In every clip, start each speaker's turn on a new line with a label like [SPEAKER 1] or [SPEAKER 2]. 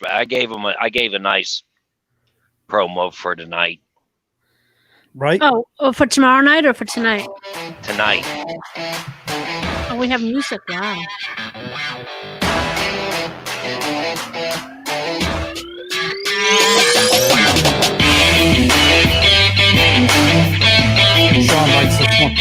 [SPEAKER 1] I gave a nice promo for tonight.
[SPEAKER 2] Right?
[SPEAKER 3] Oh, for tomorrow night or for tonight?
[SPEAKER 1] Tonight.
[SPEAKER 3] Oh, we have music. Wow.
[SPEAKER 2] Sean likes this one.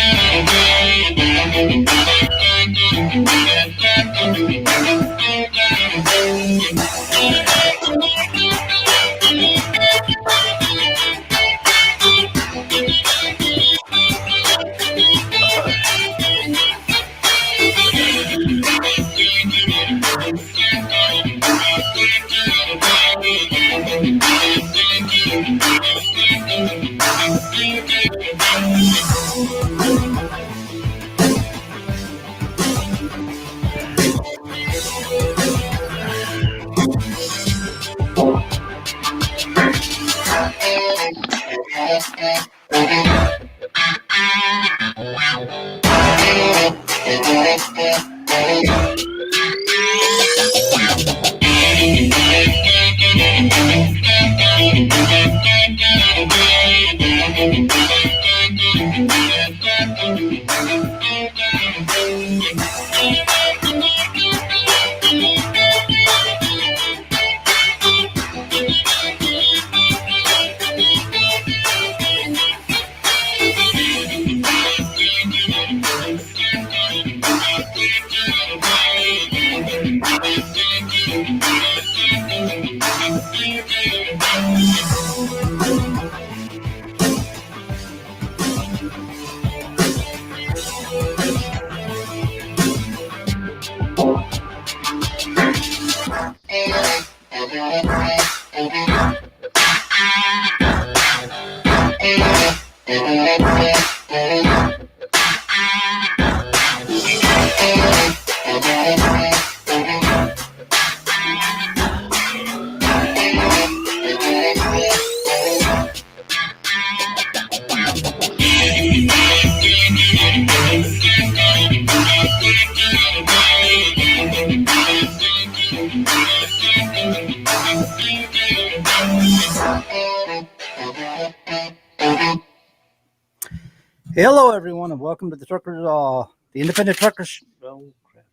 [SPEAKER 2] Hello, everyone, and welcome to the Truckers, the Independent Truckers. Oh, crap.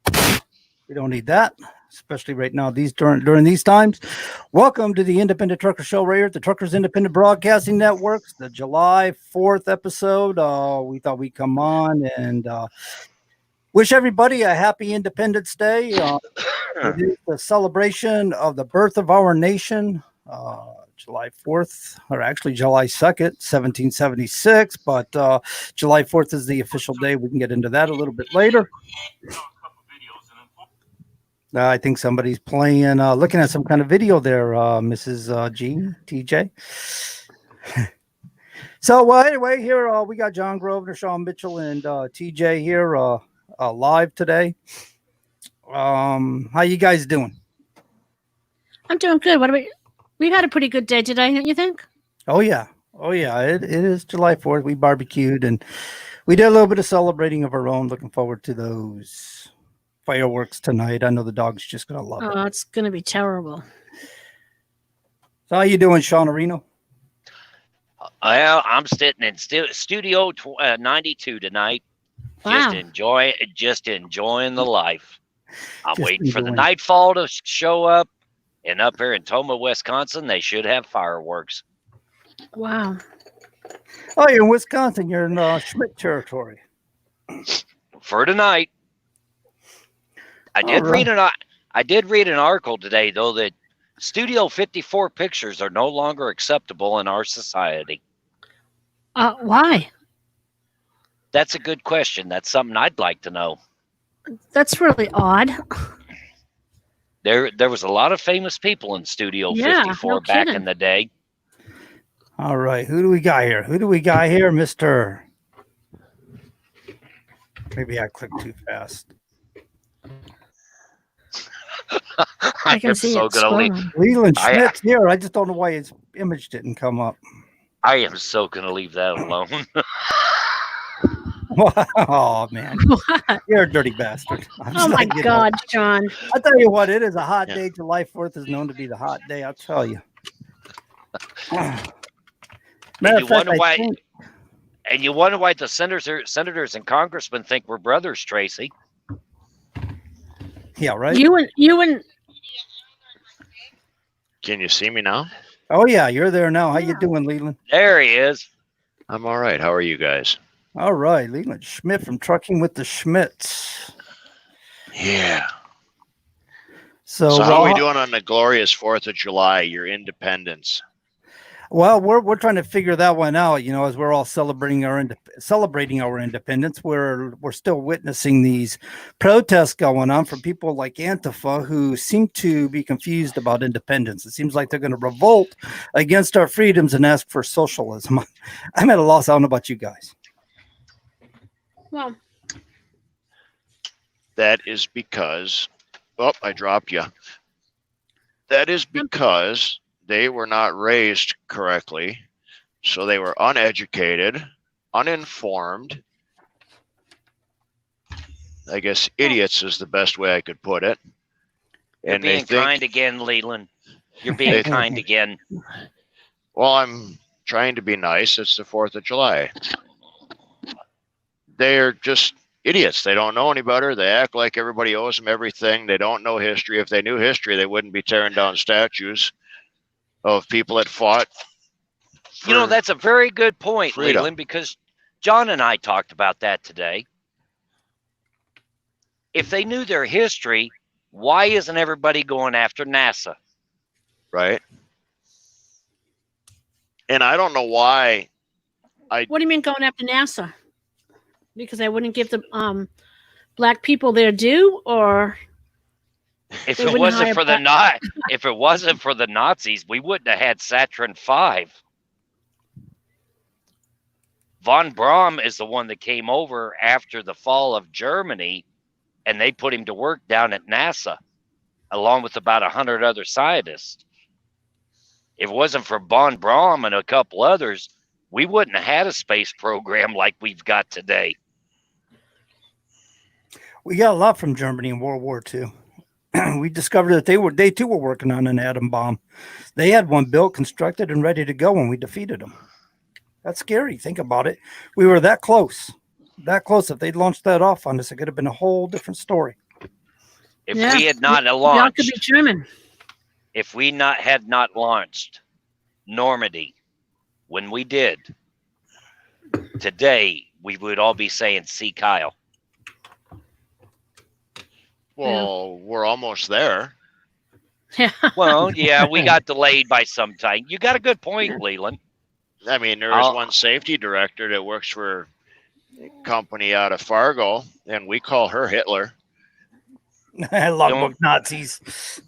[SPEAKER 2] We don't need that, especially right now. During these times. Welcome to the Independent Trucker Show right here at the Truckers Independent Broadcasting Networks. The July 4th episode. We thought we'd come on and wish everybody a happy Independence Day. It is the celebration of the birth of our nation. July 4th, or actually July 2nd, 1776, but July 4th is the official day. We can get into that a little bit later. I think somebody's playing, looking at some kind of video there, Mrs. G, TJ. So anyway, here we got John Grosvenor, Sean Mitchell, and TJ here live today. How you guys doing?
[SPEAKER 3] I'm doing good. What about you? We had a pretty good day today, don't you think?
[SPEAKER 2] Oh yeah. It is July 4th. We barbecued and we did a little bit of celebrating of our own. Looking forward to those fireworks tonight. I know the dog's just gonna love it.
[SPEAKER 3] Oh, it's gonna be terrible.
[SPEAKER 2] So how you doing, Sean Areno?
[SPEAKER 1] Well, I'm sitting in Studio 92 tonight.
[SPEAKER 3] Wow.
[SPEAKER 1] Just enjoying the life. I'm
[SPEAKER 2] Just
[SPEAKER 1] waiting for the
[SPEAKER 2] enjoying.
[SPEAKER 1] nightfall to show up. And up here in Toma, Wisconsin, they should have fireworks.
[SPEAKER 3] Wow.
[SPEAKER 2] Oh, you're in Wisconsin. You're in Schmidt territory.
[SPEAKER 1] For tonight. I did read an article today, though, that Studio 54 pictures are no longer acceptable in our society.
[SPEAKER 3] Why?
[SPEAKER 1] That's a good question. That's something I'd like to know.
[SPEAKER 3] That's really odd.
[SPEAKER 1] There was a lot of famous people in Studio 54
[SPEAKER 3] no
[SPEAKER 1] back
[SPEAKER 3] kidding.
[SPEAKER 1] in the day.
[SPEAKER 2] All right. Who do we got here? Mr. Maybe I clicked too fast.
[SPEAKER 3] I can see it scrolling.
[SPEAKER 2] Leland Schmidt's here. I just don't know why his image didn't come up.
[SPEAKER 1] I am so going to leave that alone.
[SPEAKER 2] Oh man,
[SPEAKER 3] What?
[SPEAKER 2] you're a dirty bastard. I'm
[SPEAKER 3] Oh
[SPEAKER 2] just
[SPEAKER 3] my
[SPEAKER 2] letting you know.
[SPEAKER 3] God, John.
[SPEAKER 2] I tell you what, it is a hot
[SPEAKER 4] Yeah.
[SPEAKER 2] day. July 4th is known to be the hot day. I'll tell you. Matter
[SPEAKER 1] And you
[SPEAKER 2] of fact,
[SPEAKER 1] wonder
[SPEAKER 2] I
[SPEAKER 1] why.
[SPEAKER 2] think,
[SPEAKER 1] And you wonder why the senators and congressmen think we're brothers, Tracy.
[SPEAKER 2] yeah, right.
[SPEAKER 3] You and
[SPEAKER 4] Can you see me now?
[SPEAKER 2] Oh yeah, you're there now. How you
[SPEAKER 3] Yeah.
[SPEAKER 2] doing, Leland?
[SPEAKER 1] There he is.
[SPEAKER 4] I'm all right. How are you guys?
[SPEAKER 2] All right, Leland Schmidt from Trucking with the Schmidts.
[SPEAKER 4] Yeah.
[SPEAKER 2] So,
[SPEAKER 4] So how are we
[SPEAKER 2] well,
[SPEAKER 4] doing on the glorious 4th of July, your independence?
[SPEAKER 2] well, we're trying to figure that one out. You know, as we're all celebrating our independence, we're still witnessing these protests going on from people like Antifa who seem to be confused about independence. It seems like they're going to revolt against our freedoms and ask for socialism. I'm at a loss. I don't know about you guys.
[SPEAKER 3] well,
[SPEAKER 4] That is because, oh, I dropped you. That is because they were not raised correctly. So they were uneducated, uninformed. I guess idiots is the best way I could put it.
[SPEAKER 1] You're
[SPEAKER 4] And they
[SPEAKER 1] being
[SPEAKER 4] think,
[SPEAKER 1] kind again, Leland. You're being kind again.
[SPEAKER 4] well, I'm trying to be nice. It's the 4th of July. They're just idiots. They don't know any better. They act like everybody owes them everything. They don't know history. If they knew history, they wouldn't be tearing down statues of people that fought.
[SPEAKER 1] You know, that's a very good point,
[SPEAKER 4] freedom.
[SPEAKER 1] Leland, because John and I talked about that today. If they knew their history, why isn't everybody going after NASA?
[SPEAKER 4] Right. And I don't know why.
[SPEAKER 3] what do you mean going after NASA? Because I wouldn't give the black people their due, or
[SPEAKER 1] If
[SPEAKER 3] They
[SPEAKER 1] it
[SPEAKER 3] wouldn't
[SPEAKER 1] wasn't
[SPEAKER 3] hire
[SPEAKER 1] for the if it wasn't for the Nazis, we wouldn't have had Saturn V. Von Braun is the one that came over after the fall of Germany, and they put him to work down at NASA, along with about 100 other scientists. If it wasn't for Von Braun and a couple others, we wouldn't have had a space program like we've got today.
[SPEAKER 2] We got a lot from Germany in World War II. We discovered that they too were working on an atom bomb. They had one built, constructed, and ready to go when we defeated them. That's scary. Think about it. We were that close. That close. If they'd launched that off on us, it could have been a whole different story.
[SPEAKER 1] If
[SPEAKER 3] Yeah.
[SPEAKER 1] we had not
[SPEAKER 3] we all
[SPEAKER 1] launched,
[SPEAKER 3] could be German.
[SPEAKER 1] if we had not launched Normandy when we did, today we would all be saying, "See Kyle."
[SPEAKER 4] Well, we're almost there.
[SPEAKER 3] Yeah.
[SPEAKER 1] Well, yeah, we got delayed by some time. You got a good point, Leland.
[SPEAKER 4] I mean, there is one safety director that works for a company out of Fargo, and we call her Hitler.
[SPEAKER 2] Logbook Nazis.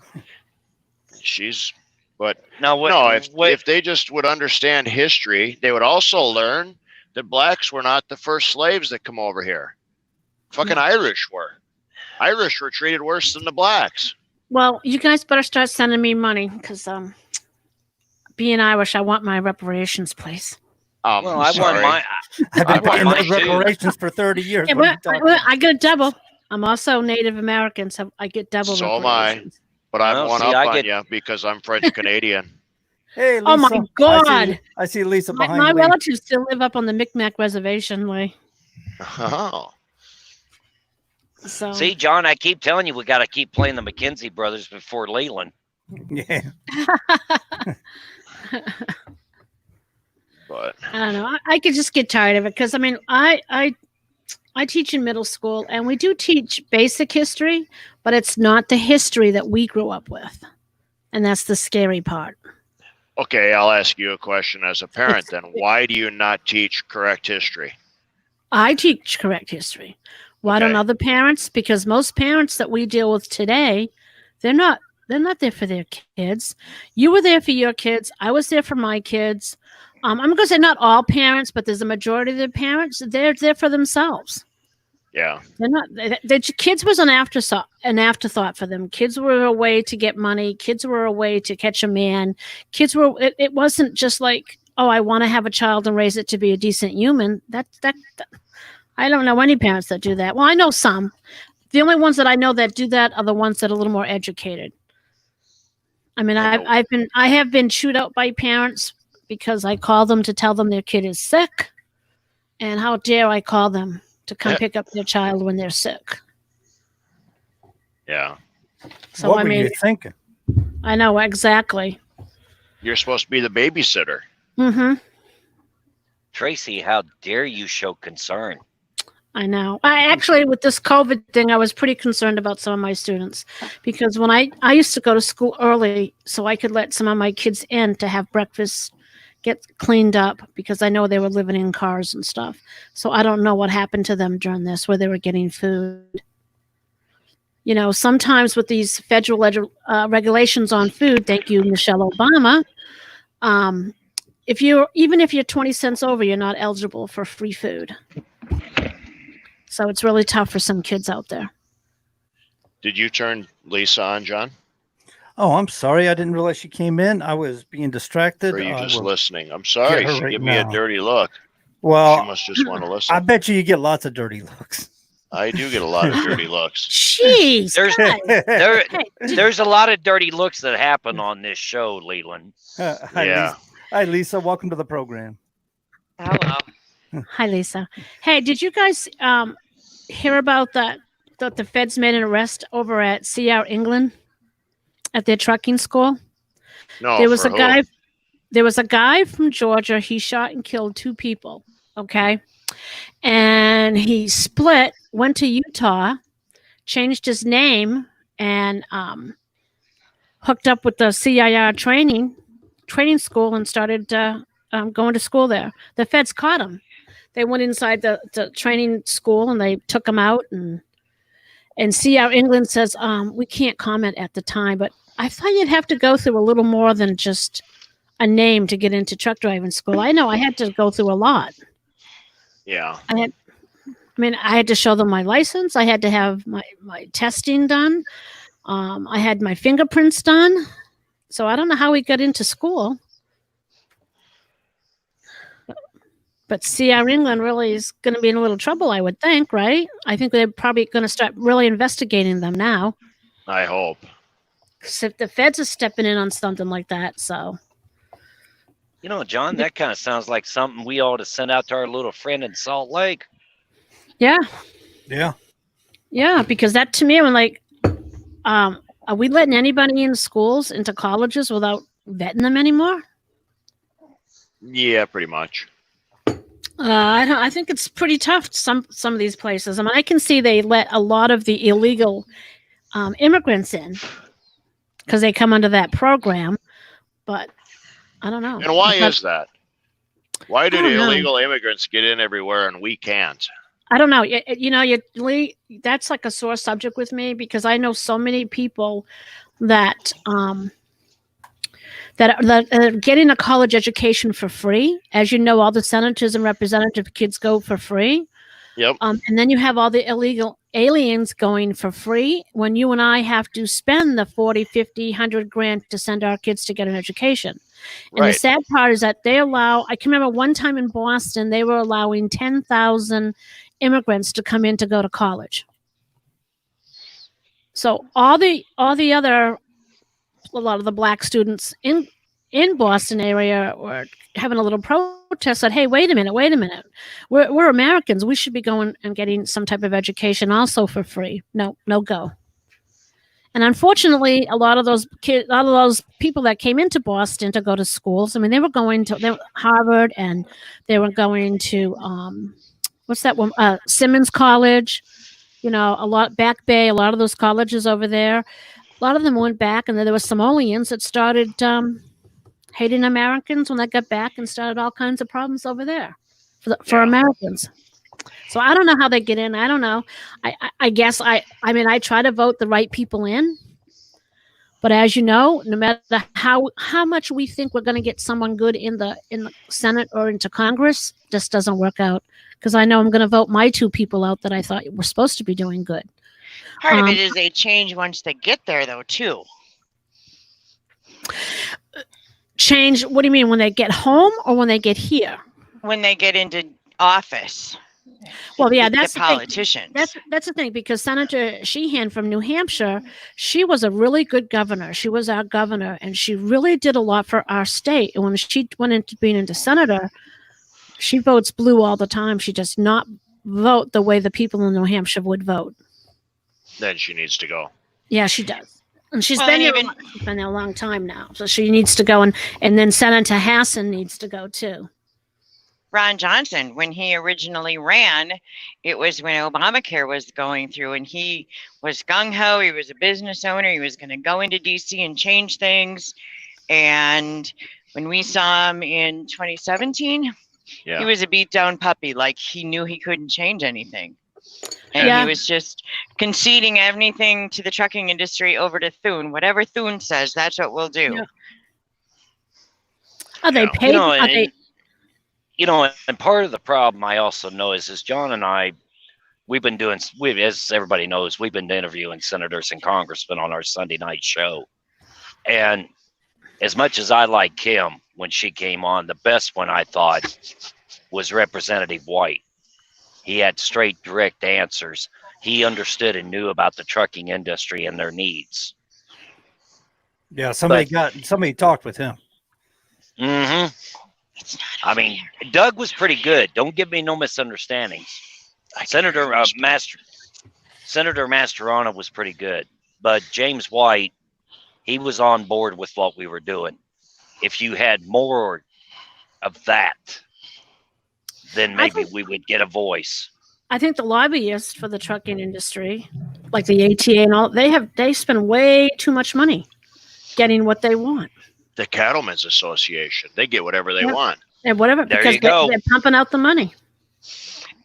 [SPEAKER 4] But
[SPEAKER 1] Now, what,
[SPEAKER 4] no,
[SPEAKER 1] what,
[SPEAKER 4] if they just would understand history, they would also learn that blacks were not the first slaves that come over here. Fucking Irish were. Irish were treated worse than the blacks.
[SPEAKER 3] Well, you guys better start sending me money because being Irish, I want my reparations, please.
[SPEAKER 1] well, I want
[SPEAKER 4] sorry.
[SPEAKER 1] my.
[SPEAKER 2] I've
[SPEAKER 1] I
[SPEAKER 2] been
[SPEAKER 1] want
[SPEAKER 2] paying
[SPEAKER 1] mine
[SPEAKER 2] those
[SPEAKER 1] too.
[SPEAKER 2] reparations for 30 years.
[SPEAKER 3] Yeah,
[SPEAKER 2] What are you
[SPEAKER 3] but
[SPEAKER 2] talking
[SPEAKER 3] I get a double. I'm also Native American, so I get double.
[SPEAKER 4] So am I.
[SPEAKER 3] reparations.
[SPEAKER 4] But I'm
[SPEAKER 1] Well,
[SPEAKER 4] one
[SPEAKER 1] see,
[SPEAKER 4] up
[SPEAKER 1] I
[SPEAKER 4] on
[SPEAKER 1] get-
[SPEAKER 4] you because I'm French Canadian.
[SPEAKER 2] Hey, Lisa.
[SPEAKER 3] Oh my God.
[SPEAKER 2] I see Lisa
[SPEAKER 3] My
[SPEAKER 2] behind you.
[SPEAKER 3] relatives still live up on the Micmac reservation, way.
[SPEAKER 4] Oh,
[SPEAKER 3] So
[SPEAKER 1] See, John, I keep telling you we got to keep playing the McKenzie brothers before Leland.
[SPEAKER 2] Yeah.
[SPEAKER 4] but
[SPEAKER 3] I don't know. I could just get tired of it because I mean, I teach in middle school and we do teach basic history, but it's not the history that we grew up with, and that's the scary part.
[SPEAKER 4] okay, I'll ask you a question as a parent then. Why do you not teach correct history?
[SPEAKER 3] I teach correct history. Why don't
[SPEAKER 4] Okay.
[SPEAKER 3] other parents? Because most parents that we deal with today, they're not there for their kids. You were there for your kids. I was there for my kids. I'm going to say not all parents, but there's a majority of the parents. They're there for themselves.
[SPEAKER 4] Yeah.
[SPEAKER 3] They're not. The kids was an afterthought for them. Kids were a way to get money. Kids were a way to catch a man. Kids were. It wasn't just like, oh, I want to have a child and raise it to be a decent human. I don't know any parents that do that. Well, I know some. The only ones that I know that do that are the ones that are a little more educated. I mean, I have been chewed out by parents because I call them to tell them their kid is sick, and how dare I call them to come pick up their child when they're sick?
[SPEAKER 4] Yeah.
[SPEAKER 3] So
[SPEAKER 2] what were you thinking?
[SPEAKER 3] I know exactly.
[SPEAKER 4] You're supposed to be the babysitter.
[SPEAKER 3] Mm-hmm.
[SPEAKER 1] Tracy, how dare you show concern?
[SPEAKER 3] I know. I actually, with this COVID thing, I was pretty concerned about some of my students because when I used to go to school early so I could let some of my kids in to have breakfast, get cleaned up, because I know they were living in cars and stuff. So I don't know what happened to them during this, where they were getting food. You know, sometimes with these federal regulations on food, thank you, Michelle Obama, if you're 20 cents over, you're not eligible for free food. So it's really tough for some kids out there.
[SPEAKER 4] Did you turn Lisa on, John?
[SPEAKER 2] Oh, I'm sorry. I didn't realize she came in. I was being distracted.
[SPEAKER 4] Or are you just listening? I'm sorry. She gave me a dirty look.
[SPEAKER 2] Well,
[SPEAKER 4] she must just want to listen.
[SPEAKER 2] I bet you get lots of dirty looks.
[SPEAKER 4] I do get a lot of dirty looks.
[SPEAKER 3] Jeez.
[SPEAKER 1] There's a lot of dirty looks that happen on this show, Leland.
[SPEAKER 2] Hi, Lisa. Welcome to the program.
[SPEAKER 5] Hello.
[SPEAKER 3] Hi, Lisa. Hey, did you guys hear about that the feds made an arrest over at CR England at their trucking school?
[SPEAKER 4] No,
[SPEAKER 3] there was a guy from Georgia. He shot and killed 2 people. Okay. And he split, went to Utah, changed his name, and hooked up with the CIR training school and started going to school there. The feds caught him. They went inside the training school and they took him out. And CR England says, we can't comment at the time, but I thought you'd have to go through a little more than just a name to get into truck driving school. I know I had to go through a lot.
[SPEAKER 4] Yeah.
[SPEAKER 3] I had to show them my license. I had to have my testing done. I had my fingerprints done. So I don't know how he got into school. But CR England really is going to be in a little trouble, I would think, right? I think they're probably going to start really investigating them now.
[SPEAKER 4] I hope.
[SPEAKER 3] Because if the feds are stepping in on something like that, so.
[SPEAKER 1] You know, John, that kind of sounds like something we ought to send out to our little friend in Salt Lake.
[SPEAKER 3] Yeah.
[SPEAKER 2] Yeah.
[SPEAKER 3] Yeah, because that to me, I'm like, are we letting anybody in schools, into colleges without vetting them anymore?
[SPEAKER 4] Yeah, pretty much.
[SPEAKER 3] I think it's pretty tough. Some of these places. I mean, I can see they let a lot of the illegal immigrants in because they come under that program, but I don't know.
[SPEAKER 4] And why is that? Why do the illegal immigrants get in everywhere and we can't?
[SPEAKER 3] I don't know. That's like a sore subject with me because I know so many people that are getting a college education for free. As you know, all the senators and representative kids go for free.
[SPEAKER 4] Yep.
[SPEAKER 3] And then you have all the illegal aliens going for free when you and I have to spend the 40, 50, 100 grand to send our kids to get an education. And
[SPEAKER 4] right.
[SPEAKER 3] The sad part is that I can remember one time in Boston, they were allowing 10,000 immigrants to come in to go to college. So a lot of the black students in Boston area were having a little protest, said, hey, wait a minute. We're Americans. We should be going and getting some type of education also for free. No go. And unfortunately, a lot of those people that came into Boston to go to schools, I mean, they were going to Harvard and they were going to, what's that one? Simmons College, Back Bay, a lot of those colleges over there. A lot of them went back, and then there were Somalians that started hating Americans when they got back and started all kinds of problems over there for Americans. So I don't know how they get in. I don't know. I guess I try to vote the right people in. But as you know, no matter how much we think we're going to get someone good in the Senate or into Congress, just doesn't work out. Because I know I'm going to vote my 2 people out that I thought were supposed to be doing good.
[SPEAKER 5] Part of it is they change once they get there, though, too.
[SPEAKER 3] Change? What do you mean? When they get home or when they get here?
[SPEAKER 5] When they get into office.
[SPEAKER 3] Well, yeah,
[SPEAKER 5] the
[SPEAKER 3] that's the thing.
[SPEAKER 5] politicians.
[SPEAKER 3] That's the thing, because Senator Sheehan from New Hampshire, she was a really good governor. She was our governor, and she really did a lot for our state. And when she went into being into senator, she votes blue all the time. She does not vote the way the people in New Hampshire would vote.
[SPEAKER 4] Then she needs to go.
[SPEAKER 3] Yeah, she does. And she's
[SPEAKER 5] Well,
[SPEAKER 3] been
[SPEAKER 5] and
[SPEAKER 3] here. She's been there a long time now, so she needs to go. And then Senator Hassan needs to go too.
[SPEAKER 5] Ron Johnson, when he originally ran, it was when Obamacare was going through, and he was gung-ho. He was a business owner. He was going to go into DC and change things. And when we saw him in 2017,
[SPEAKER 4] Yeah.
[SPEAKER 5] he was a beat down puppy. Like, he knew he couldn't change anything. And
[SPEAKER 3] Yeah.
[SPEAKER 5] he was just conceding everything to the trucking industry over to Thune. Whatever Thune says, that's what we'll do.
[SPEAKER 3] Yeah. Are they
[SPEAKER 4] Yeah.
[SPEAKER 3] paid?
[SPEAKER 1] And part of the problem I also know is John and I, as everybody knows, we've been interviewing senators and congressmen on our Sunday night show. And as much as I like Kim when she came on, the best one I thought was Representative White. He had straight, direct answers. He understood and knew about the trucking industry and their needs.
[SPEAKER 2] Yeah, somebody talked with him.
[SPEAKER 1] Mm-hmm. I mean, Doug was pretty good. Don't give me no misunderstandings. Senator Mastrona was pretty good, but James White, he was on board with what we were doing. If you had more of that, then maybe we would get a voice.
[SPEAKER 3] I think the lobbyists for the trucking industry, like the ATA and all, they spend way too much money getting what they want.
[SPEAKER 4] The Cattlemen's Association, they get whatever they want.
[SPEAKER 3] And whatever,
[SPEAKER 1] There
[SPEAKER 3] because
[SPEAKER 1] you go.
[SPEAKER 3] they're pumping out the money.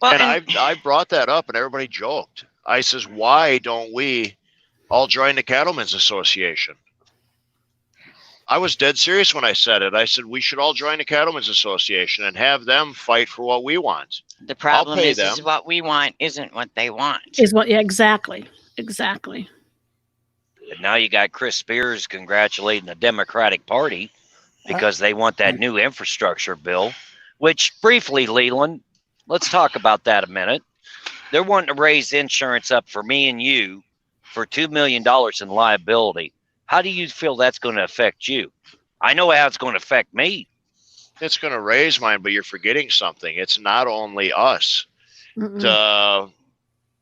[SPEAKER 5] Well,
[SPEAKER 4] And I brought that up, and everybody joked. I says, why don't we all join the Cattlemen's Association? I was dead serious when I said it. I said, we should all join the Cattlemen's Association and have them fight for what we want.
[SPEAKER 5] the problem
[SPEAKER 4] pay
[SPEAKER 5] is
[SPEAKER 4] them.
[SPEAKER 5] what we want isn't what they want.
[SPEAKER 3] Yeah, exactly.
[SPEAKER 1] And now you got Chris Spears congratulating the Democratic Party because they want that new infrastructure bill, which briefly, Leland, let's talk about that a minute. They're wanting to raise insurance up for me and you for $2 million in liability. How do you feel that's going to affect you? I know how it's going to affect me.
[SPEAKER 4] It's going to raise mine, but you're forgetting something. It's not only us.
[SPEAKER 3] Mm-mm.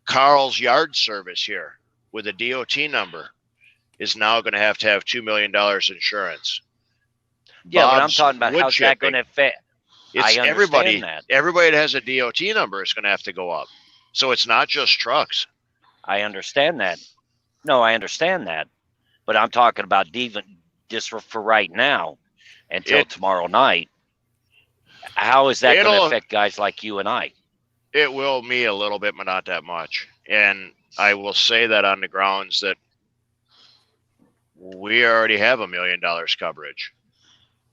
[SPEAKER 4] Carl's Yard Service here with a DOT number is now going to have $2 million insurance.
[SPEAKER 1] Yeah, but I'm
[SPEAKER 4] Bob's
[SPEAKER 1] talking about
[SPEAKER 4] wood
[SPEAKER 1] how's that going to affect.
[SPEAKER 4] It's
[SPEAKER 1] I understand
[SPEAKER 4] everybody.
[SPEAKER 1] that.
[SPEAKER 4] Everybody that has a DOT number is going to have to go up. So it's not just trucks.
[SPEAKER 1] I understand that. No, I understand that. But I'm talking about even just for right now until tomorrow night. How is that going to affect guys like you and I?
[SPEAKER 4] It will me a little bit, but not that much. And I will say that on the grounds that we already have $1 million coverage.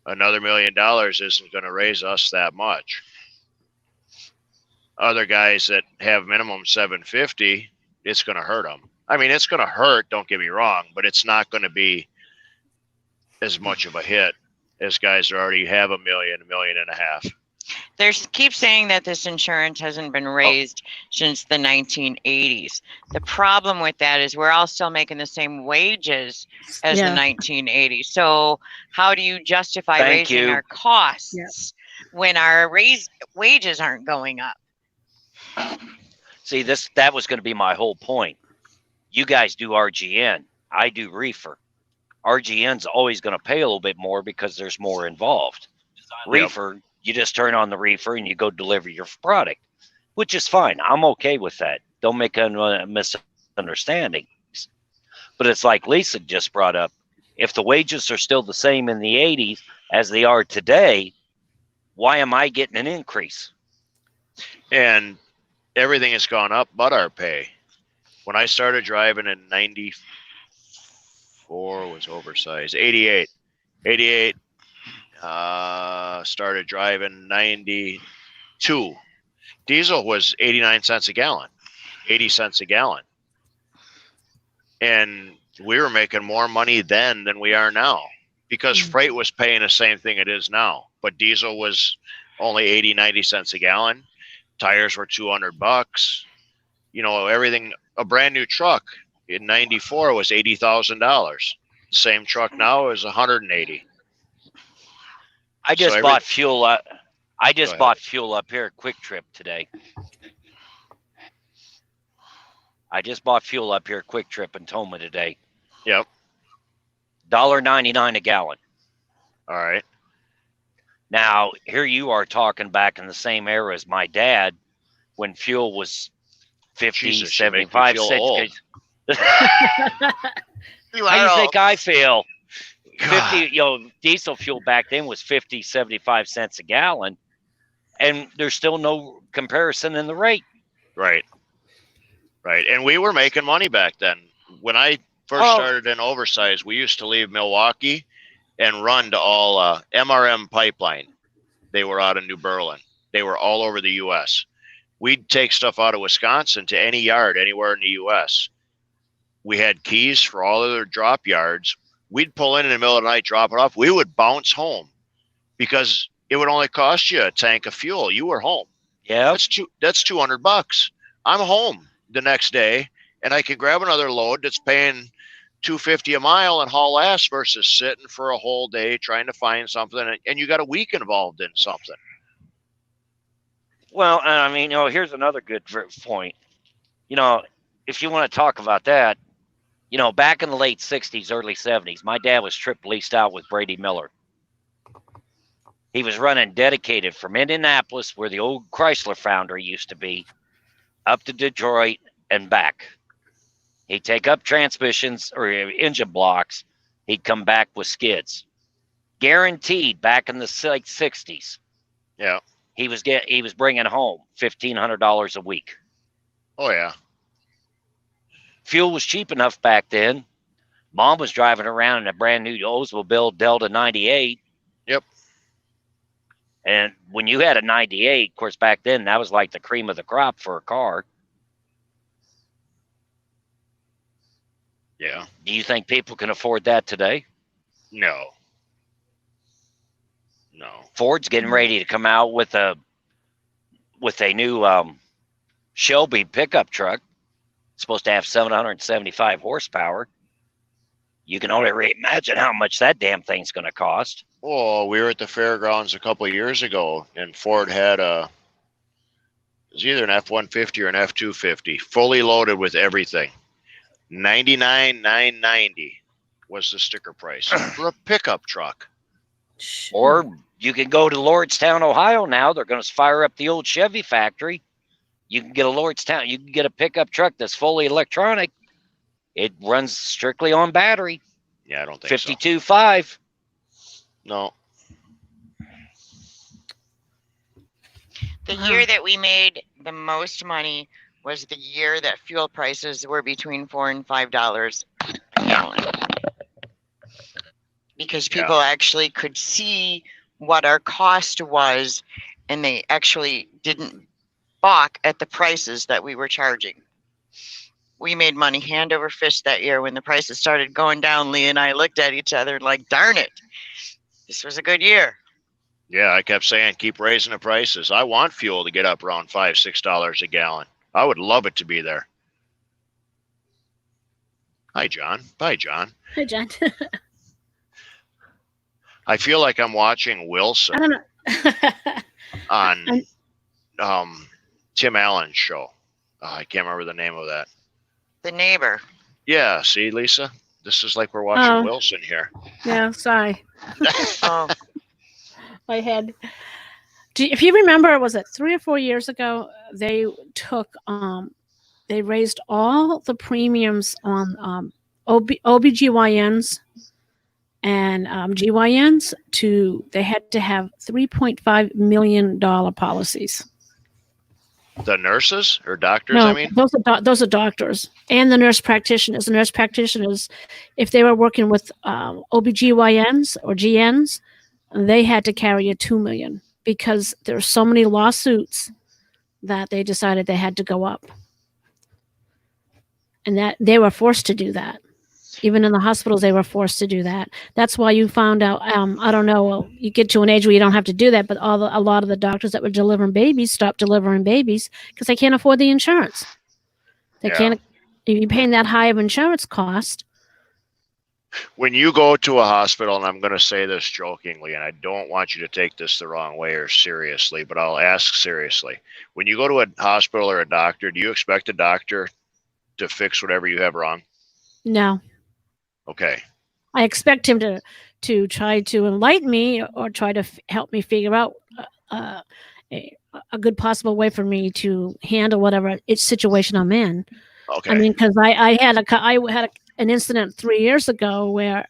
[SPEAKER 4] Another $1 million isn't going to raise us that much. Other guys that have minimum 750, it's going to hurt them. I mean, it's going to hurt, don't get me wrong, but it's not going to be as much of a hit as guys that already have $1 million, $1.5 million.
[SPEAKER 5] They keep saying that this insurance hasn't been raised since the 1980s. The problem with that is we're all still making the same wages as the 1980s. So how do you justify raising our costs when our wages aren't going up?
[SPEAKER 1] See, that was going to be my whole point. You guys do RGN. I do reefer. RGN's always going to pay a little bit more because there's more involved. Reefer, you just turn on the reefer and you go deliver your product, which is fine. I'm okay with that. Don't make misunderstandings. But it's like Lisa just brought up. If the wages are still the same in the 80s as they are today, why am I getting an increase?
[SPEAKER 4] And everything has gone up but our pay. When I started driving in 94 was oversized. 88. Started driving 92. Diesel was 89 cents a gallon, 80 cents a gallon. And we were making more money then than we are now because freight was paying the same thing it is now. But diesel was only 80, 90 cents a gallon. Tires were $200. You know, everything. A brand new truck in '94 was $80,000. The same truck now is 180.
[SPEAKER 1] I just
[SPEAKER 4] So
[SPEAKER 1] bought fuel. I
[SPEAKER 4] Go
[SPEAKER 1] just
[SPEAKER 4] ahead.
[SPEAKER 1] bought fuel up here at Quick Trip today. I just bought fuel up here at Quick Trip in Toma today.
[SPEAKER 4] Yep.
[SPEAKER 1] $1.99 a gallon.
[SPEAKER 4] All right.
[SPEAKER 1] Now, here you are talking back in the same era as my dad when fuel was 50,
[SPEAKER 4] Jesus, you make me
[SPEAKER 1] 75
[SPEAKER 4] feel
[SPEAKER 1] cents.
[SPEAKER 4] old.
[SPEAKER 5] You
[SPEAKER 1] How do you
[SPEAKER 5] are
[SPEAKER 1] think
[SPEAKER 5] old.
[SPEAKER 1] I feel?
[SPEAKER 4] God.
[SPEAKER 1] 50, diesel fuel back then was 50, 75 cents a gallon, and there's still no comparison in the rate.
[SPEAKER 4] Right. Right. And we were making money back then. When I first
[SPEAKER 1] Oh.
[SPEAKER 4] started in oversize, we used to leave Milwaukee and run to all MRM pipeline. They were out of New Berlin. They were all over the U.S. We'd take stuff out of Wisconsin to any yard anywhere in the U.S. We had keys for all of their drop yards. We'd pull in the middle of the night, drop it off. We would bounce home because it would only cost you a tank of fuel. You were home.
[SPEAKER 1] Yeah.
[SPEAKER 4] That's $200. I'm home the next day, and I can grab another load that's paying $250 a mile and haul ass versus sitting for a whole day trying to find something, and you got a week involved in something.
[SPEAKER 1] Well, I mean, here's another good point. If you want to talk about that, back in the late 60s, early 70s, my dad was trip leased out with Brady Miller. He was running dedicated from Indianapolis, where the old Chrysler foundry used to be, up to Detroit and back. He'd take up transmissions or engine blocks. He'd come back with skids. Guaranteed back in the late 60s.
[SPEAKER 4] Yeah.
[SPEAKER 1] He was bringing home $1,500 a week.
[SPEAKER 4] Oh, yeah.
[SPEAKER 1] Fuel was cheap enough back then. Mom was driving around in a brand new Oldsmobile Delta 98.
[SPEAKER 4] Yep.
[SPEAKER 1] And when you had a 98, of course, back then, that was like the cream of the crop for a car.
[SPEAKER 4] Yeah.
[SPEAKER 1] Do you think people can afford that today?
[SPEAKER 4] No.
[SPEAKER 1] Ford's getting ready to come out with a new Shelby pickup truck. It's supposed to have 775 horsepower. You can only imagine how much that damn thing's going to cost.
[SPEAKER 4] Oh, we were at the fairgrounds a couple of years ago, and Ford had it was either an F-150 or an F-250, fully loaded with everything. $99,990 was the sticker price for a pickup truck.
[SPEAKER 1] Or you can go to Lordstown, Ohio now. They're going to fire up the old Chevy factory. You can get you can get a pickup truck that's fully electronic. It runs strictly on battery.
[SPEAKER 4] Yeah, I don't think
[SPEAKER 1] 52.5.
[SPEAKER 4] No.
[SPEAKER 5] The year that we made the most money was the year that fuel prices were between $4 and $5 a gallon. Because people actually could see what our cost was, and they actually didn't balk at the prices that we were charging. We made money hand over fist that year when the prices started going down. Lee and I looked at each other like, darn it, this was a good year.
[SPEAKER 4] Yeah, I kept saying, keep raising the prices. I want fuel to get up around $5, $6 a gallon. I would love it to be there. Hi, John. Bye, John.
[SPEAKER 3] Hi, John.
[SPEAKER 4] I feel like I'm watching Wilson
[SPEAKER 3] I don't know.
[SPEAKER 4] on Tim Allen's show. I can't remember the name of that.
[SPEAKER 5] The neighbor.
[SPEAKER 4] Yeah, see, Lisa? This is like we're watching Wilson here.
[SPEAKER 3] Yeah, sorry.
[SPEAKER 5] Oh,
[SPEAKER 3] I had. If you remember, was it 3 or 4 years ago? They took, they raised all the premiums on OBGYNs and GYNs they had to have $3.5 million policies.
[SPEAKER 4] The nurses or doctors,
[SPEAKER 3] No,
[SPEAKER 4] I mean?
[SPEAKER 3] those are doctors and the nurse practitioners. The nurse practitioners, if they were working with OBGYNs or GNs, they had to carry a $2 million because there are so many lawsuits that they decided they had to go up, and that they were forced to do that. Even in the hospitals, they were forced to do that. That's why you found out. I don't know. Well, you get to an age where you don't have to do that, but a lot of the doctors that were delivering babies stopped delivering babies because they can't afford the insurance. They can't. If you're paying that high of insurance cost.
[SPEAKER 4] When you go to a hospital, and I'm going to say this jokingly, and I don't want you to take this the wrong way or seriously, but I'll ask seriously. When you go to a hospital or a doctor, do you expect a doctor to fix whatever you have wrong?
[SPEAKER 3] No.
[SPEAKER 4] Okay.
[SPEAKER 3] I expect him to try to enlighten me or try to help me figure out a good possible way for me to handle whatever situation I'm in.
[SPEAKER 4] Okay.
[SPEAKER 3] I mean, because I had an incident 3 years ago where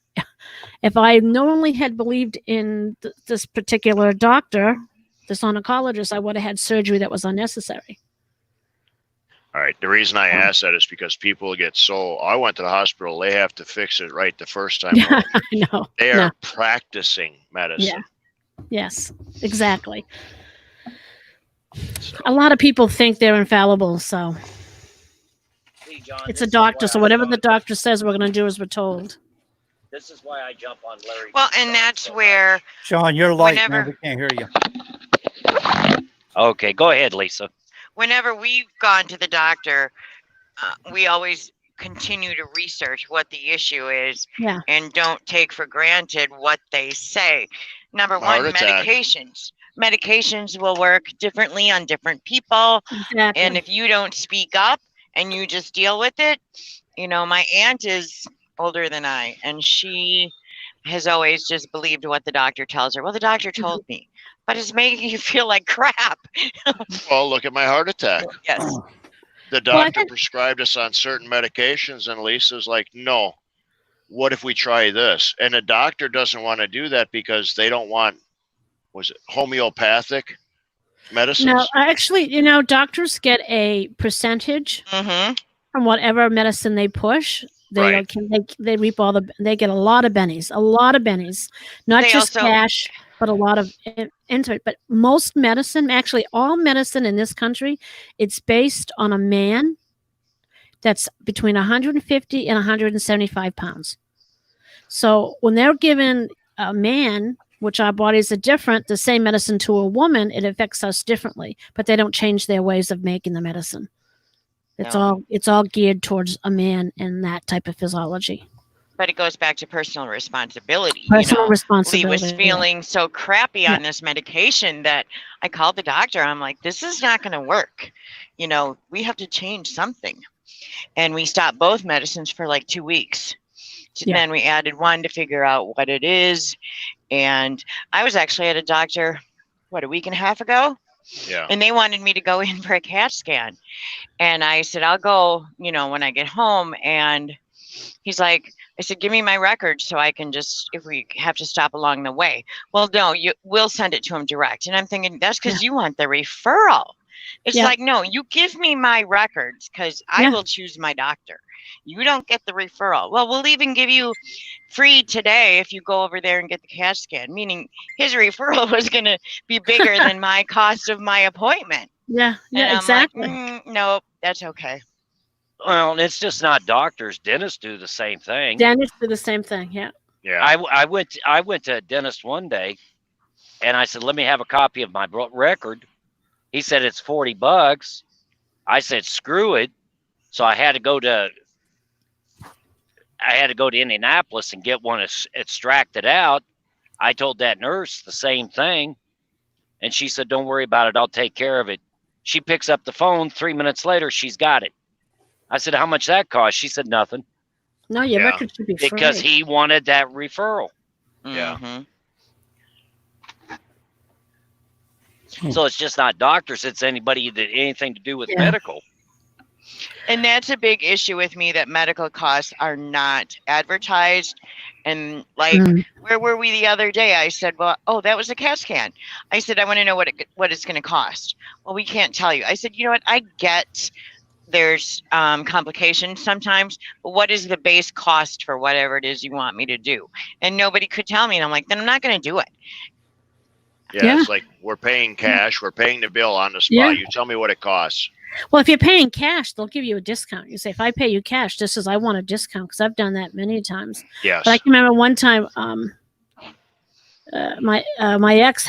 [SPEAKER 3] if I not only had believed in this particular doctor, this oncologist, I would have had surgery that was unnecessary.
[SPEAKER 4] All right. The reason I ask that is because people get I went to the hospital. They have to fix it right the first time.
[SPEAKER 3] Yeah, I know.
[SPEAKER 4] They are practicing medicine.
[SPEAKER 3] Yeah. Yes, exactly.
[SPEAKER 4] So.
[SPEAKER 3] A lot of people think they're infallible, so
[SPEAKER 1] See, John,
[SPEAKER 3] it's a doctor. So whatever the doctor says we're going to do as we're told.
[SPEAKER 1] This is why I jump on Larry.
[SPEAKER 5] Well, and that's where
[SPEAKER 2] Sean, you're light,
[SPEAKER 5] whenever-
[SPEAKER 2] man. We can't hear you.
[SPEAKER 1] Okay, go ahead, Lisa.
[SPEAKER 5] whenever we've gone to the doctor, we always continue to research what the issue is and don't take for granted what they say. Number one, medications will work differently on different people.
[SPEAKER 3] Exactly.
[SPEAKER 5] And if you don't speak up and you just deal with it, my aunt is older than I, and she has always just believed what the doctor tells her. Well, the doctor told me, but it's making you feel like crap.
[SPEAKER 4] Well, look at my heart attack.
[SPEAKER 5] Yes.
[SPEAKER 4] The doctor prescribed us on certain medications, and Lisa's like, no, what if we try this? And the doctor doesn't want to do that because they don't want, homeopathic medicines?
[SPEAKER 3] No, actually, doctors get a percentage from whatever medicine they push. They reap they get a lot of bennies, not
[SPEAKER 5] They
[SPEAKER 3] just
[SPEAKER 5] also-
[SPEAKER 3] cash, but a lot of into it. But most medicine, actually all medicine in this country, it's based on a man that's between 150 and 175 pounds. So when they're given a man, which our bodies are different, the same medicine to a woman, it affects us differently, but they don't change their ways of making the medicine. It's all geared towards a man and that type of physiology.
[SPEAKER 5] But it goes back to personal responsibility.
[SPEAKER 3] Personal
[SPEAKER 5] Lee
[SPEAKER 3] responsibility.
[SPEAKER 5] was feeling so crappy on this medication that I called the doctor. I'm like, this is not going to work. We have to change something. And we stopped both medicines for like 2 weeks. Then we added one to figure out what it is. And I was actually at a doctor, a week and a half ago?
[SPEAKER 4] Yeah.
[SPEAKER 5] And they wanted me to go in for a CAT scan. And I said, I'll go, when I get home. And he's like, I said, give me my record so I can just, if we have to stop along the way. Well, no, we'll send it to him direct. And I'm thinking, that's because you want the referral. It's like, no, you give me my records because I will choose my doctor. You don't get the referral. Well, we'll even give you free today if you go over there and get the CAT scan, meaning his referral was going to be bigger than my cost of my appointment.
[SPEAKER 3] Yeah,
[SPEAKER 5] and
[SPEAKER 3] exactly.
[SPEAKER 5] I'm like, nope, that's okay.
[SPEAKER 1] Well, it's just not doctors. Dentists do the same thing.
[SPEAKER 3] Dentists do the same thing. Yeah.
[SPEAKER 4] Yeah.
[SPEAKER 1] I went to a dentist one day, and I said, "Let me have a copy of my record." He said it's $40. I said, "Screw it." So I had to go to Indianapolis and get one extracted out. I told that nurse the same thing, and she said, "Don't worry about it. I'll take care of it." She picks up the phone. 3 minutes later, she's got it. I said, "How much that cost?" She said, "Nothing."
[SPEAKER 3] No, your record should be free.
[SPEAKER 1] Because he wanted that referral.
[SPEAKER 4] Yeah.
[SPEAKER 1] So it's just not doctors. It's anybody that anything to do with medical.
[SPEAKER 5] And that's a big issue with me, that medical costs are not advertised. And where were we the other day? I said, well, that was a CAT scan. I said, I want to know what it's going to cost. Well, we can't tell you. I said, you know what? I get there's complications sometimes, but what is the base cost for whatever it is you want me to do? And nobody could tell me. And I'm like, then I'm not going to do it.
[SPEAKER 4] Yeah, it's like we're paying cash. We're paying the bill on the spot. You tell me what it costs.
[SPEAKER 3] Well, if you're paying cash, they'll give you a discount. You say, if I pay you cash, just as I want a discount, because I've done that many times.
[SPEAKER 4] Yes.
[SPEAKER 3] But I can remember one time, my ex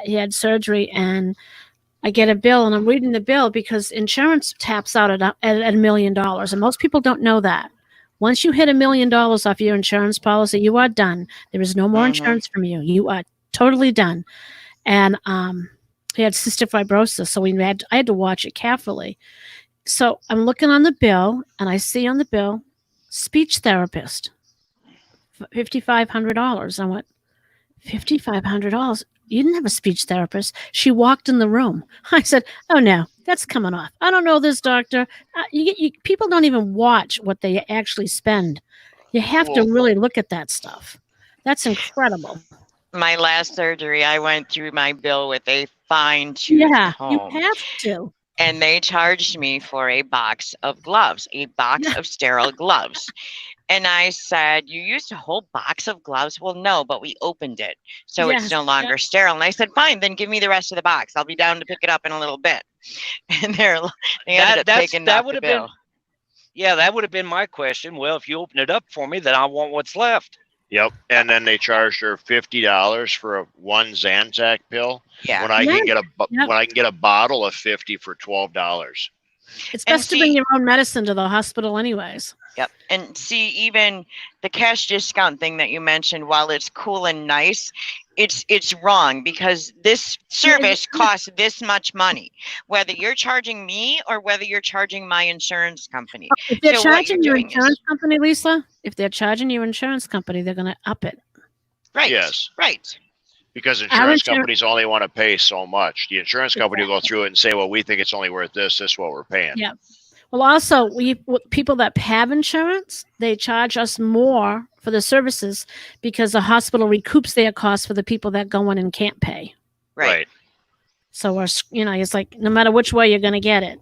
[SPEAKER 3] he had surgery, and I get a bill, and I'm reading the bill because insurance taps out at $1 million, and most people don't know that. Once you hit $1 million off your insurance policy, you are done. There is no more insurance from you. You are totally done. And he had cystic fibrosis, so I had to watch it carefully. So I'm looking on the bill, and I see on the bill, speech therapist, $5,500. I went, $5,500? You didn't have a speech therapist. She walked in the room. I said, oh, no, that's coming off. I don't know this doctor. People don't even watch what they actually spend. You have to really look at that stuff. That's incredible.
[SPEAKER 5] My last surgery, I went through my bill with a fine-tooth comb.
[SPEAKER 3] You have to.
[SPEAKER 5] And they charged me for a box of gloves, of sterile gloves. And I said, you used a whole box of gloves? Well, no, but we opened it. So it's no longer sterile. And I said, fine, then give me the rest of the box. I'll be down to pick it up in a little bit. And they ended up taking that would have been.
[SPEAKER 1] Yeah, that would have been my question. Well, if you open it up for me, then I want what's left.
[SPEAKER 4] Yep. And then they charged her $50 for one Zantac pill.
[SPEAKER 5] Yeah.
[SPEAKER 4] When I can get a bottle of 50 for $12.
[SPEAKER 3] It's best to bring your own medicine to the hospital anyways.
[SPEAKER 5] Yep. And see, even the cash discount thing that you mentioned, while it's cool and nice, it's wrong because this service costs this much money, whether you're charging me or whether you're charging my insurance company.
[SPEAKER 3] If they're charging your insurance company, Lisa, if they're charging your insurance company, they're going to up it.
[SPEAKER 5] Right.
[SPEAKER 4] Yes.
[SPEAKER 5] Right.
[SPEAKER 4] Because insurance companies only want to pay so much. The insurance company will go through it and say, well, we think it's only worth this. This is what we're paying.
[SPEAKER 3] Yeah. Well, also, people that have insurance, they charge us more for the services because the hospital recoups their costs for the people that go in and can't pay.
[SPEAKER 5] Right.
[SPEAKER 3] So it's like no matter which way you're going to get it,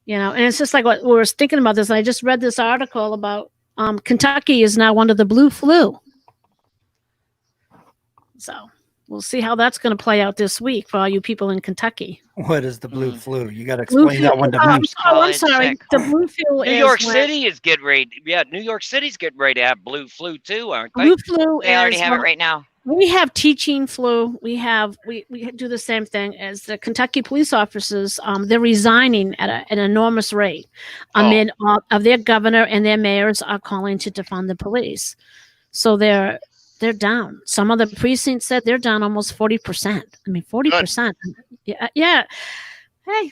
[SPEAKER 3] and it's just like what we were thinking about this. And I just read this article about Kentucky is now under the blue flu. So we'll see how that's going to play out this week for all you people in Kentucky.
[SPEAKER 2] What is the blue flu? You got to explain that one to me.
[SPEAKER 3] I'm sorry. The blue flu
[SPEAKER 1] New York City is getting ready. Yeah, New York City's getting ready to have blue flu too, aren't they?
[SPEAKER 3] Blue flu.
[SPEAKER 5] They already have it right now.
[SPEAKER 3] We have teaching flu. We do the same thing as the Kentucky police officers. They're resigning at an enormous rate. Amid of their governor and their mayors are calling to defund the police. So they're down. Some of the precincts said they're down almost 40%. I mean, 40%. Yeah. Hey,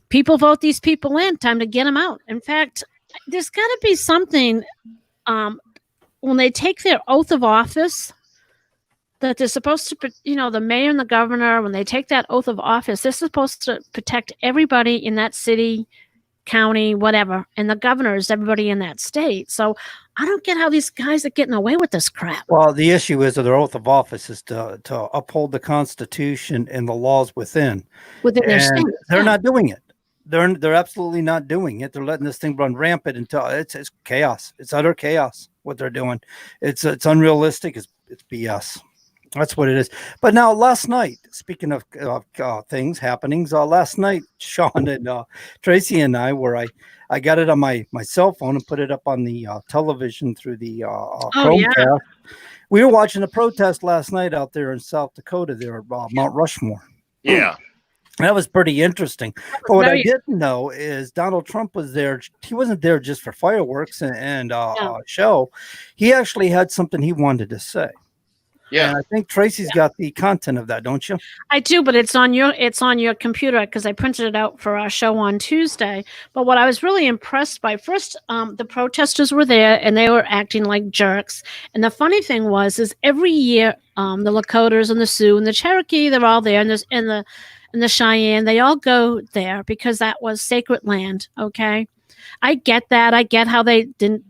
[SPEAKER 3] people vote these people in. Time to get them out. In fact, there's got to be something when they take their oath of office that they're supposed to, the mayor and the governor, when they take that oath of office, they're supposed to protect everybody in that city, county, whatever. And the governor is everybody in that state. So I don't get how these guys are getting away with this crap.
[SPEAKER 2] Well, the issue is that their oath of office is to uphold the Constitution and the laws within their state. They're not doing it. They're absolutely not doing it. They're letting this thing run rampant until it's chaos. It's utter chaos. What they're doing, it's unrealistic. It's BS. That's what it is. But now, last night, speaking of happenings, last night, Sean and Tracy and I I got it on my cell phone and put it up on the television through the Chromecast. Yeah. We were watching a protest last night out there in South Dakota, there at Mount Rushmore.
[SPEAKER 4] Yeah.
[SPEAKER 2] That was pretty interesting. But what I didn't know is Donald Trump was there. He wasn't there just for fireworks and show. He actually had something he wanted to say. Yeah, and I think Tracy's got the content of that, don't you?
[SPEAKER 3] I do, but it's on your computer because I printed it out for our show on Tuesday. But what I was really impressed by, first, the protesters were there and they were acting like jerks. And the funny thing is every year, the Lakotas and the Sioux and the Cherokee, they're all there, and the Cheyenne, they all go there because that was sacred land. Okay, I get that. I get how they didn't.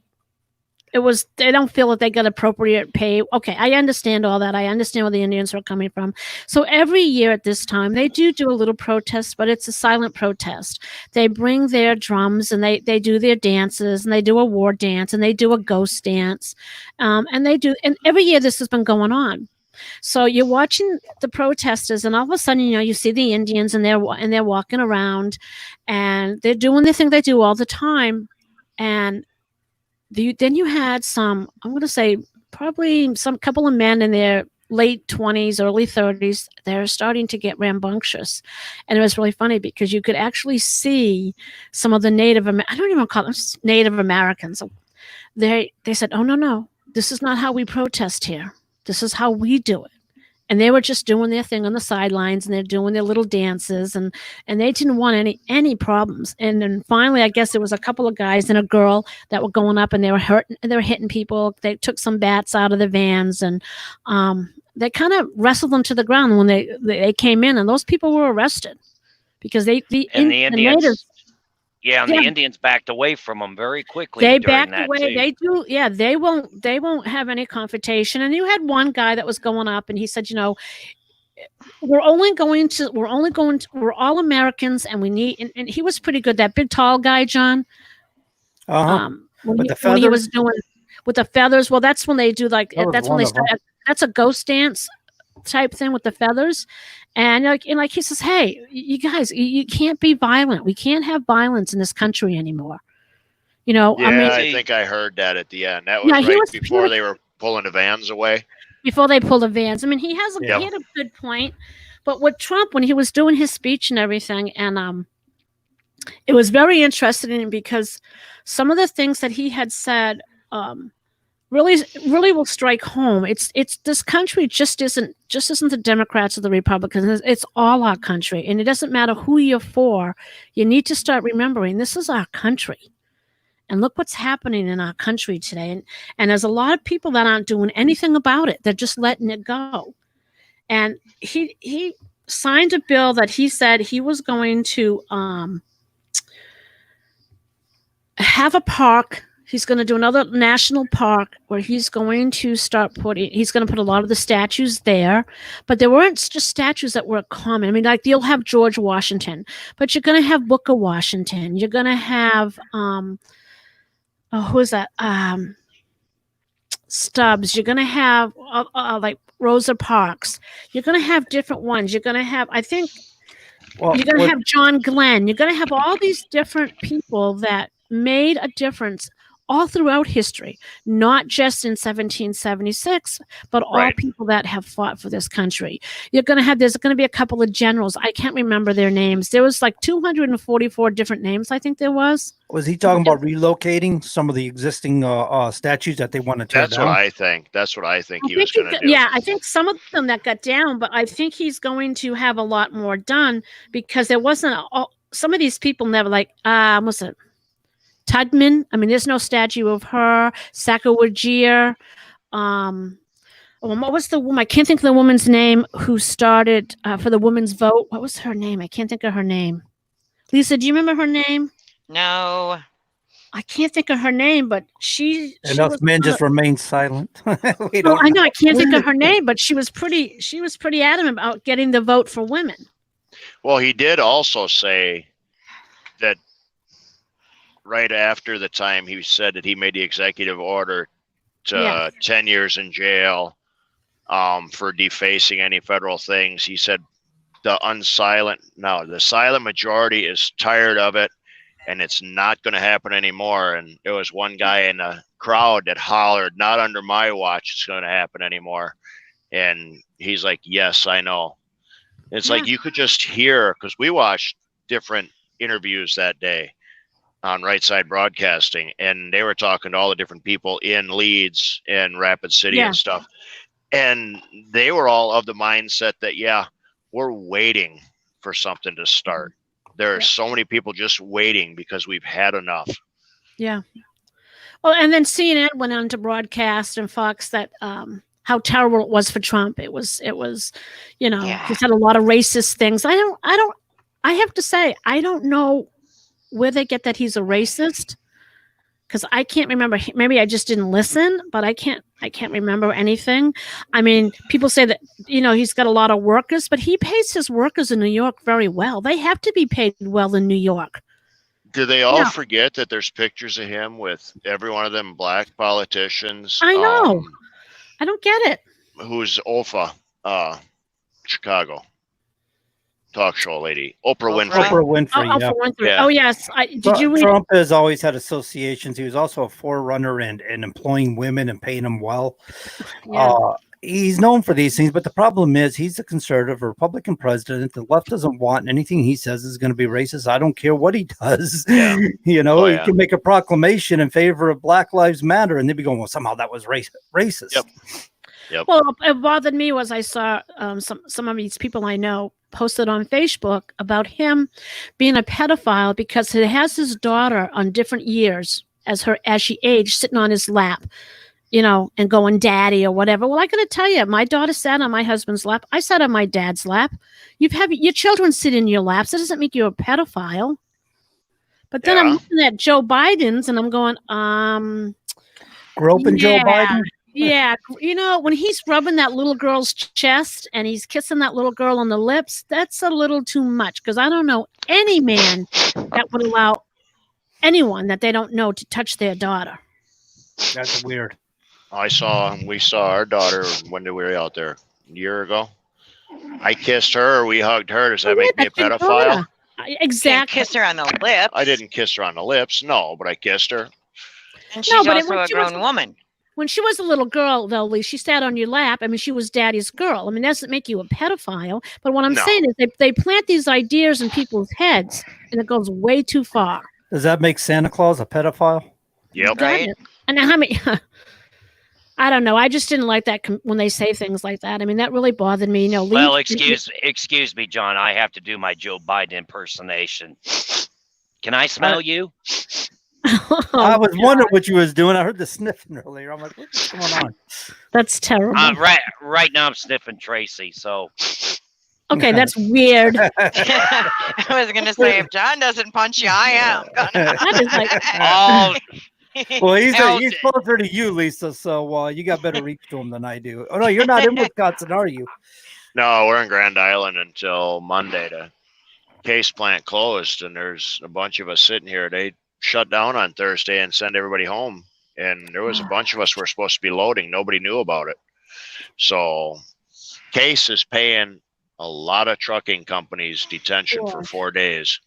[SPEAKER 3] They don't feel that they got appropriate pay. Okay, I understand all that. I understand where the Indians are coming from. So every year at this time, they do a little protest, but it's a silent protest. They bring their drums and they do their dances and they do a war dance and they do a ghost dance. And every year this has been going on. So you're watching the protesters, and all of a sudden, you see the Indians, and they're walking around, and they're doing the thing they do all the time, and then you had some. I'm going to say probably some couple of men in their late 20s, early 30s. They're starting to get rambunctious, and it was really funny because you could actually see some of the I don't even call them Native Americans. They said, "Oh no, this is not how we protest here. This is how we do it." And they were just doing their thing on the sidelines, and they're doing their little dances, and they didn't want any problems. And then finally, I guess there was a couple of guys and a girl that were going up, and they were hitting people. They took some bats out of the vans, and they kind of wrestled them to the ground when they came in, and those people were arrested because the
[SPEAKER 1] Indians. The Indians backed away from them very quickly.
[SPEAKER 3] They backed away. Too. They do. Yeah, they won't have any confrontation. And you had one guy that was going up, and he said, we're all Americans, and we need. And he was pretty good. That big tall guy, John. When he was doing with the feathers. Well, that's when they do that's when they start. That's a ghost dance type thing with the feathers. And like he says, hey, you guys, you can't be violent. We can't have violence in this country anymore.
[SPEAKER 4] I think I heard that at the end. That was before they were pulling the vans away.
[SPEAKER 3] Before they pulled the vans. I mean, he had a good point. But with Trump, when he was doing his speech and everything, and it was very interesting because some of the things that he had said really will strike home. It's this country just isn't the Democrats or the Republicans. It's all our country, and it doesn't matter who you're for. You need to start remembering this is our country, and look what's happening in our country today. And there's a lot of people that aren't doing anything about it. They're just letting it go. And he signed a bill that he said he was going to have a park. He's going to do another national park where he's going to put a lot of the statues there, but there weren't just statues that were common. I mean, like you'll have George Washington, but you're going to have Booker Washington. You're going to have, who is that? Stubbs. You're going to have like Rosa Parks. You're going to have different ones. You're going to have, you're going to have John Glenn. You're going to have all these different people that made a difference all throughout history, not just in 1776, but all people that have fought for this country. There's going to be a couple of generals. I can't remember their names. There was like 244 different names, I think there was.
[SPEAKER 2] Was he talking about relocating some of the existing statues that they want to tear down?
[SPEAKER 4] That's what I think he was going to do.
[SPEAKER 3] Yeah, I think some of them that got down, but I think he's going to have a lot more done because there wasn't some of these people never what's it? Tubman. I mean, there's no statue of her. Sacagawea. What was the woman? I can't think of the woman's name who started for the women's vote. What was her name? I can't think of her name. Lisa, do you remember her name?
[SPEAKER 5] No.
[SPEAKER 3] I can't think of her name, but she
[SPEAKER 2] us men just remain silent.
[SPEAKER 3] I know I can't think of her name, but she was pretty adamant about getting the vote for women.
[SPEAKER 4] Well, he did also say that right after the time he said that he made the executive order to 10 years in jail for defacing any federal things. He said the silent majority is tired of it and it's not going to happen anymore. And there was one guy in the crowd that hollered, "Not under my watch, it's going to happen anymore." And he's like, "Yes, I know." It's like you could just hear, because we watched different interviews that day on Right Side Broadcasting, and they were talking to all the different people in Leeds and Rapid City and stuff. And they were all of the mindset that, we're waiting for something to start. There are so many people just waiting because we've had enough. Yeah.
[SPEAKER 3] Well, and then CNN went on to broadcast and Fox that how terrible it was for Trump. It was, he said a lot of racist things. I have to say, I don't know where they get that he's a racist, because I can't remember. Maybe I just didn't listen, but I can't remember anything. I mean, people say that he's got a lot of workers, but he pays his workers in New York very well. They have to be paid well in New York.
[SPEAKER 4] Do they all forget that there's pictures of him with every one of them black politicians?
[SPEAKER 3] I know. I don't get it.
[SPEAKER 4] who's OFA, Chicago talk show lady, Oprah Winfrey.
[SPEAKER 2] Oprah Winfrey.
[SPEAKER 3] Oh,
[SPEAKER 2] yeah.
[SPEAKER 3] for Winfrey.
[SPEAKER 4] Yeah.
[SPEAKER 3] Oh, yes. Did you read?
[SPEAKER 2] Trump has always had associations. He was also a forerunner in employing women and paying them well.
[SPEAKER 3] Yeah.
[SPEAKER 2] He's known for these things, but the problem is he's a conservative Republican president. The left doesn't want anything he says is going to be racist. I don't care what he does.
[SPEAKER 4] Yeah.
[SPEAKER 2] You know,
[SPEAKER 4] Oh,
[SPEAKER 2] he
[SPEAKER 4] yeah.
[SPEAKER 2] can make a proclamation in favor of Black Lives Matter, and they'd be going, well, somehow that was racist.
[SPEAKER 4] Yep. Yep.
[SPEAKER 3] Well, it bothered me was I saw some of these people I know posted on Facebook about him being a pedophile because he has his daughter on different years as she aged, sitting on his lap, you know, and going daddy or whatever. Well, I got to tell you, my daughter sat on my husband's lap. I sat on my dad's lap. Your children sit in your laps. That doesn't make you a pedophile. But then I'm looking at Joe Biden's and I'm going,
[SPEAKER 2] Groping Joe Biden.
[SPEAKER 3] Yeah, you know, when he's rubbing that little girl's chest and he's kissing that little girl on the lips, that's a little too much because I don't know any man that would allow anyone that they don't know to touch their daughter.
[SPEAKER 2] That's weird.
[SPEAKER 4] We saw our daughter when we were out there a year ago. I kissed her, we hugged her. Does that make me a pedophile?
[SPEAKER 3] Exactly.
[SPEAKER 5] Kiss her on the lips.
[SPEAKER 4] I didn't kiss her on the lips, no, but I kissed her.
[SPEAKER 5] And she's also a grown woman.
[SPEAKER 3] When she was a little girl, though, Lee, she sat on your lap. I mean, she was daddy's girl. I mean, that doesn't make you a pedophile. But what I'm saying is they plant these ideas in people's heads, and it goes way too far.
[SPEAKER 2] Does that make Santa Claus a pedophile?
[SPEAKER 4] Yep.
[SPEAKER 5] Right.
[SPEAKER 3] And how many? I don't know. I just didn't like that when they say things like that. I mean, that really bothered me. You know, Lee,
[SPEAKER 1] Well, excuse me, John. I have to do my Joe Biden impersonation. Can I smell you?
[SPEAKER 2] I was wondering what you was doing. I heard the sniffing earlier. I'm like, what's going on?
[SPEAKER 3] That's terrible.
[SPEAKER 1] Right now I'm sniffing Tracy. So
[SPEAKER 3] okay, that's weird.
[SPEAKER 5] I was going to say, if John doesn't punch you, I am.
[SPEAKER 3] That is like,
[SPEAKER 2] well, he's closer to you, Lisa. So you got better reach to him than I do. Oh no, you're not in Wisconsin, are you?
[SPEAKER 4] No, we're in Grand Island until Monday. The case plant closed, and there's a bunch of us sitting here. They shut down on Thursday and send everybody home. And there was a bunch of us who were supposed to be loading. Nobody knew about it. So Case is paying a lot of trucking companies detention for 4 days.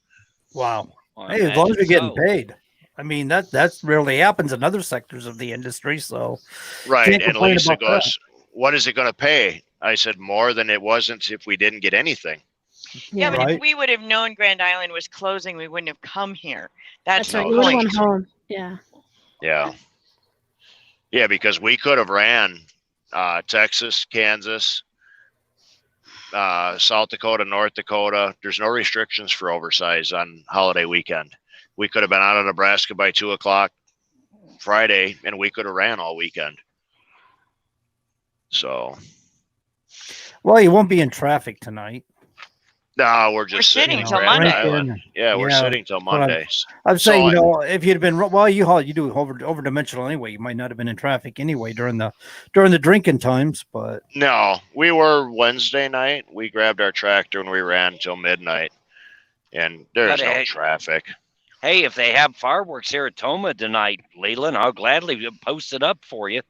[SPEAKER 2] Wow. Hey, as long as you're getting paid. I mean, that rarely happens in other sectors of the industry. So
[SPEAKER 4] right. And Lisa goes, what is it going to pay? I said, more than it wasn't if we didn't get anything.
[SPEAKER 5] Yeah, but if we would have known Grand Island was closing, we wouldn't have come here. That's
[SPEAKER 3] right.
[SPEAKER 5] the
[SPEAKER 3] You would have
[SPEAKER 5] point.
[SPEAKER 3] gone home. Yeah.
[SPEAKER 4] Yeah. Yeah, because we could have ran Texas, Kansas, South Dakota, North Dakota. There's no restrictions for oversize on holiday weekend. We could have been out of Nebraska by 2:00 Friday, and we could have ran all weekend. So.
[SPEAKER 2] Well, you won't be in traffic tonight.
[SPEAKER 4] No, we're sitting
[SPEAKER 5] till Monday.
[SPEAKER 4] Yeah, we're sitting till Monday.
[SPEAKER 2] I'm saying, if you'd been you do over dimensional anyway. You might not have been in traffic anyway during the drinking times. But
[SPEAKER 4] no, we were Wednesday night. We grabbed our tractor and we ran till midnight, and there's no traffic.
[SPEAKER 1] Hey, if they have fireworks here at Toma tonight, Leland, I'll gladly post it up for you.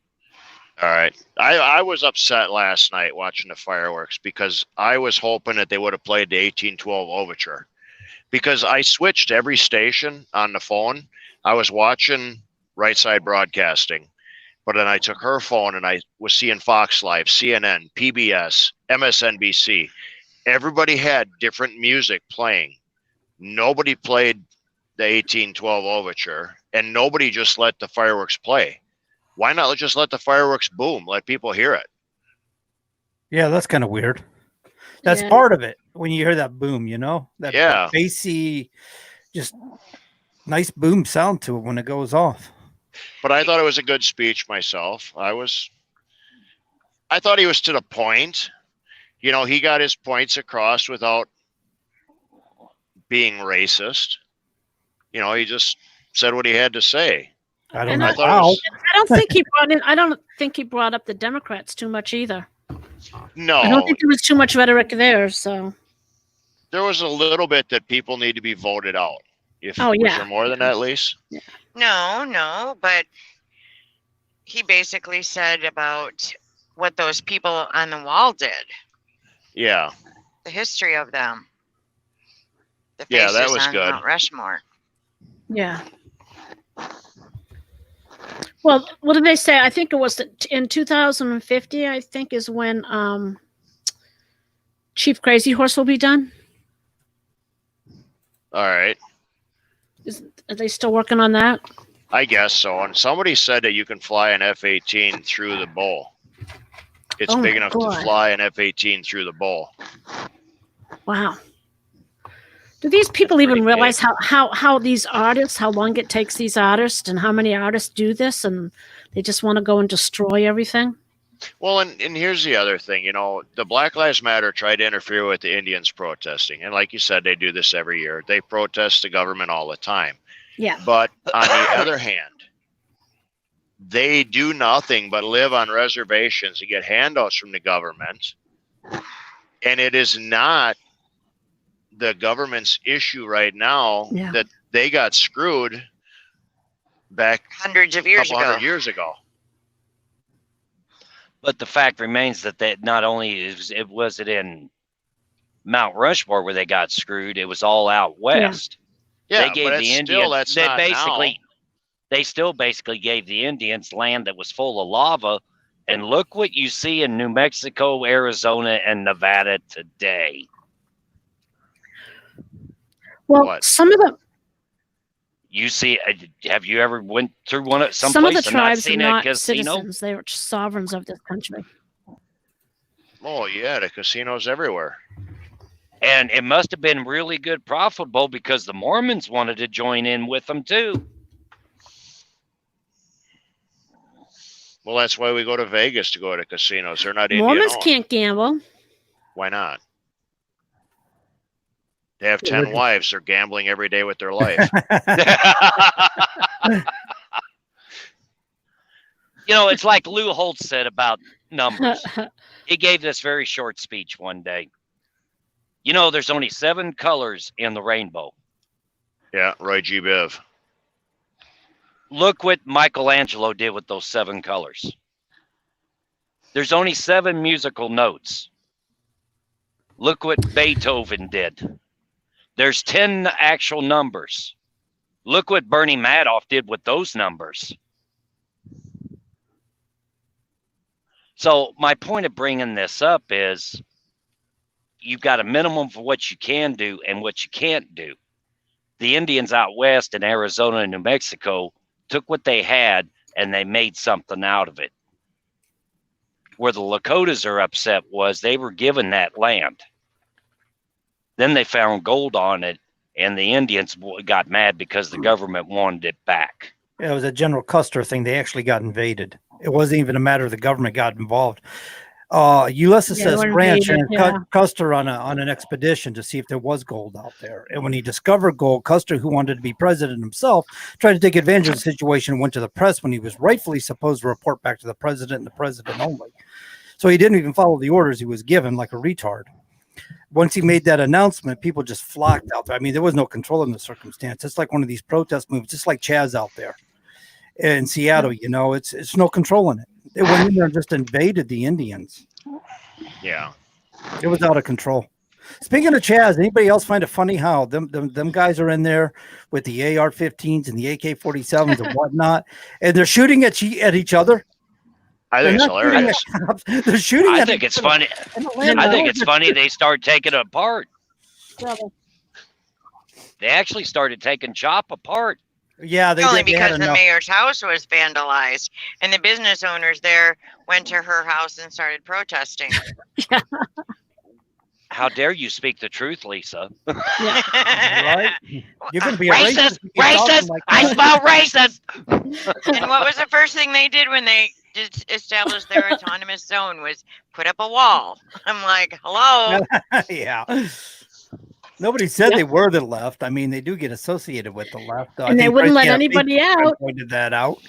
[SPEAKER 4] All right. I was upset last night watching the fireworks because I was hoping that they would have played the 1812 overture, because I switched every station on the phone. I was watching Right Side Broadcasting, but then I took her phone and I was seeing Fox Live, CNN, PBS, MSNBC. Everybody had different music playing. Nobody played the 1812 overture, and nobody just let the fireworks play. Why not just let the fireworks boom? Let people hear it.
[SPEAKER 2] Yeah, that's kind of weird. That's part of it. When you hear that boom, that bassy, just nice boom sound to it when it goes off.
[SPEAKER 4] But I thought it was a good speech myself. I thought he was to the point. He got his points across without being racist. He just said what he had to say.
[SPEAKER 2] I don't
[SPEAKER 3] think he brought up the Democrats too much either.
[SPEAKER 4] No.
[SPEAKER 3] I don't think there was too much rhetoric there. So
[SPEAKER 4] there was a little bit that people need to be voted out. Was there more than that, Lise?
[SPEAKER 3] Yeah.
[SPEAKER 5] No, but he basically said about what those people on the wall did.
[SPEAKER 4] Yeah.
[SPEAKER 5] The history of them. The
[SPEAKER 4] Yeah,
[SPEAKER 5] faces
[SPEAKER 4] that was
[SPEAKER 5] on
[SPEAKER 4] good.
[SPEAKER 5] Mount Rushmore.
[SPEAKER 3] Yeah. Well, what did they say? I think it was in 2050, I think, is when Chief Crazy Horse will be done.
[SPEAKER 4] All right.
[SPEAKER 3] Are they still working on that?
[SPEAKER 4] I guess so. And somebody said that you can fly an F-18 through the bowl. It's
[SPEAKER 3] Oh
[SPEAKER 4] big
[SPEAKER 3] my
[SPEAKER 4] enough
[SPEAKER 3] God.
[SPEAKER 4] to fly an F-18 through the bowl.
[SPEAKER 3] Wow. Do these people
[SPEAKER 4] That's
[SPEAKER 3] even
[SPEAKER 4] pretty
[SPEAKER 3] realize how these artists, how long it takes these artists and how many artists do this and they just want to go and destroy everything?
[SPEAKER 4] Well, and here's the other thing. You know, the Black Lives Matter tried to interfere with the Indians protesting. And like you said, they do this every year. They protest the government all the time.
[SPEAKER 3] Yeah.
[SPEAKER 4] But on the other hand, they do nothing but live on reservations and get handouts from the government. And it is not the government's issue right now that they got screwed back
[SPEAKER 5] hundreds of years ago.
[SPEAKER 4] 100 years ago.
[SPEAKER 1] But the fact remains that not only was it in Mount Rushmore where they got screwed, it was all out west.
[SPEAKER 4] Yeah,
[SPEAKER 1] they gave
[SPEAKER 4] but
[SPEAKER 1] the
[SPEAKER 4] Indians.
[SPEAKER 1] Indians.
[SPEAKER 4] That's
[SPEAKER 1] They
[SPEAKER 4] not
[SPEAKER 1] basically,
[SPEAKER 4] now.
[SPEAKER 1] they still basically gave the Indians land that was full of lava. And look what you see in New Mexico, Arizona, and Nevada today.
[SPEAKER 3] Well,
[SPEAKER 4] What?
[SPEAKER 3] some of the
[SPEAKER 1] You see, have you ever went through
[SPEAKER 3] some of the
[SPEAKER 1] someplace and not
[SPEAKER 3] tribes are
[SPEAKER 1] seen a
[SPEAKER 3] not
[SPEAKER 1] casino?
[SPEAKER 3] citizens; they are sovereigns of this country.
[SPEAKER 4] Oh, yeah, the casinos everywhere.
[SPEAKER 1] And it must have been really good profitable because the Mormons wanted to join in with them too.
[SPEAKER 4] Well, that's why we go to Vegas to go to casinos. They're not Indian
[SPEAKER 3] Mormons
[SPEAKER 4] owned.
[SPEAKER 3] can't gamble.
[SPEAKER 4] Why not? They have 10 wives. They're gambling every day with their life.
[SPEAKER 1] You know, it's like Lou Holtz said about numbers. He gave this very short speech one day. You know, there's only 7 colors in the rainbow.
[SPEAKER 4] Yeah, Roy G. Biv.
[SPEAKER 1] Look what Michelangelo did with those 7 colors. There's only 7 musical notes. Look what Beethoven did. There's 10 actual numbers. Look what Bernie Madoff did with those numbers. So my point of bringing this up is you've got a minimum for what you can do and what you can't do. The Indians out west in Arizona and New Mexico took what they had and they made something out of it. Where the Lakotas are upset was they were given that land. Then they found gold on it, and the Indians got mad because the government wanted it back.
[SPEAKER 2] Yeah, it was a General Custer thing. They actually got invaded. It wasn't even a matter of the government got involved. Ulysses S. Grant and Custer on an expedition to see if there was gold out there. And when he discovered gold, Custer, who wanted to be president himself, tried to take advantage of the situation and went to the press when he was rightfully supposed to report back to the president and the president only. So he didn't even follow the orders he was given, like a retard. Once he made that announcement, people just flocked out there. I mean, there was no control in the circumstance. It's like one of these protest movements, just like Chaz out there in Seattle. You know, it's no control in it. It went in there and just invaded the Indians.
[SPEAKER 4] Yeah.
[SPEAKER 2] It was out of control. Speaking of Chaz, anybody else find it funny how them guys are in there with the AR-15s and the AK-47s and whatnot, and they're shooting at each other?
[SPEAKER 4] I think it's hilarious.
[SPEAKER 2] They're shooting
[SPEAKER 1] I
[SPEAKER 2] at
[SPEAKER 1] think
[SPEAKER 2] each
[SPEAKER 1] it's
[SPEAKER 2] other.
[SPEAKER 1] funny. I think it's funny they start taking it apart. They actually started taking Chop apart.
[SPEAKER 2] Yeah, they
[SPEAKER 5] only
[SPEAKER 2] did.
[SPEAKER 5] because the mayor's house was vandalized, and the business owners there went to her house and started protesting.
[SPEAKER 1] How dare you speak the truth, Lisa?
[SPEAKER 2] Right? You're going to be a
[SPEAKER 1] racist.
[SPEAKER 2] Racist!
[SPEAKER 1] Like I smell racist.
[SPEAKER 5] And what was the first thing they did when they established their autonomous zone? Was put up a wall. I'm like, hello.
[SPEAKER 2] Yeah. Nobody said they were the left. I mean, they do get associated with the left.
[SPEAKER 3] And they wouldn't let anybody out.
[SPEAKER 2] Pointed that out.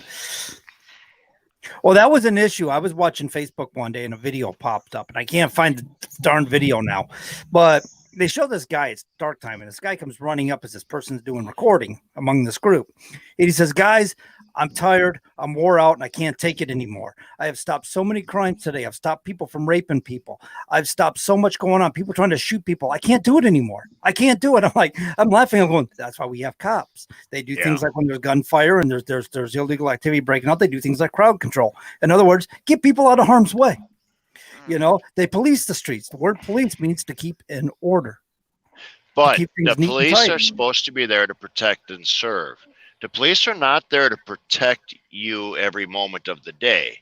[SPEAKER 2] Well, that was an issue. I was watching Facebook one day and a video popped up, and I can't find the darn video now. But they show this guy. It's dark time, and this guy comes running up as this person's doing recording among this group. And he says, "Guys, I'm tired, I'm wore out, and I can't take it anymore. I have stopped so many crimes today. I've stopped people from raping people. I've stopped so much going on. People trying to shoot people. I can't do it anymore. I can't do it. I'm laughing. I'm going, that's why we have cops. They do things like when there's gunfire and there's illegal activity breaking out, they do things like crowd control. In other words, get people out of harm's way. You know, they police the streets. The word police means to keep in order.
[SPEAKER 4] But the police are supposed to be there to protect and serve. The police are not there to protect you every moment of the day.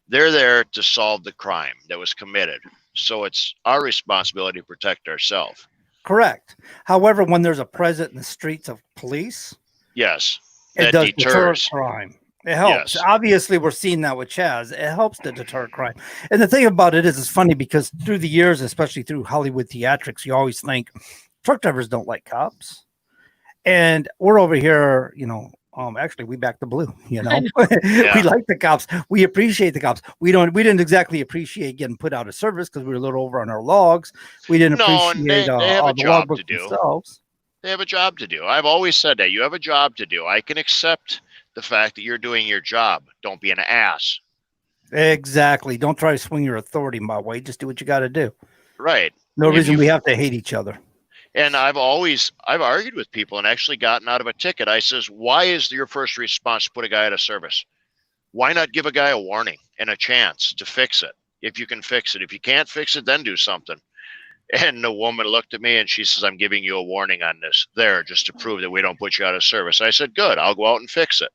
[SPEAKER 4] They're there to solve the crime that was committed. So it's our responsibility to protect ourselves.
[SPEAKER 2] Correct. However, when there's a presence in the streets of police,
[SPEAKER 4] yes,
[SPEAKER 2] it does deter crime. It helps.
[SPEAKER 4] Yes.
[SPEAKER 2] Obviously, we're seeing that with Chaz. It helps to deter crime. And the thing about it is, it's funny because through the years, especially through Hollywood theatrics, you always think truck drivers don't like cops. And we're over here, you know, actually we back the blue, you know. We like the cops. We appreciate the cops. We didn't exactly appreciate getting put out of service because we were a little over on our logs. We didn't appreciate
[SPEAKER 4] they have a job to do.
[SPEAKER 2] Themselves.
[SPEAKER 4] They have a job to do. I've always said that. You have a job to do. I can accept the fact that you're doing your job. Don't be an ass.
[SPEAKER 2] Exactly. Don't try to swing your authority my way. Just do what you got to do.
[SPEAKER 4] Right.
[SPEAKER 2] No reason we have to hate each other.
[SPEAKER 4] And I've argued with people and actually gotten out of a ticket. I says, why is your first response to put a guy out of service? Why not give a guy a warning and a chance to fix it? If you can fix it. If you can't fix it, then do something. And the woman looked at me and she says, I'm giving you a warning on this there just to prove that we don't put you out of service. I said, good, I'll go out and fix it.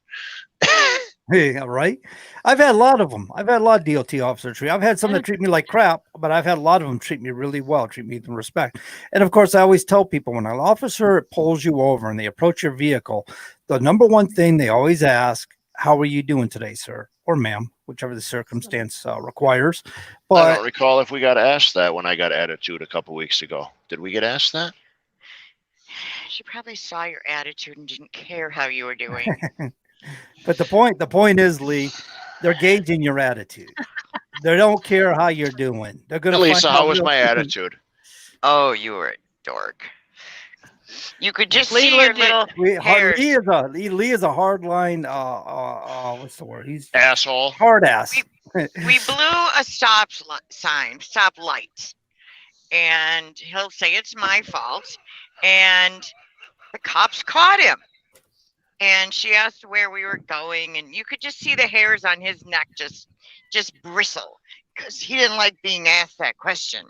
[SPEAKER 2] Hey, all right. I've had a lot of them. I've had a lot of DOT officers treat. I've had some that treat me like crap, but I've had a lot of them treat me really well, treat me with respect. And of course, I always tell people when an officer pulls you over and they approach your vehicle, the number one thing they always ask, how are you doing today, sir? Or ma'am, whichever the circumstance requires. But
[SPEAKER 4] I don't recall if we got asked that when I got attitude a couple weeks ago. Did we get asked that?
[SPEAKER 5] She probably saw your attitude and didn't care how you were doing.
[SPEAKER 2] But the point is, Lee, they're gauging your attitude. They don't care how you're doing. They're going to.
[SPEAKER 4] Lisa, how was my attitude?
[SPEAKER 5] Oh, you were a dork. You could just see your little hairs.
[SPEAKER 2] Lee is a hardline. What's the word? He's
[SPEAKER 4] asshole.
[SPEAKER 2] Hard ass.
[SPEAKER 5] We blew a stop light, and he'll say it's my fault, and the cops caught him. And she asked where we were going, and you could just see the hairs on his neck just bristle because he didn't like being asked that question.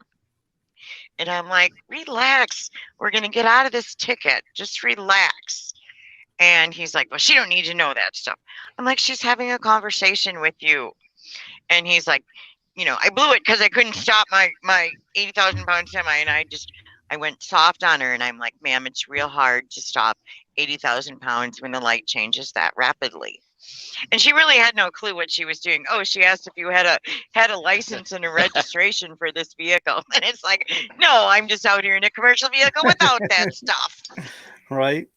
[SPEAKER 5] And I'm like, relax. We're going to get out of this ticket. Just relax. And he's like, well, she don't need to know that stuff. I'm like, she's having a conversation with you. And he's like, you know, I blew it because I couldn't stop my 80,000 pound semi. And I went soft on her. And I'm like, ma'am, it's real hard to stop 80,000 pounds when the light changes that rapidly. And she really had no clue what she was doing. Oh, she asked if you had a license and a registration for this vehicle. And it's like, no, I'm just out here in a commercial vehicle without that stuff.
[SPEAKER 2] Right.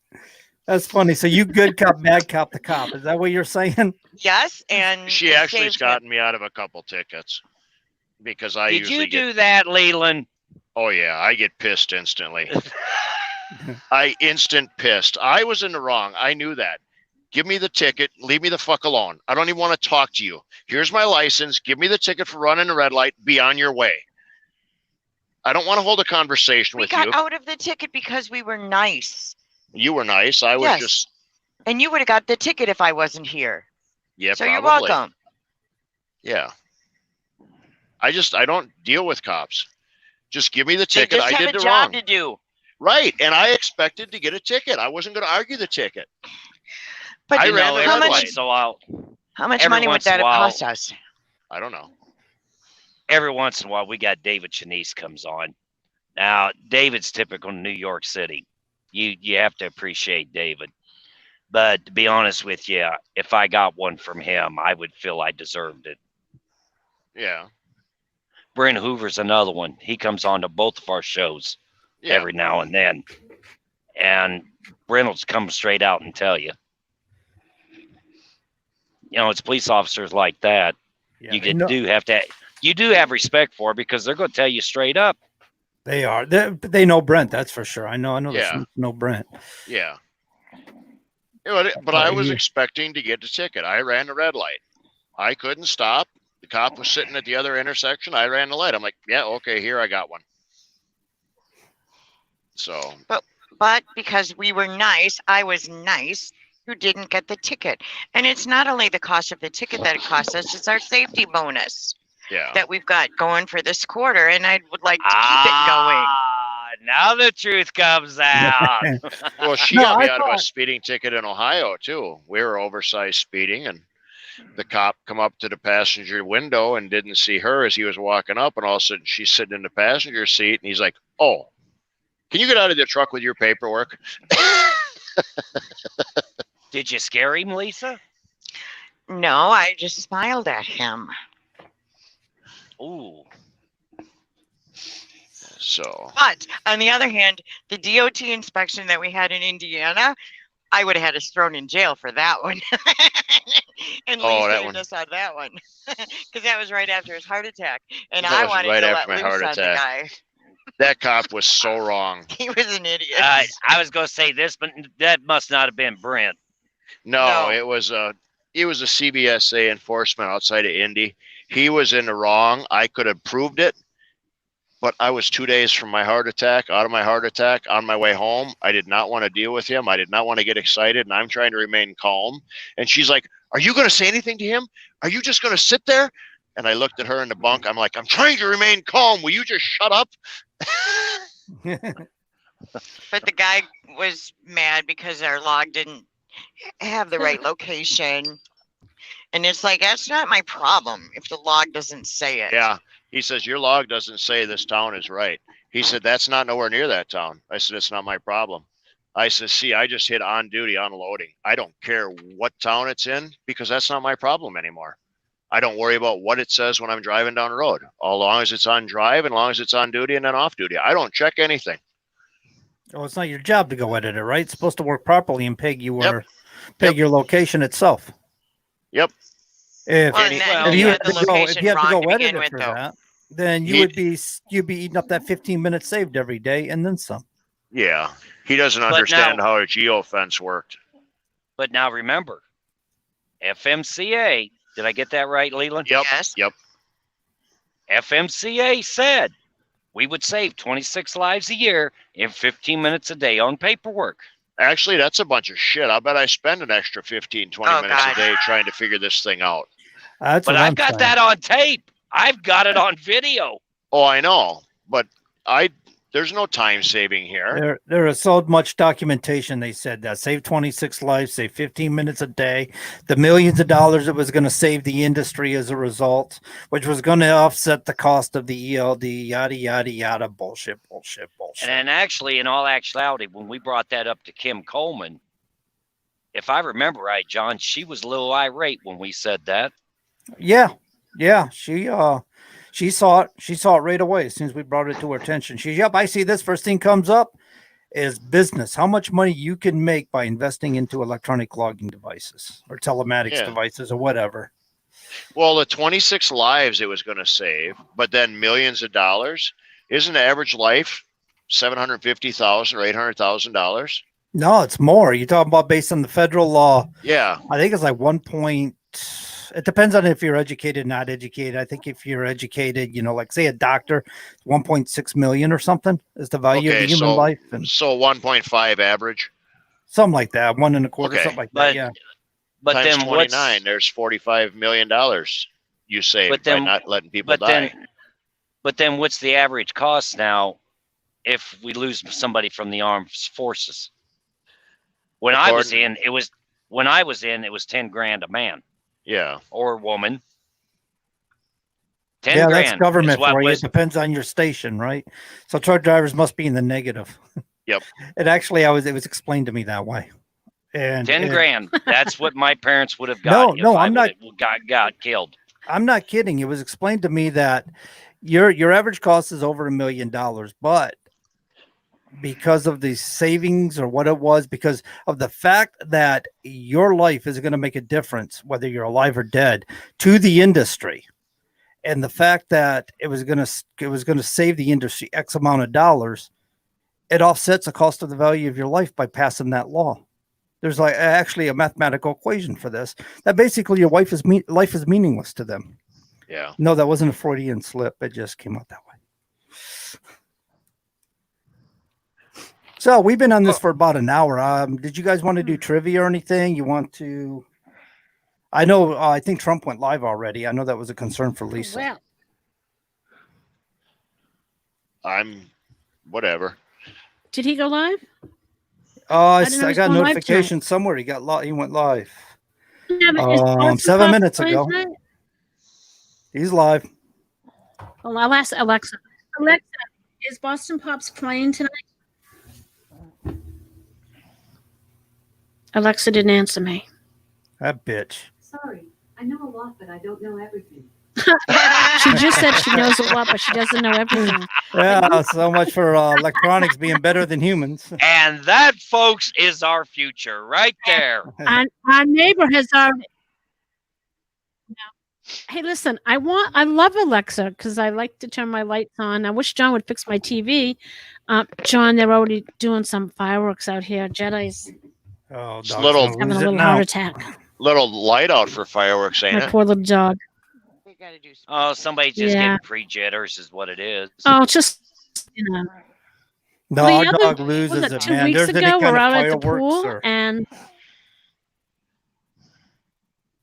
[SPEAKER 2] That's funny. So you good cop, bad cop, the cop. Is that what you're saying?
[SPEAKER 5] Yes. And
[SPEAKER 4] she actually has gotten me out of a couple tickets because I
[SPEAKER 1] Did you do that, Leland?
[SPEAKER 4] Oh, yeah. I get pissed instantly. Instant pissed. I was in the wrong. I knew that. Give me the ticket. Leave me the fuck alone. I don't even want to talk to you. Here's my license. Give me the ticket for running a red light. Be on your way. I don't want to hold a conversation with you.
[SPEAKER 5] We got out of the ticket because we were nice.
[SPEAKER 4] You were nice. I was just.
[SPEAKER 5] And you would have got the ticket if I wasn't here.
[SPEAKER 4] Yeah,
[SPEAKER 5] so
[SPEAKER 4] probably.
[SPEAKER 5] You're welcome.
[SPEAKER 4] Yeah. I don't deal with cops. Just give me the ticket. I did the wrong.
[SPEAKER 5] They just have a job to do.
[SPEAKER 4] Right. And I expected to get a ticket. I wasn't going to argue the ticket.
[SPEAKER 5] But
[SPEAKER 4] I ran the red light.
[SPEAKER 5] How much money would that have cost us?
[SPEAKER 4] I don't know.
[SPEAKER 1] Every once in a while, we got David Chenise comes on. Now, David's typical New York City. You have to appreciate David. But to be honest with you, if I got one from him, I would feel I deserved it.
[SPEAKER 4] Yeah.
[SPEAKER 1] Brent Hoover's another one. He comes on to both of our shows every now and then. And Brent will come straight out and tell you. You know, it's police officers like that. Yeah, you do have respect for because they're going to tell you straight up.
[SPEAKER 2] They are. They know Brent. That's for sure. I know.
[SPEAKER 4] Yeah.
[SPEAKER 2] Know Brent.
[SPEAKER 4] Yeah. But I was expecting to get the ticket. I ran the red light. I couldn't stop. The cop was sitting at the other intersection. I ran the light. I'm like, yeah, okay, here I got one. So.
[SPEAKER 5] But because we were nice, I was nice, who didn't get the ticket. And it's not only the cost of the ticket that it costs us, it's our safety bonus that we've got going for this quarter. And I would like to keep it going.
[SPEAKER 1] Now the truth comes out.
[SPEAKER 4] Well, she got me out of a speeding ticket in Ohio, too. We were oversized speeding, and the cop come up to the passenger window and didn't see her as he was walking up. And all of a sudden, she's sitting in the passenger seat, and he's like, oh, can you get out of the truck with your paperwork?
[SPEAKER 1] Did you scare him, Lisa?
[SPEAKER 5] No, I just smiled at him.
[SPEAKER 1] Ooh.
[SPEAKER 4] So.
[SPEAKER 5] But on the other hand, the DOT inspection that we had in Indiana, I would have had us thrown in jail for that one. And Lisa saved us on that one. Because that was right after his heart attack. And I wanted to let loose on the guy.
[SPEAKER 4] That cop was so wrong.
[SPEAKER 5] He was an idiot.
[SPEAKER 1] I was going to say this, but that must not have been Brent.
[SPEAKER 4] No, it was a CBSA enforcement outside of Indy. He was in the wrong. I could have proved it, but I was 2 days from my heart attack, out of my heart attack, on my way home. I did not want to deal with him. I did not want to get excited, and I'm trying to remain calm. And she's like, are you going to say anything to him? Are you just going to sit there? And I looked at her in the bunk. I'm like, I'm trying to remain calm. Will you just shut up?
[SPEAKER 5] But the guy was mad because our log didn't have the right location. And it's like, that's not my problem if the log doesn't say it.
[SPEAKER 4] Yeah. He says, your log doesn't say this town is right. He said, that's not nowhere near that town. I said, it's not my problem. I said, see, I just hit on duty unloading. I don't care what town it's in because that's not my problem anymore. I don't worry about what it says when I'm driving down the road. As long as it's on drive and as long as it's on duty and then off duty. I don't check anything.
[SPEAKER 2] Oh, it's not your job to go edit it, right? It's supposed to work properly and peg your location itself.
[SPEAKER 4] Yep.
[SPEAKER 2] If you have to go edit it for that, then you'd be eating up that 15 minutes saved every day and then some.
[SPEAKER 4] Yeah. He doesn't understand how a geofence worked.
[SPEAKER 1] But now remember, FMCA, did I get that right, Leland?
[SPEAKER 4] Yep.
[SPEAKER 5] Yes.
[SPEAKER 4] Yep.
[SPEAKER 1] FMCA said we would save 26 lives a year in 15 minutes a day on paperwork.
[SPEAKER 4] Actually, that's a bunch of shit. I bet I spend an extra 15, 20 minutes a day trying to figure this thing out.
[SPEAKER 1] But I've got that on tape. I've got it on video.
[SPEAKER 4] Oh, I know. But there's no time saving here.
[SPEAKER 2] There is so much documentation. They said that save 26 lives, save 15 minutes a day, the millions of dollars it was going to save the industry as a result, which was going to offset the cost of the ELD, yada, yada, yada, bullshit.
[SPEAKER 1] And actually, in all actuality, when we brought that up to Kim Coleman, if I remember right, John, she was a little irate when we said that.
[SPEAKER 2] Yeah. She saw it. She saw it right away as soon as we brought it to her attention. She's, yep, I see this. First thing comes up is business. How much money you can make by investing into electronic logging devices or telematics devices or whatever.
[SPEAKER 4] Well, the 26 lives it was going to save, but then millions of dollars. Isn't the average life $750,000 or $800,000?
[SPEAKER 2] No, it's more. You're talking about based on the federal law.
[SPEAKER 4] Yeah.
[SPEAKER 2] I think it's like it depends on if you're educated, not educated. I think if you're educated, like say a doctor, 1.6 million or something is the value of the human life. And
[SPEAKER 4] so 1.5 average.
[SPEAKER 2] Something like that. 1.25, something like that. Yeah.
[SPEAKER 1] But
[SPEAKER 4] times
[SPEAKER 1] then
[SPEAKER 4] 29, there's $45 million you save by not letting people die.
[SPEAKER 1] But then what's the average cost now if we lose somebody from the armed forces? When I was in, it was $10,000 a man.
[SPEAKER 4] Yeah.
[SPEAKER 1] Or woman.
[SPEAKER 2] $10,000. That's government for you. It depends on your station, right? So truck drivers must be in the negative.
[SPEAKER 4] Yep.
[SPEAKER 2] It actually, it was explained to me that way. And
[SPEAKER 1] $10,000. That's what my parents would have got.
[SPEAKER 2] No, I'm not.
[SPEAKER 1] Got killed.
[SPEAKER 2] I'm not kidding. It was explained to me that your average cost is over $1 million, but because of the savings or what it was, because of the fact that your life is going to make a difference, whether you're alive or dead, to the industry, and the fact that it was going to save the industry X amount of dollars, it offsets the cost of the value of your life by passing that law. There's like actually a mathematical equation for this. That basically your life is meaningless to them.
[SPEAKER 4] Yeah.
[SPEAKER 2] No, that wasn't a Freudian slip. It just came out that way. So we've been on this for about an hour. Did you guys want to do trivia or anything? You want to? I know. I think Trump went live already. I know that was a concern for Lisa.
[SPEAKER 3] Well,
[SPEAKER 4] I'm whatever.
[SPEAKER 3] did he go live?
[SPEAKER 2] I
[SPEAKER 3] didn't know he was
[SPEAKER 2] got a
[SPEAKER 3] going live
[SPEAKER 2] notification somewhere. He went live.
[SPEAKER 3] Yeah, but is Boston
[SPEAKER 2] 7
[SPEAKER 3] Pops
[SPEAKER 2] minutes
[SPEAKER 3] playing
[SPEAKER 2] ago.
[SPEAKER 3] tonight?
[SPEAKER 2] He's live.
[SPEAKER 3] Well, I'll ask Alexa. Alexa, is Boston Pops playing tonight? Alexa didn't answer me.
[SPEAKER 2] That bitch.
[SPEAKER 6] Sorry, I know a lot, but I don't know everything.
[SPEAKER 3] She just said she knows a lot, but she doesn't know everything.
[SPEAKER 2] Yeah, so much for electronics being better than humans.
[SPEAKER 1] And that, folks, is our future right there.
[SPEAKER 3] And our neighbor has already. Hey, listen, I love Alexa because I like to turn my lights on. I wish John would fix my TV. John, they're already doing some fireworks out here. Jedi's
[SPEAKER 2] Oh,
[SPEAKER 4] It's
[SPEAKER 2] dog's
[SPEAKER 4] little-
[SPEAKER 2] gonna
[SPEAKER 3] having a
[SPEAKER 2] lose it
[SPEAKER 3] little
[SPEAKER 2] now.
[SPEAKER 3] heart attack.
[SPEAKER 4] Little light out for fireworks, ain't
[SPEAKER 3] My
[SPEAKER 4] it?
[SPEAKER 3] poor little dog.
[SPEAKER 5] We gotta do
[SPEAKER 1] Oh, somebody just
[SPEAKER 3] Yeah.
[SPEAKER 1] getting pre-jitters is what it is.
[SPEAKER 3] Oh, just
[SPEAKER 2] No,
[SPEAKER 3] The
[SPEAKER 2] our
[SPEAKER 3] other-
[SPEAKER 2] dog
[SPEAKER 3] was
[SPEAKER 2] loses
[SPEAKER 3] it
[SPEAKER 2] it,
[SPEAKER 3] 2
[SPEAKER 2] man.
[SPEAKER 3] weeks
[SPEAKER 2] There's any
[SPEAKER 3] ago?
[SPEAKER 2] kind
[SPEAKER 3] We're
[SPEAKER 2] of
[SPEAKER 3] out at the
[SPEAKER 2] fireworks
[SPEAKER 3] pool
[SPEAKER 2] or...
[SPEAKER 3] and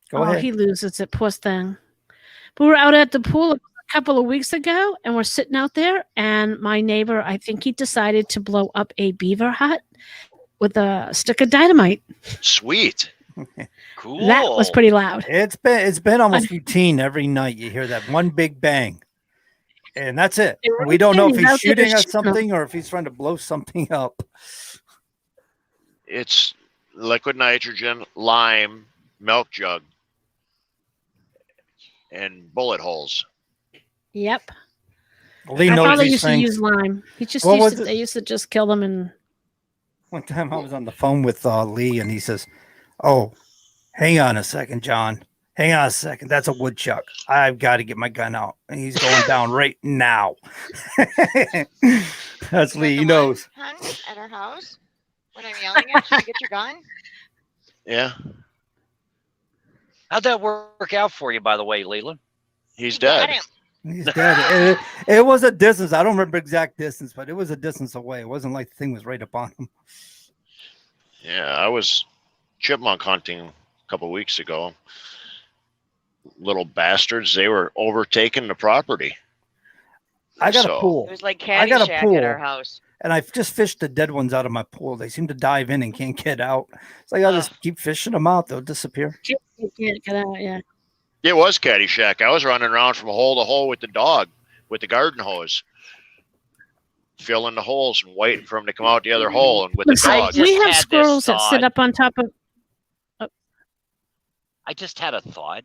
[SPEAKER 2] Go ahead.
[SPEAKER 3] he loses it, poor thing. We were out at the pool a couple of weeks ago, and we're sitting out there, and my neighbor, I think he decided to blow up a beaver hut with a stick of dynamite.
[SPEAKER 4] Sweet.
[SPEAKER 1] Cool.
[SPEAKER 3] That was pretty loud.
[SPEAKER 2] It's been almost routine every night. You hear that one big bang, and that's it.
[SPEAKER 3] It really
[SPEAKER 2] We don't know if
[SPEAKER 3] is.
[SPEAKER 2] he's
[SPEAKER 3] Out there
[SPEAKER 2] shooting at
[SPEAKER 3] shooting them.
[SPEAKER 2] something or if he's trying to blow something up.
[SPEAKER 4] It's liquid nitrogen, lime, milk jug, and bullet holes.
[SPEAKER 3] Yep.
[SPEAKER 2] Lee
[SPEAKER 3] I
[SPEAKER 2] knows
[SPEAKER 3] thought they
[SPEAKER 2] these
[SPEAKER 3] used to
[SPEAKER 2] things.
[SPEAKER 3] use lime. He just
[SPEAKER 2] What
[SPEAKER 3] used
[SPEAKER 2] was
[SPEAKER 3] to,
[SPEAKER 2] it?
[SPEAKER 3] they used to just kill them and
[SPEAKER 2] One time I was on the phone with Lee, and he says, "Oh, hang on a second, John. Hang on a second. That's a woodchuck. I've got to get my gun out, and he's going down right now." That's Lee. He knows.
[SPEAKER 5] Hunt at our house when I'm yelling at you to get your gun.
[SPEAKER 4] Yeah,
[SPEAKER 1] How'd that work out for you, by the way, Leland?
[SPEAKER 4] he's
[SPEAKER 5] Got
[SPEAKER 4] dead.
[SPEAKER 5] him.
[SPEAKER 2] He's dead. It was a distance. I don't remember exact distance, but it was a distance away. It wasn't like the thing was right up on him.
[SPEAKER 4] Yeah, I was chipmunk hunting a couple weeks ago. Little bastards, they were overtaking the property.
[SPEAKER 2] I got
[SPEAKER 4] So-
[SPEAKER 2] a pool,
[SPEAKER 5] It was like
[SPEAKER 2] I got a
[SPEAKER 5] Caddyshack
[SPEAKER 2] pool.
[SPEAKER 5] at our house.
[SPEAKER 2] and I've just fished the dead ones out of my pool. They seem to dive in and can't get out. It's like I'll just keep fishing them out. They'll disappear.
[SPEAKER 3] you can't get out. Yeah.
[SPEAKER 4] It was Caddyshack. I was running around from hole to hole with the dog, with the garden hose, filling the holes and waiting for him to come out the other hole, and with the
[SPEAKER 3] Listen,
[SPEAKER 1] I
[SPEAKER 4] dog.
[SPEAKER 1] just
[SPEAKER 3] we
[SPEAKER 1] had
[SPEAKER 3] have
[SPEAKER 1] this
[SPEAKER 3] squirrels that sit
[SPEAKER 1] thought.
[SPEAKER 3] up on top of.
[SPEAKER 1] I just had a thought.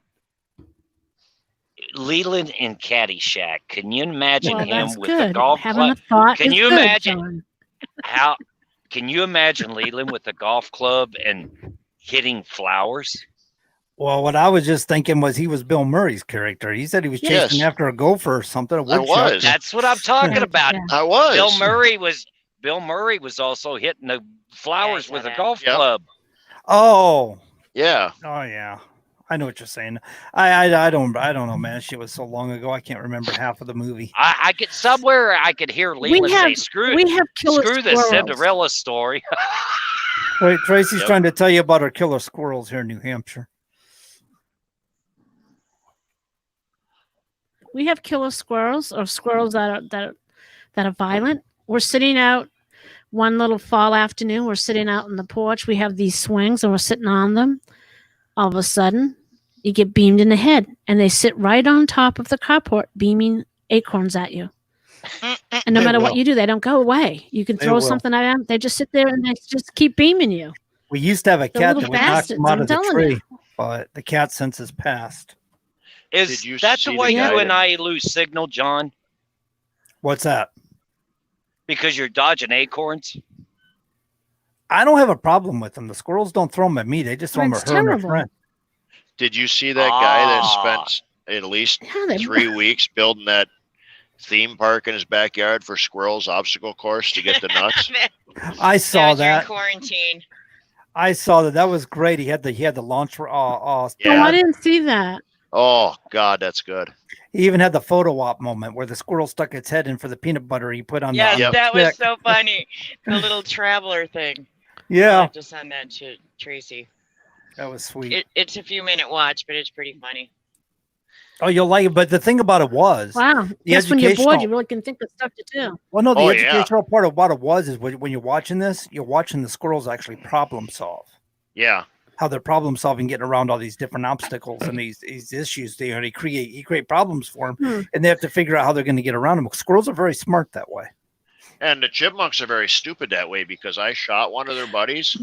[SPEAKER 1] Leland in Caddyshack. Can you imagine
[SPEAKER 3] Well,
[SPEAKER 1] him
[SPEAKER 3] that's
[SPEAKER 1] with the
[SPEAKER 3] good.
[SPEAKER 1] golf
[SPEAKER 3] Having
[SPEAKER 1] club?
[SPEAKER 3] a thought.
[SPEAKER 1] Can
[SPEAKER 3] is
[SPEAKER 1] you
[SPEAKER 3] good,
[SPEAKER 1] imagine-
[SPEAKER 3] John.
[SPEAKER 1] How can you imagine Leland with the golf club and hitting flowers?
[SPEAKER 2] Well, what I was just thinking was he was Bill Murray's character. He said he was chasing
[SPEAKER 4] Yes.
[SPEAKER 2] after a gopher or something. A
[SPEAKER 4] I
[SPEAKER 2] woodchuck.
[SPEAKER 4] was.
[SPEAKER 1] That's what I'm talking
[SPEAKER 3] Yeah,
[SPEAKER 1] about.
[SPEAKER 3] yeah.
[SPEAKER 4] I was.
[SPEAKER 1] Bill Murray was also hitting the flowers
[SPEAKER 5] Yeah,
[SPEAKER 1] with a
[SPEAKER 5] yeah.
[SPEAKER 1] golf
[SPEAKER 4] Yep.
[SPEAKER 1] club.
[SPEAKER 2] Oh,
[SPEAKER 4] Yeah.
[SPEAKER 2] yeah. I know what you're saying. I don't know, man. Shit was so long ago. I can't remember half of the movie.
[SPEAKER 1] I could somewhere I could hear Leland say, "Screw
[SPEAKER 3] We have killer
[SPEAKER 1] screw the
[SPEAKER 3] squirrels.
[SPEAKER 1] Cinderella story."
[SPEAKER 2] Wait, Tracy's
[SPEAKER 4] Yep.
[SPEAKER 2] trying to tell you about our killer squirrels here in New Hampshire.
[SPEAKER 3] We have killer squirrels or squirrels that are violent. We're sitting out one little fall afternoon. We're sitting out on the porch. We have these swings and we're sitting on them. All of a sudden, you get beamed in the head, and they sit right on top of the carport, beaming acorns at you. And no
[SPEAKER 2] They
[SPEAKER 3] matter what
[SPEAKER 2] will.
[SPEAKER 3] you do, they don't go away. You can
[SPEAKER 2] They
[SPEAKER 3] throw
[SPEAKER 2] will.
[SPEAKER 3] something at them; they just sit there and they just keep beaming you.
[SPEAKER 2] We used to have a
[SPEAKER 3] They're
[SPEAKER 2] cat
[SPEAKER 3] little
[SPEAKER 2] that would knock
[SPEAKER 3] bastards,
[SPEAKER 2] them out
[SPEAKER 3] I'm
[SPEAKER 2] of the
[SPEAKER 3] telling
[SPEAKER 2] tree,
[SPEAKER 3] you.
[SPEAKER 2] but the cat since has passed.
[SPEAKER 1] Is
[SPEAKER 4] Did you
[SPEAKER 1] that
[SPEAKER 4] see
[SPEAKER 1] the
[SPEAKER 4] the
[SPEAKER 1] way
[SPEAKER 3] guy
[SPEAKER 1] you and
[SPEAKER 4] that-
[SPEAKER 1] I lose signal, John?
[SPEAKER 2] What's that?
[SPEAKER 1] Because you're dodging acorns?
[SPEAKER 2] I don't have a problem with them. The squirrels don't throw them at me. They just throw them
[SPEAKER 3] It's
[SPEAKER 2] at her and her
[SPEAKER 3] terrible.
[SPEAKER 2] friend.
[SPEAKER 4] Did you see that guy that
[SPEAKER 1] Ah.
[SPEAKER 4] spent at least
[SPEAKER 3] Yeah, they
[SPEAKER 4] 3 weeks building that theme park in his backyard for squirrels obstacle course to get the nuts?
[SPEAKER 2] I saw
[SPEAKER 5] Now during
[SPEAKER 2] that.
[SPEAKER 5] quarantine.
[SPEAKER 2] I saw that. That was great. He had the launch for
[SPEAKER 3] Oh,
[SPEAKER 4] Yeah.
[SPEAKER 3] I didn't see that.
[SPEAKER 4] Oh God, that's good.
[SPEAKER 2] He even had the photo op moment where the squirrel stuck its head in for the peanut butter he put on
[SPEAKER 5] Yes,
[SPEAKER 2] the
[SPEAKER 4] Yep.
[SPEAKER 5] that was
[SPEAKER 2] stick.
[SPEAKER 5] so funny. The little traveler thing. I'll
[SPEAKER 2] Yeah,
[SPEAKER 5] have to send that to Tracy.
[SPEAKER 2] that was sweet.
[SPEAKER 5] It's a few minute watch, but it's pretty funny.
[SPEAKER 2] Oh, you'll like it. But the thing about it was,
[SPEAKER 3] Wow.
[SPEAKER 2] the
[SPEAKER 3] Yes, when you're bored,
[SPEAKER 2] educational-
[SPEAKER 3] you really can think of stuff to do.
[SPEAKER 2] well, no, the
[SPEAKER 4] Oh, yeah.
[SPEAKER 2] educational part of what it was is when you're watching this, you're watching the squirrels actually problem solve.
[SPEAKER 4] Yeah.
[SPEAKER 2] How they're problem solving, getting around all these different obstacles and these issues. He create problems for them,
[SPEAKER 3] Hmm.
[SPEAKER 2] and they have to figure out how they're going to get around them. Squirrels are very smart that way.
[SPEAKER 4] And the chipmunks are very stupid that way because I shot one of their buddies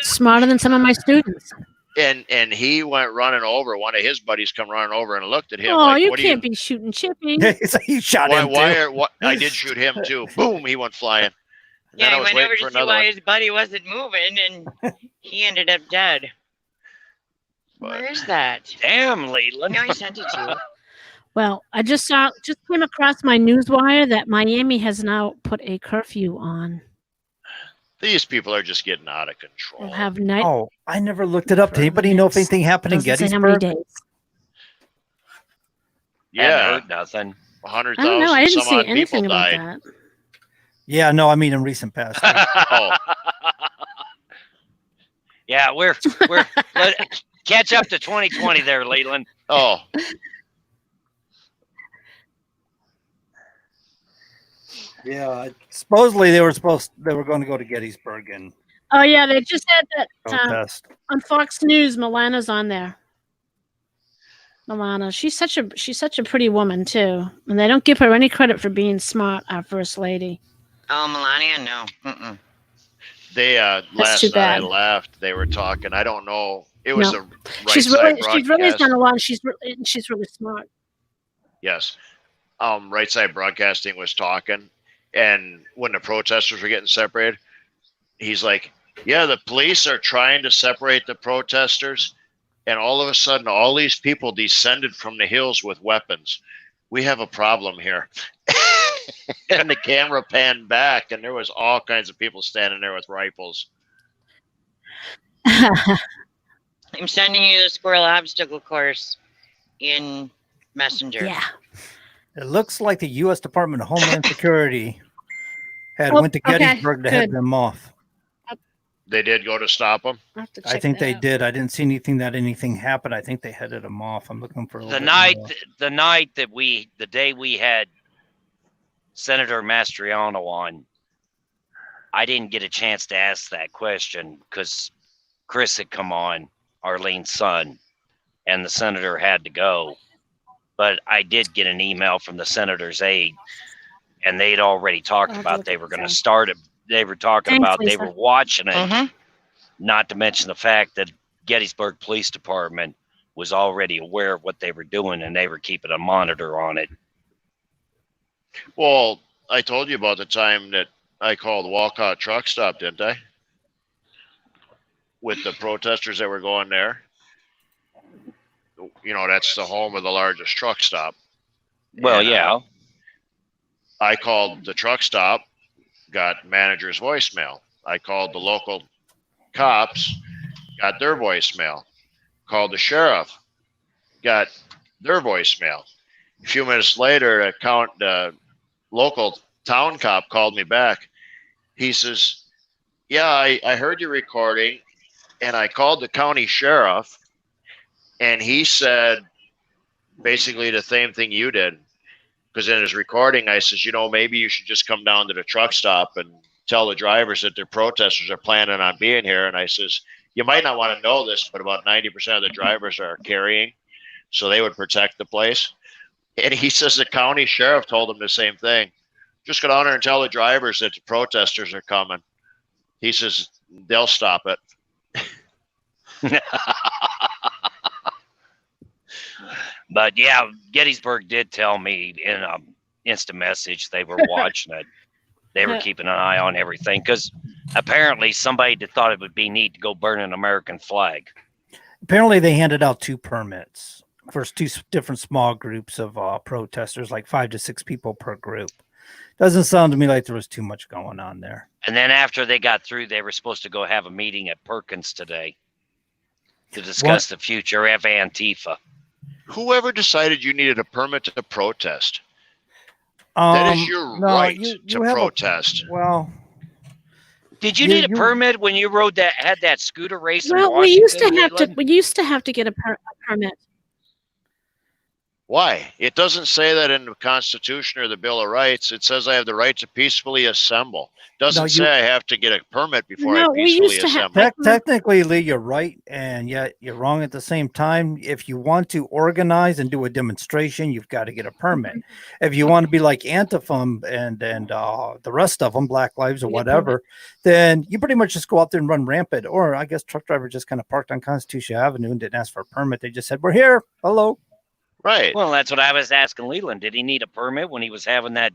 [SPEAKER 3] Smarter than some of my students.
[SPEAKER 4] and he went running over. One of his buddies come running over and looked at him
[SPEAKER 3] Oh,
[SPEAKER 4] like,
[SPEAKER 3] you
[SPEAKER 4] "What
[SPEAKER 3] can't
[SPEAKER 4] do
[SPEAKER 3] be shooting chipping.
[SPEAKER 2] He shot
[SPEAKER 4] Why?
[SPEAKER 2] him
[SPEAKER 4] Why
[SPEAKER 2] too.
[SPEAKER 4] are what? I did shoot him too. Boom! He went flying. And
[SPEAKER 5] Yeah,
[SPEAKER 4] then I
[SPEAKER 5] he
[SPEAKER 4] was
[SPEAKER 5] went
[SPEAKER 4] waiting
[SPEAKER 5] over
[SPEAKER 4] for
[SPEAKER 5] to see
[SPEAKER 4] another
[SPEAKER 5] why
[SPEAKER 4] one.
[SPEAKER 5] his buddy wasn't moving, and he ended up dead.
[SPEAKER 4] But
[SPEAKER 5] Where is that?
[SPEAKER 1] Damn, Leland.
[SPEAKER 5] No, I sent it to you.
[SPEAKER 3] Well, I just came across my news wire that Miami has now put a curfew on.
[SPEAKER 4] these people are just getting out of control.
[SPEAKER 3] We'll have night.
[SPEAKER 2] Oh, I never looked it up. Did
[SPEAKER 3] For
[SPEAKER 2] anybody know if
[SPEAKER 3] minutes.
[SPEAKER 2] anything happened in
[SPEAKER 3] Doesn't say how many
[SPEAKER 2] Gettysburg?
[SPEAKER 3] days.
[SPEAKER 1] Haven't
[SPEAKER 4] Yeah,
[SPEAKER 1] heard nothing.
[SPEAKER 3] I don't know. I
[SPEAKER 4] 100,000
[SPEAKER 3] didn't
[SPEAKER 4] some
[SPEAKER 3] see
[SPEAKER 4] odd people
[SPEAKER 3] anything about
[SPEAKER 4] died.
[SPEAKER 3] that.
[SPEAKER 2] Yeah, no, I mean in recent past.
[SPEAKER 4] Oh,
[SPEAKER 1] Yeah, catch up to 2020 there, Leland.
[SPEAKER 4] oh,
[SPEAKER 2] Yeah, supposedly they were going to go to Gettysburg and
[SPEAKER 3] Oh yeah, they just had that
[SPEAKER 2] protest.
[SPEAKER 3] on Fox News. Milana's on there. Milana, she's such a pretty woman too, and they don't give her any credit for being smart. Our first lady.
[SPEAKER 5] Oh, Melania, no. Mm-mm.
[SPEAKER 4] they last
[SPEAKER 3] too
[SPEAKER 4] night I
[SPEAKER 3] bad.
[SPEAKER 4] left. They were talking. I don't know. It was
[SPEAKER 3] No.
[SPEAKER 4] a right
[SPEAKER 3] She's
[SPEAKER 4] side
[SPEAKER 3] really
[SPEAKER 4] broadcast.
[SPEAKER 3] done a lot. And she's really smart.
[SPEAKER 4] Yes. Right Side Broadcasting was talking, and when the protesters were getting separated, he's like, "Yeah, the police are trying to separate the protesters, and all of a sudden, all these people descended from the hills with weapons. We have a problem here." And the camera panned back, and there was all kinds of people standing there with rifles.
[SPEAKER 5] I'm sending you the squirrel obstacle course in Messenger.
[SPEAKER 3] Yeah.
[SPEAKER 2] It looks like the U.S. Department of Homeland Security had
[SPEAKER 3] Oh,
[SPEAKER 2] went to
[SPEAKER 3] okay,
[SPEAKER 2] Gettysburg to head
[SPEAKER 3] good.
[SPEAKER 2] them off.
[SPEAKER 4] They did go to stop them.
[SPEAKER 3] I'll have to
[SPEAKER 2] I
[SPEAKER 3] check
[SPEAKER 2] think
[SPEAKER 3] that
[SPEAKER 2] they
[SPEAKER 3] out.
[SPEAKER 2] did. I didn't see anything happened. I think they headed them off. I'm looking for a little
[SPEAKER 1] The
[SPEAKER 2] bit
[SPEAKER 1] night,
[SPEAKER 2] more.
[SPEAKER 1] the day we had Senator Mastriano on, I didn't get a chance to ask that question because Chris had come on, Arlene's son, and the senator had to go. But I did get an email from the senator's aide, and they'd already talked
[SPEAKER 3] I'll have to
[SPEAKER 1] about
[SPEAKER 3] look
[SPEAKER 1] they
[SPEAKER 3] at
[SPEAKER 1] were going to
[SPEAKER 3] that.
[SPEAKER 1] start it. They were talking
[SPEAKER 3] Thanks,
[SPEAKER 1] about they
[SPEAKER 3] Lisa.
[SPEAKER 1] were watching it,
[SPEAKER 5] Mm-hmm.
[SPEAKER 1] not to mention the fact that Gettysburg Police Department was already aware of what they were doing, and they were keeping a monitor on it.
[SPEAKER 4] Well, I told you about the time that I called Walcott Truck Stop, didn't I? With the protesters that were going there. You know, that's the home of the largest truck stop.
[SPEAKER 1] Well,
[SPEAKER 4] And,
[SPEAKER 1] yeah.
[SPEAKER 4] I called the truck stop, got manager's voicemail. I called the local cops, got their voicemail. Called the sheriff, got their voicemail. A few minutes later, the local town cop called me back. He says, "Yeah, I heard your recording, and I called the county sheriff, and he said basically the same thing you did. Because in his recording, I says, maybe you should just come down to the truck stop and tell the drivers that their protesters are planning on being here." And I says, "You might not want to know this, but about 90% of the drivers are carrying, so they would protect the place." And he says the county sheriff told him the same thing. "Just go down there and tell the drivers that the protesters are coming." He says, "They'll stop it."
[SPEAKER 1] But yeah, Gettysburg did tell me in an instant message they were watching it. They were keeping an eye on everything because apparently somebody thought it would be neat to go burn an American flag.
[SPEAKER 2] Apparently, they handed out 2 permits for 2 different small groups of protesters, like 5 to 6 people per group, Doesn't sound to me like there was too much going on there.
[SPEAKER 1] And then after they got through, they were supposed to go have a meeting at Perkins today to discuss the future of Antifa.
[SPEAKER 4] Whoever decided you needed a permit to protest? That is your right to protest.
[SPEAKER 2] Well,
[SPEAKER 1] did you need a permit when you had that scooter race in Washington?
[SPEAKER 3] We used to have to get a permit.
[SPEAKER 4] Why? It doesn't say that in the Constitution or the Bill of Rights. It says I have the right to peacefully assemble. Doesn't say I have to get a permit before I peacefully assemble.
[SPEAKER 2] Technically, Lee, you're right, and yet you're wrong at the same time. If you want to organize and do a demonstration, you've got to get a permit. If you want to be like Antifa and the rest of them, Black Lives or whatever, then you pretty much just go out there and run rampant. Or I guess truck driver just kind of parked on Constitution Avenue and didn't ask for a permit. They just said, "We're here. Hello."
[SPEAKER 4] Right.
[SPEAKER 1] Well, that's what I was asking Leland. Did he need a permit when he was having that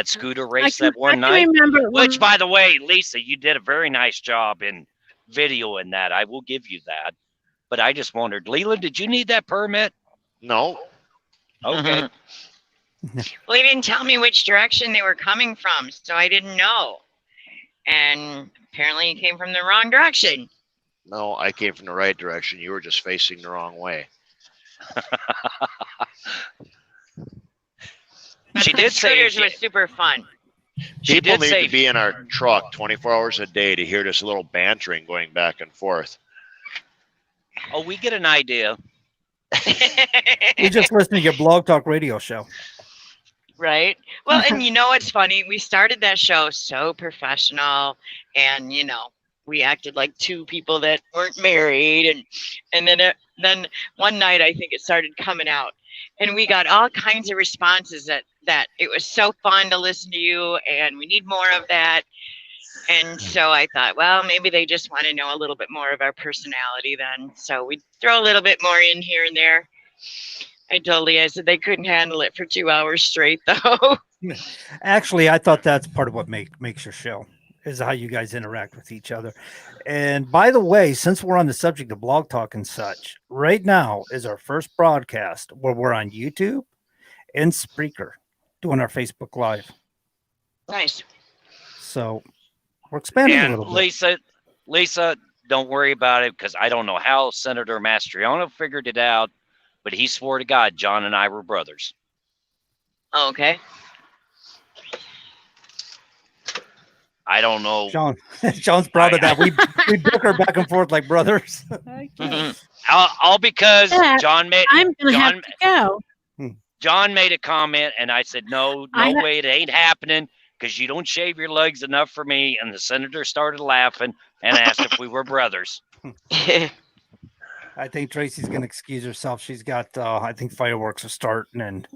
[SPEAKER 1] scooter race that one night? Which, by the way, Lisa, you did a very nice job in videoing that. I will give you that. But I just wondered, Leland, did you need that permit?
[SPEAKER 4] No.
[SPEAKER 1] Okay.
[SPEAKER 5] Well, he didn't tell me which direction they were coming from, so I didn't know. And apparently he came from the wrong direction.
[SPEAKER 4] No, I came from the right direction. You were just facing the wrong way.
[SPEAKER 1] She did say
[SPEAKER 5] it was super fun.
[SPEAKER 4] People need to be in our truck 24 hours a day to hear this little bantering going back and forth.
[SPEAKER 1] Oh, we get an idea.
[SPEAKER 2] You just listen to your blog talk radio show.
[SPEAKER 5] Right. Well, and you know what's funny? We started that show so professional, and we acted like two people that weren't married, and then one night I think it started coming out, and we got all kinds of responses that it was so fun to listen to you, and we need more of that. And so I thought, well, maybe they just want to know a little bit more of our personality then. So we throw a little bit more in here and there. I told Lee, I said they couldn't handle it for 2 hours straight, though.
[SPEAKER 2] Actually, I thought that's part of what makes your show, is how you guys interact with each other. And by the way, since we're on the subject of blog talk and such, right now is our first broadcast where we're on YouTube and Spreaker doing our Facebook Live.
[SPEAKER 5] Nice.
[SPEAKER 2] So we're expanding a little
[SPEAKER 1] bit. Lisa, don't worry about it, because I don't know how Senator Mastriano figured it out, but he swore to God John and I were brothers.
[SPEAKER 5] Oh, okay.
[SPEAKER 1] I don't know.
[SPEAKER 2] John's proud of that. We bicker back and forth like brothers.
[SPEAKER 1] All because John made.
[SPEAKER 3] I'm gonna have to go.
[SPEAKER 1] John made a comment, and I said, "No way, it ain't happening, because you don't shave your legs enough for me." And the senator started laughing and asked if we were brothers.
[SPEAKER 2] I think Tracy's going to excuse herself. She's got, I think fireworks are starting, and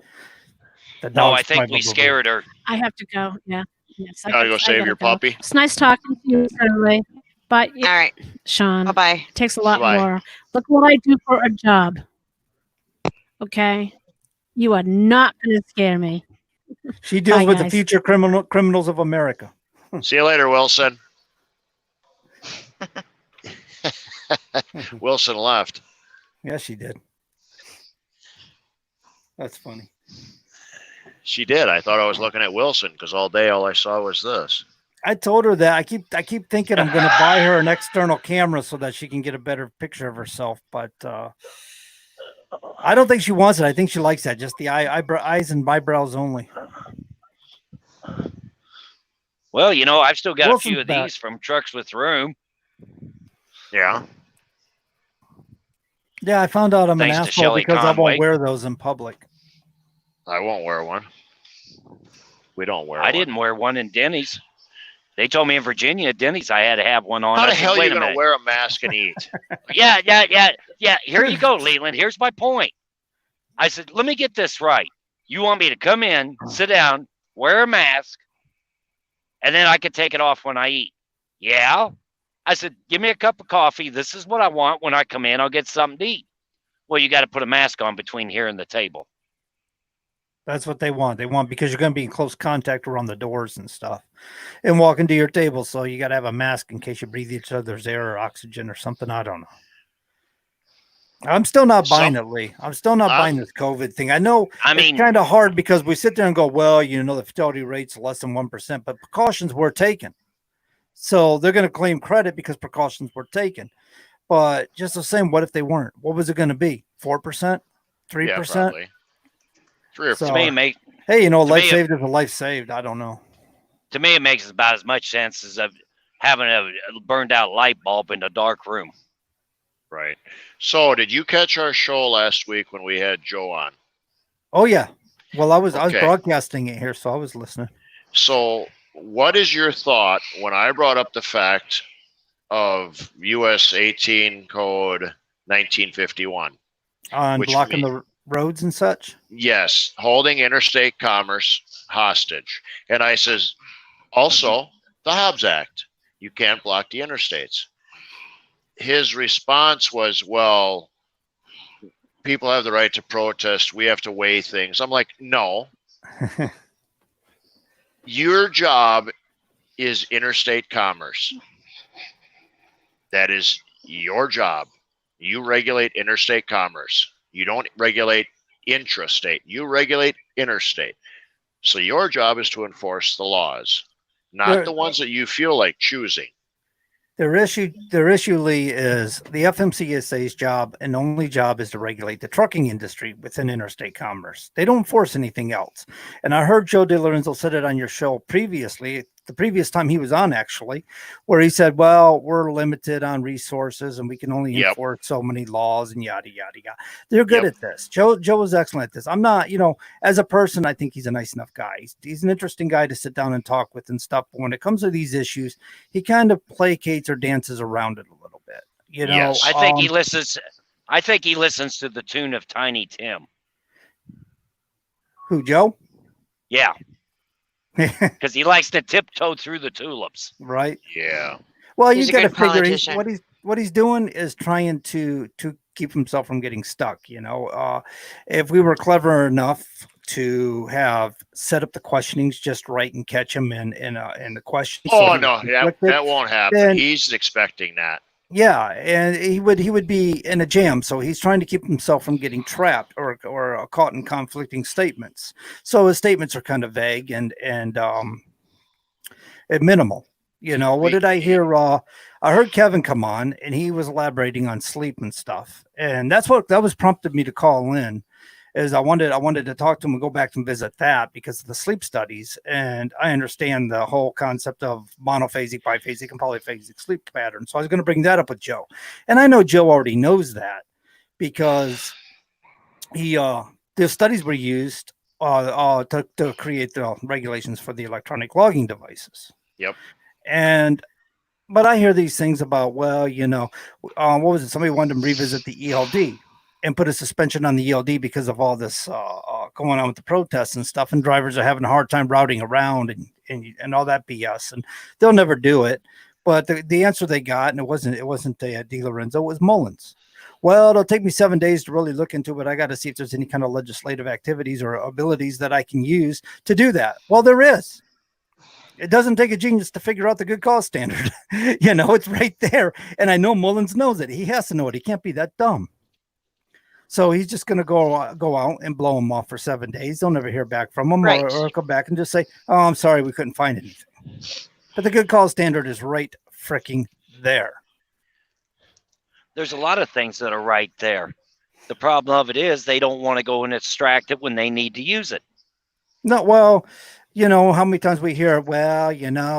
[SPEAKER 1] I think we scared her.
[SPEAKER 3] I have to go. Yeah. Yes.
[SPEAKER 4] Gotta go save your puppy.
[SPEAKER 3] It's nice talking to you, anyway. But
[SPEAKER 5] all right,
[SPEAKER 3] Sean.
[SPEAKER 5] Bye-bye.
[SPEAKER 3] It takes a lot more. Look what I do for a job. Okay, you are not going to scare me.
[SPEAKER 2] She deals with the future criminals of America.
[SPEAKER 4] See you later, Wilson. Wilson left.
[SPEAKER 2] Yes, she did. That's funny.
[SPEAKER 4] She did. I thought I was looking at Wilson, because all day all I saw was this.
[SPEAKER 2] I told her that. I keep thinking I'm going to buy her an external camera so that she can get a better picture of herself, but I don't think she wants it. I think she likes that. Just the eyes and eyebrows only.
[SPEAKER 1] Well, I've still got Wilson's a few of these from Trucks with Room.
[SPEAKER 4] Yeah.
[SPEAKER 2] Yeah, I found out I'm an asshole because I won't wear those in public.
[SPEAKER 4] I won't wear one. We don't wear one.
[SPEAKER 1] I didn't wear one in Denny's. They told me in Virginia at Denny's I had to have one on.
[SPEAKER 4] How the hell are you going to wear a mask and eat?
[SPEAKER 1] Yeah. Here you go, Leland. Here's my point. I said, let me get this right. You want me to come in, sit down, wear a mask, and then I can take it off when I eat? Yeah. I said, give me a cup of coffee. This is what I want. When I come in, I'll get something to eat. Well, you got to put a mask on between here and the table.
[SPEAKER 2] That's what they want. They want, because you're going to be in close contact around the doors and stuff and walking to your table. So you got to have a mask in case you breathe each other's air or oxygen or something. I don't know. I'm still not buying
[SPEAKER 4] Some-
[SPEAKER 2] it, Lee. I'm still not buying this COVID thing. I know
[SPEAKER 1] I mean,
[SPEAKER 2] it's kind of hard because we sit there and go, well, the fatality rate's less than 1%, but precautions were taken. So they're going to claim credit because precautions were taken. But just the same, what if they weren't? What was it going to be? 4%? 3%?
[SPEAKER 4] Yeah, probably 3 or
[SPEAKER 2] So,
[SPEAKER 1] to me, it make,
[SPEAKER 2] hey, a
[SPEAKER 1] to
[SPEAKER 2] life
[SPEAKER 1] me,
[SPEAKER 2] saved is a life saved. I don't know.
[SPEAKER 1] to me, it makes about as much sense as of having a burned out light bulb in a dark room.
[SPEAKER 4] right. So, did you catch our show last week when we had Joe on?
[SPEAKER 2] Oh, yeah. Well, I was
[SPEAKER 4] Okay.
[SPEAKER 2] broadcasting it here, so I was listening.
[SPEAKER 4] So, what is your thought when I brought up the fact of U.S. 18 Code 1951?
[SPEAKER 2] On
[SPEAKER 4] Which
[SPEAKER 2] blocking
[SPEAKER 4] mean-
[SPEAKER 2] the roads and such?
[SPEAKER 4] Yes, holding interstate commerce hostage. And I says, also, the Hobbs Act. You can't block the interstates. His response was, well, people have the right to protest. We have to weigh things. I'm like, no. Your job is interstate commerce. That is your job. You regulate interstate commerce. You don't regulate intrastate. You regulate interstate. So your job is to enforce the laws, not the ones that you feel like choosing.
[SPEAKER 2] Their issue, Lee, is the FMCSA's job and only job is to regulate the trucking industry within interstate commerce. They don't enforce anything else. And I heard Joe DiLorenzo said it on your show previously, the previous time he was on, actually, where he said, well, we're limited on resources and we can only enforce so many laws and yada, yada, yada. They're good at this. Joe is excellent at this. I'm not, as a person, I think he's a nice enough guy. He's an interesting guy to sit down and talk with and stuff. But when it comes to these issues, he kind of placates or dances around it a little bit.
[SPEAKER 4] Yes.
[SPEAKER 1] I think he listens. I think he listens to the tune of Tiny Tim.
[SPEAKER 2] Who, Joe?
[SPEAKER 1] Yeah. Because he likes to tiptoe through the tulips.
[SPEAKER 2] Right.
[SPEAKER 4] Yeah.
[SPEAKER 2] Well,
[SPEAKER 5] He's
[SPEAKER 2] you
[SPEAKER 5] a
[SPEAKER 2] got to
[SPEAKER 5] good
[SPEAKER 2] figure
[SPEAKER 5] politician.
[SPEAKER 2] what he's doing is trying to keep himself from getting stuck. If we were clever enough to have set up the questionings just right and catch him in the question.
[SPEAKER 4] Oh no, that won't happen.
[SPEAKER 2] Then,
[SPEAKER 4] he's expecting that.
[SPEAKER 2] Yeah, and he would be in a jam, so he's trying to keep himself from getting trapped or caught in conflicting statements. So his statements are kind of vague and minimal. What did I hear? I heard Kevin come on, and he was elaborating on sleep and stuff, and that was prompted me to call in. Is I wanted to talk to him and go back and visit that because of the sleep studies, and I understand the whole concept of monophasic, biphasic, and polyphasic sleep patterns. So I was going to bring that up with Joe, and I know Joe already knows that because the studies were used to create the regulations for the electronic logging devices.
[SPEAKER 4] Yep.
[SPEAKER 2] But I hear these things about, well, what was it? Somebody wanted to revisit the ELD and put a suspension on the ELD because of all this going on with the protests and stuff, and drivers are having a hard time routing around and all that BS, and they'll never do it. But the answer they got, and it wasn't DiLorenzo, it was Mullins. Well, it'll take me 7 days to really look into it. I got to see if there's any kind of legislative activities or abilities that I can use to do that. Well, there is. It doesn't take a genius to figure out the good cause standard. It's right there. And I know Mullins knows it. He has to know it. He can't be that dumb. So he's just going to go out and blow him off for 7 days. They'll never hear back from him,
[SPEAKER 5] Right.
[SPEAKER 2] or come back and just say, oh, I'm sorry, we couldn't find anything. But the good cause standard is right freaking there.
[SPEAKER 1] There's a lot of things that are right there. The problem of it is they don't want to go and extract it when they need to use it.
[SPEAKER 2] No, well, how many times we hear, well,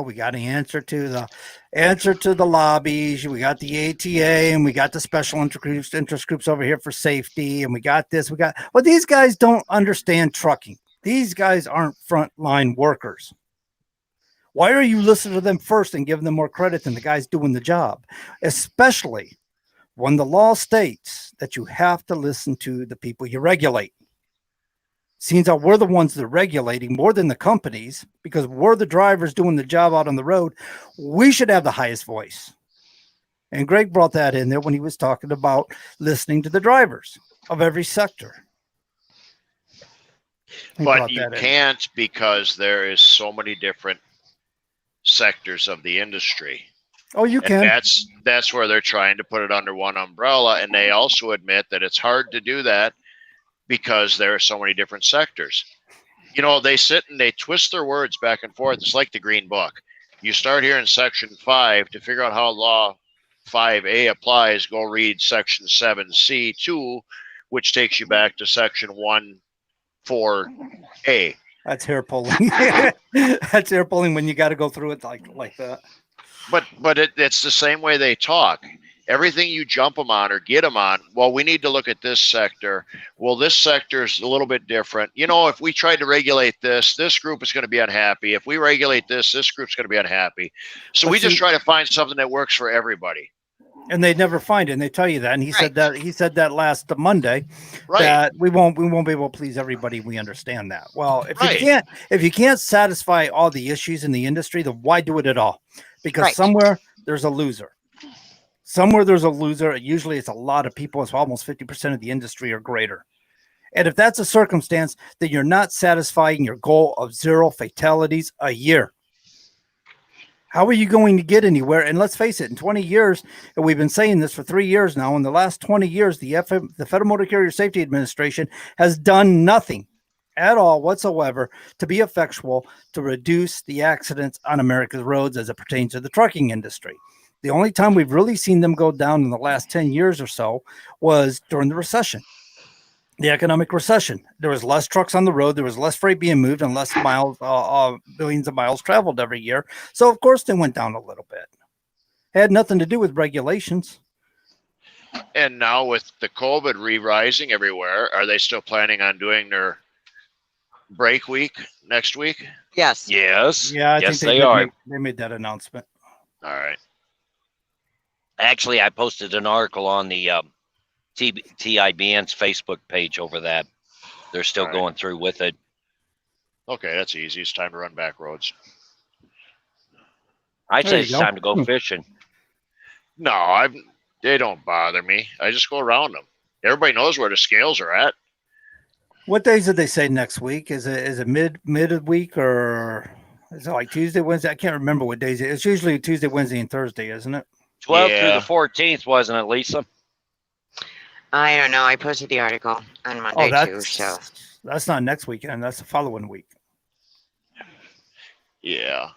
[SPEAKER 2] we got to answer to the lobbies. We got the ATA and we got the special interest groups over here for safety. And we got this, well, these guys don't understand trucking. These guys aren't frontline workers. Why are you listening to them first and giving them more credit than the guys doing the job? Especially when the law states that you have to listen to the people you regulate. Seems that we're the ones that are regulating more than the companies because we're the drivers doing the job out on the road. We should have the highest voice. And Greg brought that in there when he was talking about listening to the drivers of every sector.
[SPEAKER 4] But you can't because there is so many different sectors of the industry.
[SPEAKER 2] Oh, you
[SPEAKER 4] And
[SPEAKER 2] can.
[SPEAKER 4] that's where they're trying to put it under one umbrella. And they also admit that it's hard to do that because there are so many different sectors. You know, they sit and they twist their words back and forth. It's like the Green Book. You start here in Section 5 to figure out how Law 5A applies. Go read Section 7C2, which takes you back to Section 1.4A.
[SPEAKER 2] That's hair pulling. That's hair pulling when you got to go through it like that.
[SPEAKER 4] But it's the same way they talk. Everything you jump them on or get them on, well, we need to look at this sector. Well, this sector is a little bit different. You know, if we tried to regulate this group is going to be unhappy. If we regulate this group's going to be unhappy. So we just try to find something that works for everybody.
[SPEAKER 2] And they never find it. And they tell you that. And he said that last Monday,
[SPEAKER 4] right,
[SPEAKER 2] that we won't be able to please everybody. We understand that. Well, if you can't satisfy all the issues in the industry, then why do it at all? Because somewhere there's a loser. Somewhere there's a loser. Usually it's a lot of people. It's almost 50% of the industry or greater. And if that's a circumstance, then you're not satisfying your goal of 0 fatalities a year. How are you going to get anywhere? And let's face it, in 20 years, and we've been saying this for 3 years now, in the last 20 years, the Federal Motor Carrier Safety Administration has done nothing at all whatsoever to be effectual to reduce the accidents on America's roads as it pertains to the trucking industry. The only time we've really seen them go down in the last 10 years or so was during the recession, the economic recession. There was less trucks on the road. There was less freight being moved and less miles, billions of miles traveled every year. So, of course, they went down a little bit. It had nothing to do with regulations.
[SPEAKER 4] And now with the COVID re-rising everywhere, are they still planning on doing their break week next week?
[SPEAKER 5] Yes.
[SPEAKER 1] Yes.
[SPEAKER 2] Yeah, I
[SPEAKER 1] yes,
[SPEAKER 2] think
[SPEAKER 1] they are.
[SPEAKER 2] They made that announcement.
[SPEAKER 4] All right.
[SPEAKER 1] Actually, I posted an article on the TIBN's Facebook page over that. They're still going through with it.
[SPEAKER 4] Okay, that's easy. It's time to run back roads.
[SPEAKER 1] I'd say it's time to go fishing.
[SPEAKER 4] No, they don't bother me. I just go around them. Everybody knows where the scales are at.
[SPEAKER 2] What days did they say next week? Is it mid week or is it like Tuesday, Wednesday? I can't remember what days. It's usually Tuesday, Wednesday, and Thursday, isn't it?
[SPEAKER 1] 12th through the 14th, wasn't it, Lisa?
[SPEAKER 5] I don't know. I posted the article on Monday too. So
[SPEAKER 2] that's not next weekend. That's the following week.
[SPEAKER 4] Yeah,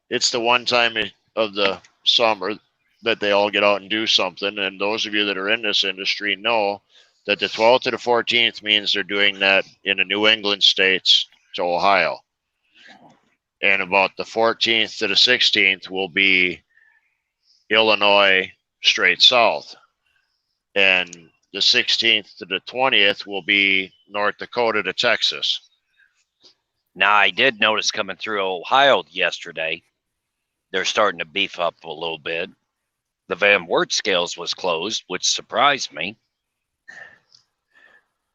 [SPEAKER 4] it's the one time of the summer that they all get out and do something. And those of you that are in this industry know that the 12th to the 14th means they're doing that in the New England states to Ohio. And about the 14th to the 16th will be Illinois straight south. And the 16th to the 20th will be North Dakota to Texas.
[SPEAKER 1] Now, I did notice coming through Ohio yesterday, they're starting to beef up a little bit. The Van Wert scales was closed, which surprised me.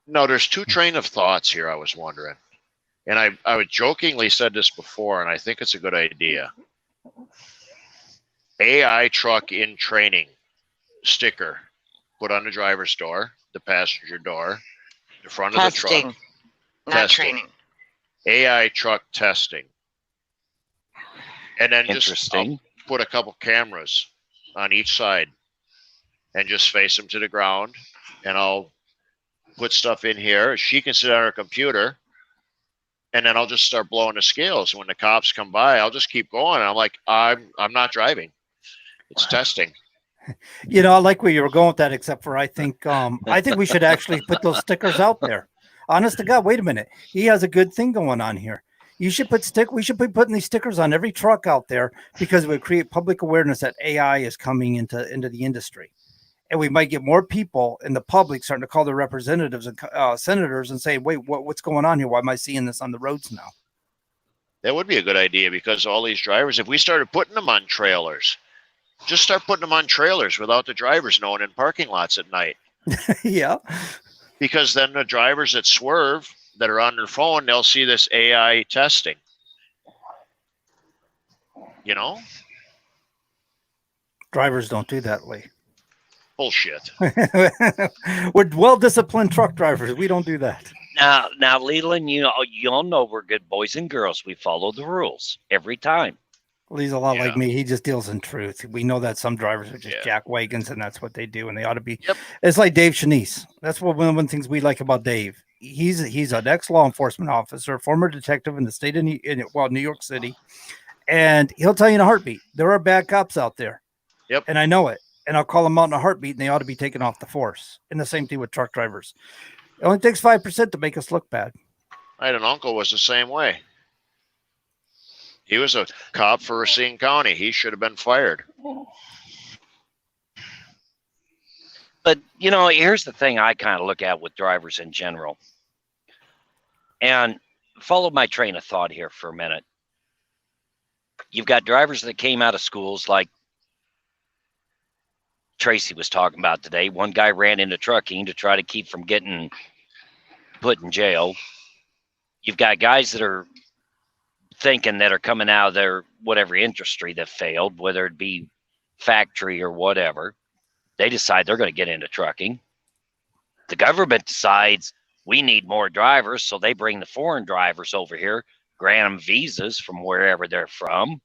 [SPEAKER 4] No, there's two train of thoughts here, I was wondering. And I would jokingly said this before, and I think it's a good idea. AI truck in training sticker put on the driver's door, the passenger door, the front of the truck.
[SPEAKER 5] Not training.
[SPEAKER 4] AI truck testing. And then just put a couple cameras on each side and just face them to the ground. And I'll put stuff in here. She can sit on her computer. And then I'll just start blowing the scales. When the cops come by, I'll just keep going. I'm like, I'm not driving. It's testing.
[SPEAKER 2] You know, I like where you were going with that, except for I think we should actually put those stickers out there. Honest to God, wait a minute. He has a good thing going on here. We should be putting these stickers on every truck out there because it would create public awareness that AI is coming into the industry. And we might get more people in the public starting to call their representatives and senators and say, wait, what's going on here? Why am I seeing this on the roads now?
[SPEAKER 4] That would be a good idea because all these drivers, if we started putting them on trailers, just start putting them on trailers without the drivers knowing in parking lots at night.
[SPEAKER 2] Yeah.
[SPEAKER 4] Because then the drivers that swerve that are on their phone, they'll see this AI testing. You know?
[SPEAKER 2] Drivers don't do that, Lee.
[SPEAKER 4] Bullshit.
[SPEAKER 2] We're well-disciplined truck drivers. We don't do that.
[SPEAKER 1] Now, Leland, you all know we're good boys and girls. We follow the rules every time.
[SPEAKER 2] Well, he's a lot
[SPEAKER 4] Yeah.
[SPEAKER 2] like me. He just deals in truth. We know that some drivers are just
[SPEAKER 4] Yeah.
[SPEAKER 2] jack wagons, and that's what they do, and they ought to be.
[SPEAKER 4] Yep.
[SPEAKER 2] It's like Dave Shanice. That's one of the things we like about Dave. He's an ex-law enforcement officer, former detective in the state of New York City, and he'll tell you in a heartbeat there are bad cops out there.
[SPEAKER 4] Yep.
[SPEAKER 2] And I know it, and I'll call them out in a heartbeat, and they ought to be taken off the force. And the same thing with truck drivers. It only takes 5% to make us look bad.
[SPEAKER 4] I had an uncle who was the same way. He was a cop for Racine County. He should have been fired.
[SPEAKER 1] But, here's the thing I kind of look at with drivers in general. And follow my train of thought here for a minute. You've got drivers that came out of schools like Tracy was talking about today. One guy ran into trucking to try to keep from getting put in jail. You've got guys that are thinking that are coming out of their whatever industry that failed, whether it be factory or whatever. They decide they're going to get into trucking. The government decides we need more drivers, so they bring the foreign drivers over here, grant them visas from wherever they're from.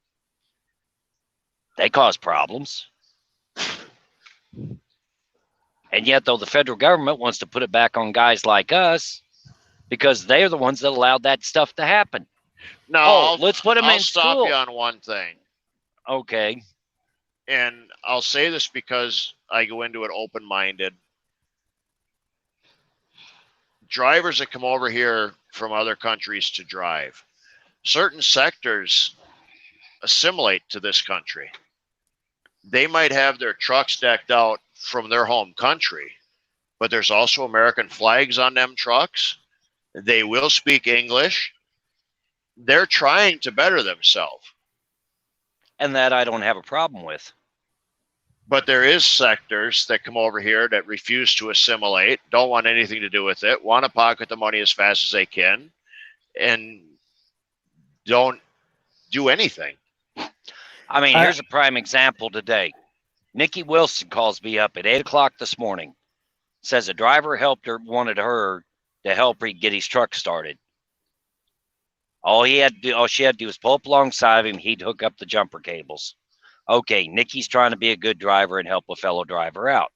[SPEAKER 1] They cause problems. And yet, though, the federal government wants to put it back on guys like us because they're the ones that allowed that stuff to happen.
[SPEAKER 4] No,
[SPEAKER 1] let's put them
[SPEAKER 4] I'll
[SPEAKER 1] in
[SPEAKER 4] stop
[SPEAKER 1] school.
[SPEAKER 4] you on one thing.
[SPEAKER 1] Okay.
[SPEAKER 4] And I'll say this because I go into it open-minded. Drivers that come over here from other countries to drive, certain sectors assimilate to this country. They might have their trucks decked out from their home country, but there's also American flags on them trucks. They will speak English. They're trying to better themselves.
[SPEAKER 1] And that I don't have a problem with.
[SPEAKER 4] But there is sectors that come over here that refuse to assimilate, don't want anything to do with it, want to pocket the money as fast as they can, and don't do anything.
[SPEAKER 1] I mean, here's a prime example today. Nikki Wilson calls me up at 8 o'clock this morning. Says a driver wanted her to help her get his truck started. All she had to do was pull up alongside of him. He'd hook up the jumper cables. Okay, Nikki's trying to be a good driver and help a fellow driver out.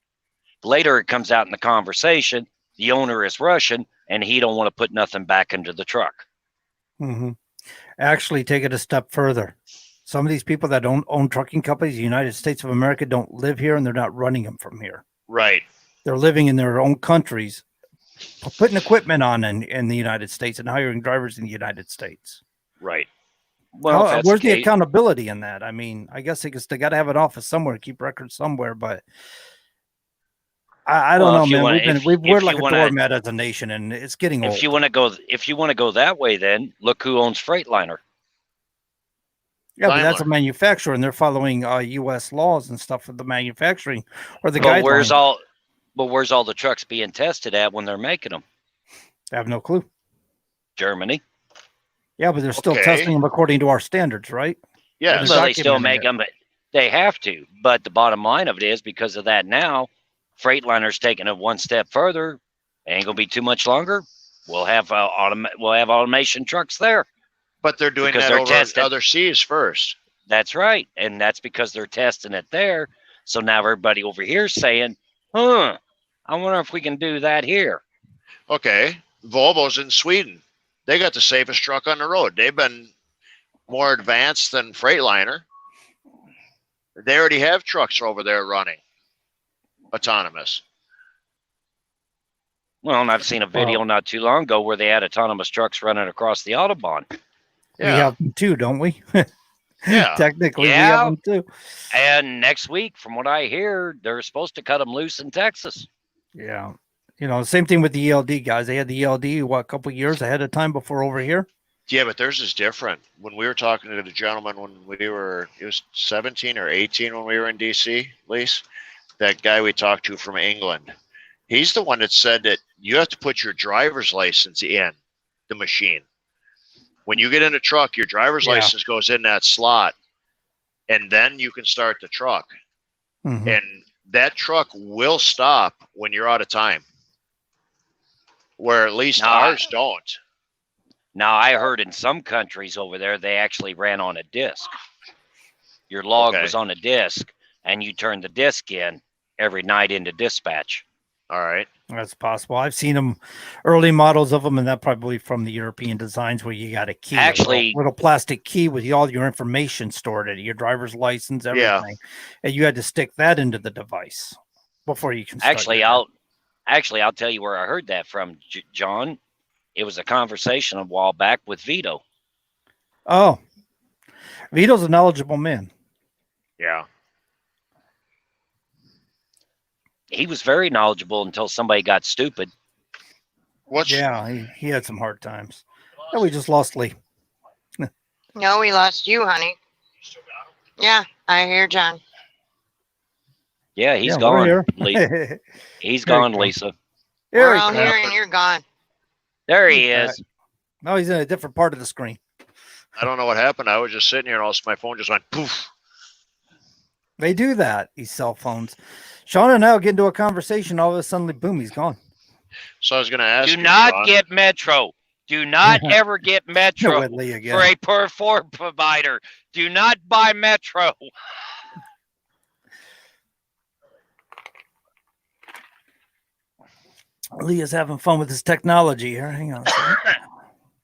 [SPEAKER 1] Later, it comes out in the conversation, the owner is Russian, and he don't want to put nothing back into the truck.
[SPEAKER 2] Mm-hmm. Actually, take it a step further. Some of these people that own trucking companies, the United States of America, don't live here, and they're not running them from here.
[SPEAKER 4] Right.
[SPEAKER 2] They're living in their own countries, putting equipment on in the United States and hiring drivers in the United States.
[SPEAKER 4] Right.
[SPEAKER 1] Well,
[SPEAKER 2] where's the accountability in that? I mean, I guess they got to have an office somewhere, keep records somewhere, but I don't know, man. We're like a doormat as a nation, and it's getting old.
[SPEAKER 1] If you want to go that way, then look who owns Freightliner.
[SPEAKER 2] Yeah, but that's a manufacturer, and they're following U.S. laws and stuff for the manufacturing or the guidelines.
[SPEAKER 1] Where's all the trucks being tested at when they're making them?
[SPEAKER 2] I have no clue.
[SPEAKER 1] Germany.
[SPEAKER 2] Yeah, but they're still testing them according to our standards, right?
[SPEAKER 4] Yeah,
[SPEAKER 1] so they still make them, but they have to. But the bottom line of it is, because of that now, Freightliner's taking it one step further. Ain't gonna be too much longer. We'll have automation trucks there.
[SPEAKER 4] But they're doing that over other seas first.
[SPEAKER 1] That's right, and that's because they're testing it there. So now everybody over here is saying, I wonder if we can do that here.
[SPEAKER 4] Okay, Volvo's in Sweden. They got the safest truck on the road. They've been more advanced than Freightliner. They already have trucks over there running autonomous.
[SPEAKER 1] Well, and I've seen a video not too long ago where they had autonomous trucks running across the Autobahn.
[SPEAKER 2] Yeah. We have them too, don't we?
[SPEAKER 4] Yeah.
[SPEAKER 2] Technically, we have them too.
[SPEAKER 1] And next week, from what I hear, they're supposed to cut them loose in Texas.
[SPEAKER 2] Yeah. Same thing with the ELD guys. They had the ELD, a couple of years ahead of time before over here?
[SPEAKER 4] Yeah, but theirs is different. When we were talking to the gentleman it was 17 or 18 when we were in D.C., Lise, that guy we talked to from England, he's the one that said that you have to put your driver's license in the machine. When you get in a truck, your driver's license goes in that slot, and then you can start the truck.
[SPEAKER 2] Mm-hmm.
[SPEAKER 4] And that truck will stop when you're out of time, where at least ours don't.
[SPEAKER 1] Now, I heard in some countries over there, they actually ran on a disc. your log
[SPEAKER 4] Okay.
[SPEAKER 1] was on a disc, and you turned the disc in every night into dispatch.
[SPEAKER 4] All right.
[SPEAKER 2] That's possible. I've seen them, early models of them, and that probably from the European designs where you got a key,
[SPEAKER 1] Actually-
[SPEAKER 2] a little plastic key with all your information stored in it, your driver's license, everything, and you had to stick that into the device before you can start
[SPEAKER 1] Actually,
[SPEAKER 2] your-
[SPEAKER 1] I'll tell you where I heard that from, John. It was a conversation a while back with Vito.
[SPEAKER 2] Oh, Vito's a knowledgeable man.
[SPEAKER 4] Yeah.
[SPEAKER 1] He was very knowledgeable until somebody got stupid.
[SPEAKER 4] What's
[SPEAKER 2] Yeah, he had some hard times. And we just lost Lee.
[SPEAKER 5] No, we lost you, honey. Yeah, I hear John.
[SPEAKER 1] Yeah, he's
[SPEAKER 2] Yeah,
[SPEAKER 1] gone.
[SPEAKER 2] we're
[SPEAKER 1] Lee.
[SPEAKER 2] here.
[SPEAKER 1] He's
[SPEAKER 2] Here he
[SPEAKER 1] gone,
[SPEAKER 2] comes.
[SPEAKER 1] Lisa.
[SPEAKER 2] Here
[SPEAKER 5] We're
[SPEAKER 2] he
[SPEAKER 5] all
[SPEAKER 2] comes.
[SPEAKER 5] here and you're gone.
[SPEAKER 1] There he
[SPEAKER 2] He's
[SPEAKER 1] is.
[SPEAKER 2] No, he's in a different part of the screen.
[SPEAKER 4] I don't know what happened. I was just sitting here and all of a sudden my phone just went poof.
[SPEAKER 2] They do that, these cell phones. Sean and I will get into a conversation. All of a sudden, boom, he's gone.
[SPEAKER 4] So I was going to ask
[SPEAKER 1] Do
[SPEAKER 4] you,
[SPEAKER 1] not
[SPEAKER 4] Sean,
[SPEAKER 1] get Metro. Do not ever get Metro
[SPEAKER 2] With Lee again.
[SPEAKER 1] for a per 4 provider. Do not buy Metro.
[SPEAKER 2] Lee is having fun with his technology here. Hang on a second.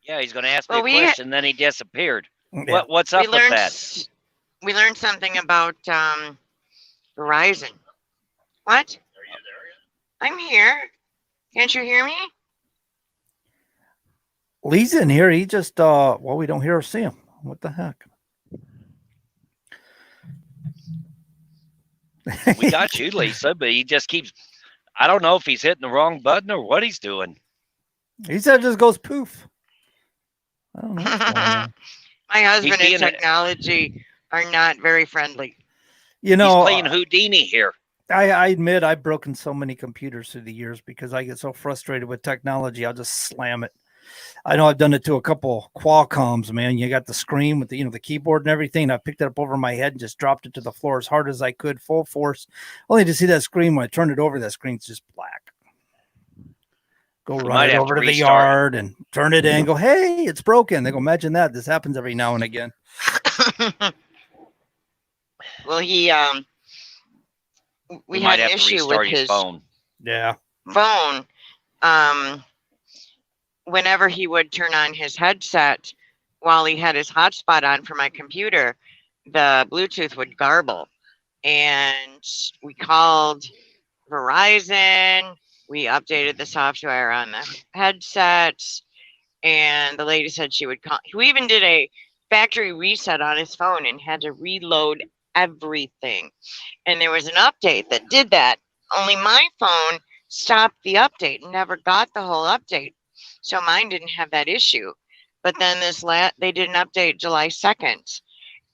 [SPEAKER 1] Yeah, he's going to ask me
[SPEAKER 5] Well,
[SPEAKER 1] a question, then he disappeared.
[SPEAKER 2] Yeah.
[SPEAKER 1] What's up
[SPEAKER 5] we
[SPEAKER 1] with
[SPEAKER 5] learned
[SPEAKER 1] that?
[SPEAKER 5] we learned something about Verizon. What? I'm here. Can't you hear me?
[SPEAKER 2] Lee's in here. He just well, we don't hear or see him. What the heck?
[SPEAKER 1] We got you, Lisa, but he just keeps. I don't know if he's hitting the wrong button or what he's doing.
[SPEAKER 2] He said it just goes poof. I don't know what's going on.
[SPEAKER 5] My husband
[SPEAKER 1] being
[SPEAKER 5] and technology are not very friendly.
[SPEAKER 2] You
[SPEAKER 1] He's
[SPEAKER 2] know,
[SPEAKER 1] playing Houdini here.
[SPEAKER 2] I admit I've broken so many computers through the years because I get so frustrated with technology. I'll just slam it. I know I've done it to a couple Qualcomms, man. You got the screen with the, the keyboard and everything. I picked it up over my head and just dropped it to the floor as hard as I could, full force. Only to see that screen when I turned it over, that screen's just black. Go
[SPEAKER 1] You
[SPEAKER 2] run
[SPEAKER 1] might
[SPEAKER 2] it
[SPEAKER 1] have
[SPEAKER 2] over
[SPEAKER 1] to
[SPEAKER 2] to the
[SPEAKER 1] restart.
[SPEAKER 2] yard and turn it in. Go, hey, it's broken. They go, imagine that. This happens every now and again.
[SPEAKER 5] Well, we
[SPEAKER 1] You
[SPEAKER 5] had
[SPEAKER 1] might
[SPEAKER 5] an
[SPEAKER 1] have to
[SPEAKER 5] issue
[SPEAKER 1] restart
[SPEAKER 5] with
[SPEAKER 1] his
[SPEAKER 5] his
[SPEAKER 1] phone.
[SPEAKER 2] Yeah.
[SPEAKER 5] phone. Whenever he would turn on his headset while he had his hotspot on for my computer, the Bluetooth would garble. And we called Verizon. We updated the software on the headsets. And the lady said she would call. We even did a factory reset on his phone and had to reload everything. And there was an update that did that. Only my phone stopped the update and never got the whole update. So mine didn't have that issue. But then they did an update July 2nd.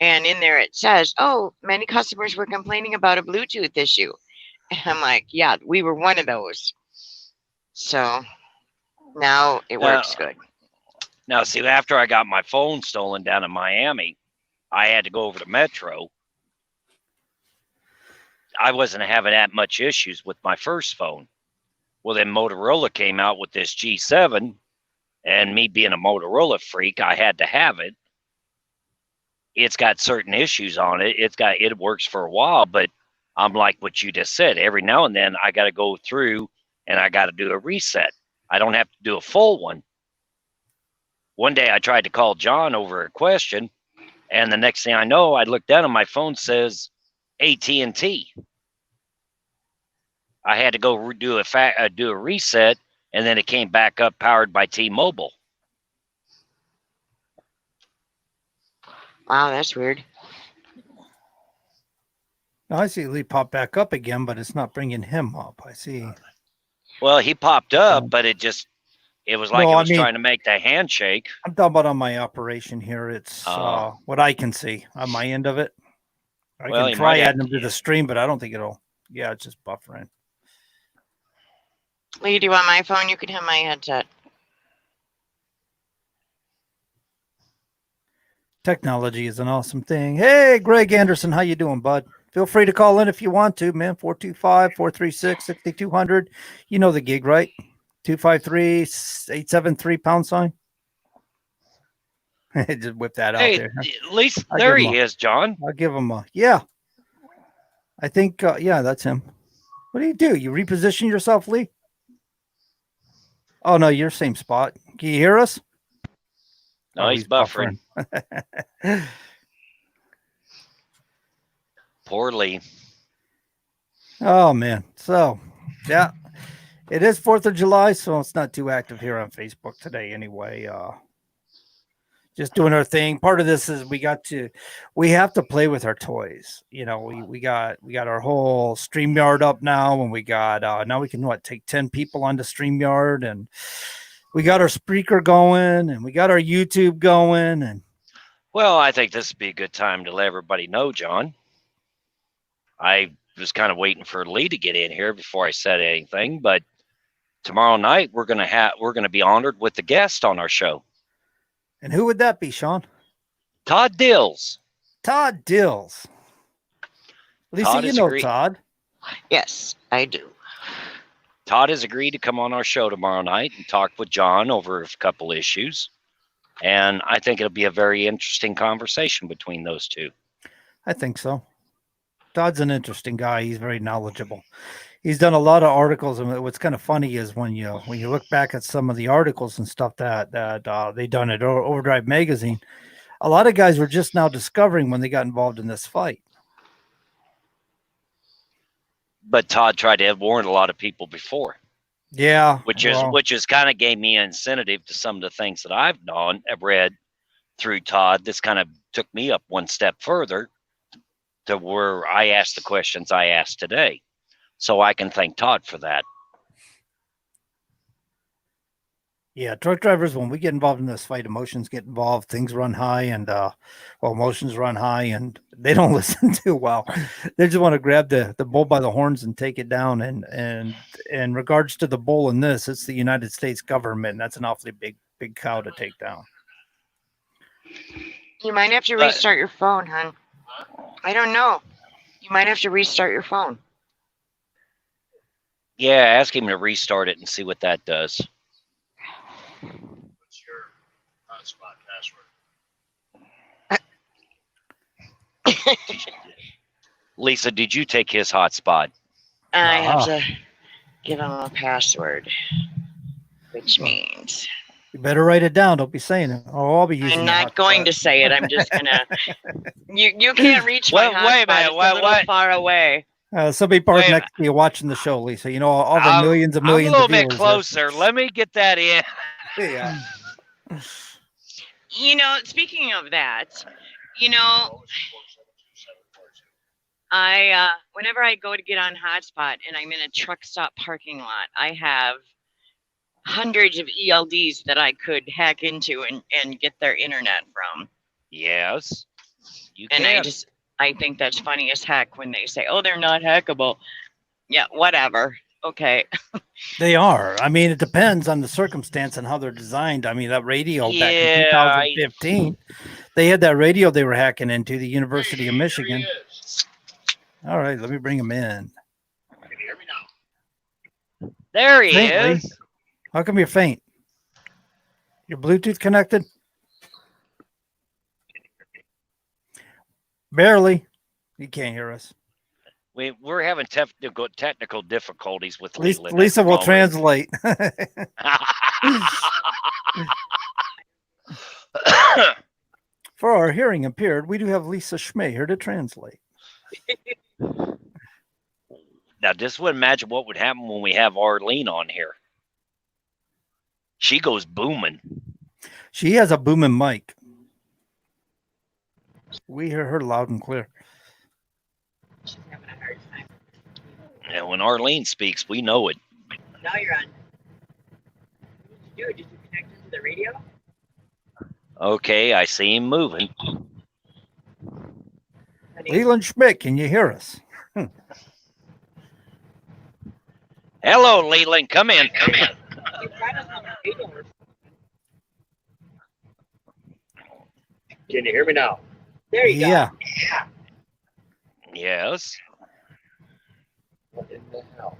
[SPEAKER 5] And in there it says, oh, many customers were complaining about a Bluetooth issue. And I'm like, yeah, we were one of those. So now it works good.
[SPEAKER 1] Now, see, after I got my phone stolen down in Miami, I had to go over to Metro. I wasn't having that much issues with my first phone. Well, then Motorola came out with this G7, and me being a Motorola freak, I had to have it. It's got certain issues on it. It works for a while, but I'm like what you just said. Every now and then I got to go through and I got to do a reset. I don't have to do a full one. One day I tried to call John over a question, and the next thing I know, I look down and my phone says AT&T. I had to go do a reset, and then it came back up powered by T-Mobile.
[SPEAKER 5] Wow, that's weird.
[SPEAKER 2] Now I see Lee pop back up again, but it's not bringing him up. I see.
[SPEAKER 1] Well, he popped up, but it was like
[SPEAKER 2] No,
[SPEAKER 1] it
[SPEAKER 2] I
[SPEAKER 1] was
[SPEAKER 2] mean-
[SPEAKER 1] trying to make the handshake.
[SPEAKER 2] I'm talking about on my operation here. It's
[SPEAKER 1] Oh.
[SPEAKER 2] what I can see on my end of it. I
[SPEAKER 1] Well,
[SPEAKER 2] can
[SPEAKER 1] you
[SPEAKER 2] try
[SPEAKER 1] might have
[SPEAKER 2] adding them to the stream, but I don't think it'll. Yeah, it's just buffering.
[SPEAKER 5] Lee, do you want my phone? You can have my headset.
[SPEAKER 2] Technology is an awesome thing. Hey, Greg Anderson, how you doing, bud? Feel free to call in if you want to, man. 425-436-6200. You know the gig, right? 253-873 #. Just whip that out
[SPEAKER 1] Hey,
[SPEAKER 2] there.
[SPEAKER 1] at least
[SPEAKER 2] I'll
[SPEAKER 1] there
[SPEAKER 2] give him
[SPEAKER 1] he is, John.
[SPEAKER 2] I'll give him a, yeah. I think, yeah, that's him. What do? You reposition yourself, Lee? Oh, no, you're same spot. Can you hear us?
[SPEAKER 1] No, he's buffering. Poor Lee.
[SPEAKER 2] Oh, man. So, yeah, it is 4th of July, so it's not too active here on Facebook today anyway. Just doing our thing. Part of this is we have to play with our toys. You know, we got our whole StreamYard up now, and we got now we can take 10 people onto StreamYard, and we got our Spreaker going, and we got our YouTube going. And
[SPEAKER 1] well, I think this would be a good time to let everybody know, John. I was kind of waiting for Lee to get in here before I said anything, but tomorrow night we're gonna be honored with a guest on our show.
[SPEAKER 2] And who would that be, Sean?
[SPEAKER 1] Todd Dills.
[SPEAKER 2] Todd Dills. Lisa,
[SPEAKER 1] Todd
[SPEAKER 2] you
[SPEAKER 1] has
[SPEAKER 2] know
[SPEAKER 1] agreed.
[SPEAKER 2] Todd.
[SPEAKER 5] Yes, I do.
[SPEAKER 1] Todd has agreed to come on our show tomorrow night and talk with John over a couple issues. And I think it'll be a very interesting conversation between those two.
[SPEAKER 2] I think so. Todd's an interesting guy. He's very knowledgeable. He's done a lot of articles, and what's kind of funny is when you look back at some of the articles and stuff that they done at Overdrive Magazine, a lot of guys were just now discovering when they got involved in this fight.
[SPEAKER 1] But Todd tried to warn a lot of people before.
[SPEAKER 2] Yeah,
[SPEAKER 1] which is kind of gave me an incentive to some of the things that I've read through Todd. This kind of took me up one step further to where I asked the questions I asked today. So I can thank Todd for that.
[SPEAKER 2] Yeah, truck drivers, when we get involved in this fight, emotions get involved, things run high, and emotions run high, and they don't listen too well. They just want to grab the bull by the horns and take it down. And in regards to the bull in this, it's the United States government, and that's an awfully big cow to take down.
[SPEAKER 5] You might have to restart your phone, hon. I don't know. You might have to restart your phone.
[SPEAKER 1] Yeah, ask him to restart it and see what that does.
[SPEAKER 4] What's your hotspot password?
[SPEAKER 1] Lisa, did you take his hotspot?
[SPEAKER 5] I have to give him a password, which means
[SPEAKER 2] you better write it down. Don't be saying it. Oh, I'll be using.
[SPEAKER 5] I'm not going to say it. I'm just gonna. You can't reach my hotspot.
[SPEAKER 1] Wait a minute.
[SPEAKER 5] It's a little far away.
[SPEAKER 2] Somebody parked next to you watching the show, Lisa. You know all the millions of millions.
[SPEAKER 1] I'm a little bit
[SPEAKER 2] viewers
[SPEAKER 1] closer. Let me get that in.
[SPEAKER 2] Yeah.
[SPEAKER 5] You know, speaking of that, you know, I whenever I go to get on hotspot and I'm in a truck stop parking lot, I have hundreds of ELDs that I could hack into and get their internet from.
[SPEAKER 1] Yes, you
[SPEAKER 5] and
[SPEAKER 1] can.
[SPEAKER 5] I think that's funny as heck when they say, "Oh, they're not hackable." Yeah, whatever. Okay.
[SPEAKER 2] They are. I mean, it depends on the circumstance and how they're designed. I mean, that radio back in 2015, they had that radio they were hacking into, the University of Michigan. All right, let me bring him in.
[SPEAKER 4] Can you hear me now?
[SPEAKER 1] There he
[SPEAKER 2] Faintly.
[SPEAKER 1] is.
[SPEAKER 2] How come you're faint? Your Bluetooth connected? Barely. You can't hear us.
[SPEAKER 1] We're having technical difficulties with
[SPEAKER 2] Lisa will translate. For our hearing impaired, we do have Lisa Schmay here to translate.
[SPEAKER 1] Now, just would imagine what would happen when we have Arlene on here. She goes booming.
[SPEAKER 2] She has a booming mic. We hear her loud and clear.
[SPEAKER 5] She's having a hard time.
[SPEAKER 1] And when Arlene speaks, we know it.
[SPEAKER 5] Now you're on. What did you do? Did you connect into the radio?
[SPEAKER 1] Okay, I see him moving.
[SPEAKER 2] Leland Schmidt, can you hear us?
[SPEAKER 1] Hello, Leland. Come in.
[SPEAKER 4] Can you hear me now?
[SPEAKER 5] There you
[SPEAKER 2] go.
[SPEAKER 1] Yes.
[SPEAKER 4] What in the hell?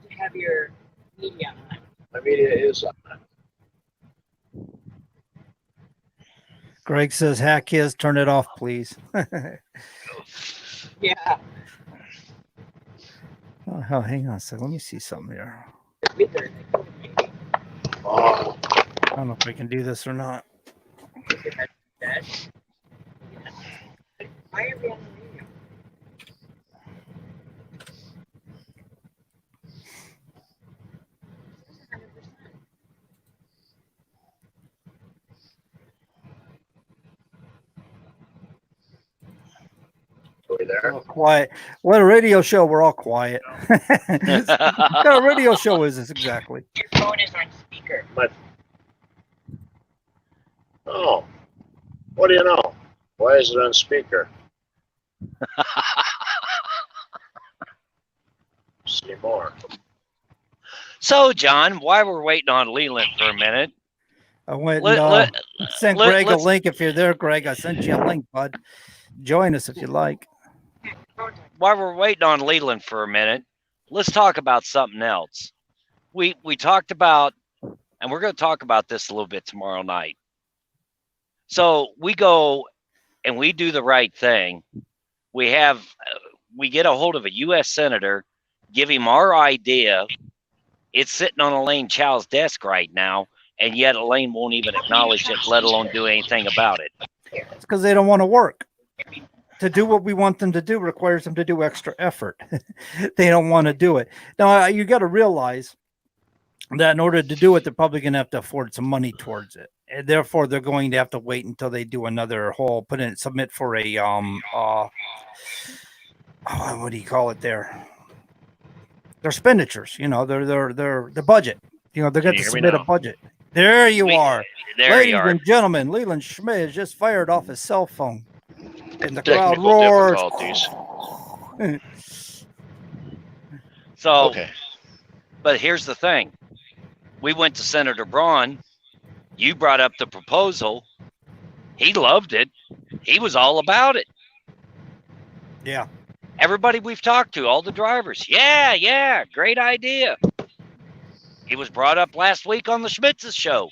[SPEAKER 5] You have your media on.
[SPEAKER 4] My media is on.
[SPEAKER 2] Greg says, hack his, turn it off, please.
[SPEAKER 5] Yeah.
[SPEAKER 2] Oh, hang on a second. Let me see something here.
[SPEAKER 4] Oh,
[SPEAKER 2] I don't know if I can do this or not.
[SPEAKER 5] Why are we on the radio?
[SPEAKER 4] are we there?
[SPEAKER 2] We're all quiet. What a radio show. We're all quiet. What kind of radio show is this exactly?
[SPEAKER 5] Your phone is on speaker.
[SPEAKER 4] Oh, what do you know? Why is it on speaker? See more.
[SPEAKER 1] So, John, while we're waiting on Leland for a minute,
[SPEAKER 2] I went
[SPEAKER 1] Let-
[SPEAKER 2] and
[SPEAKER 1] let-
[SPEAKER 2] sent
[SPEAKER 1] let-
[SPEAKER 2] Greg a
[SPEAKER 1] let's-
[SPEAKER 2] link. If you're there, Greg, I sent you a link, bud. Join us if you like.
[SPEAKER 1] while we're waiting on Leland for a minute, let's talk about something else. We talked about, and we're going to talk about this a little bit tomorrow night. So we go and we do the right thing. We get a hold of a U.S. senator, give him our idea. It's sitting on Elaine Chow's desk right now, and yet Elaine won't even acknowledge it, let alone do anything about it.
[SPEAKER 2] It's because they don't want to work. To do what we want them to do requires them to do extra effort. They don't want to do it. Now, you got to realize that in order to do it, they're probably going to have to afford some money towards it. And therefore, they're going to have to wait until they do another whole submit for a what do you call it there? Their expenditures, their budget. They're going to submit a budget. There you are.
[SPEAKER 1] There
[SPEAKER 2] Ladies
[SPEAKER 1] you are.
[SPEAKER 2] and gentlemen, Leland Schmidt has just fired off his cell phone. And the crowd
[SPEAKER 4] Technical
[SPEAKER 2] roars.
[SPEAKER 4] difficulties.
[SPEAKER 1] So,
[SPEAKER 4] Okay.
[SPEAKER 1] but here's the thing. We went to Senator Braun. You brought up the proposal. He loved it. He was all about it.
[SPEAKER 2] Yeah.
[SPEAKER 1] Everybody we've talked to, all the drivers. Yeah, great idea. It was brought up last week on the Schmitz's show.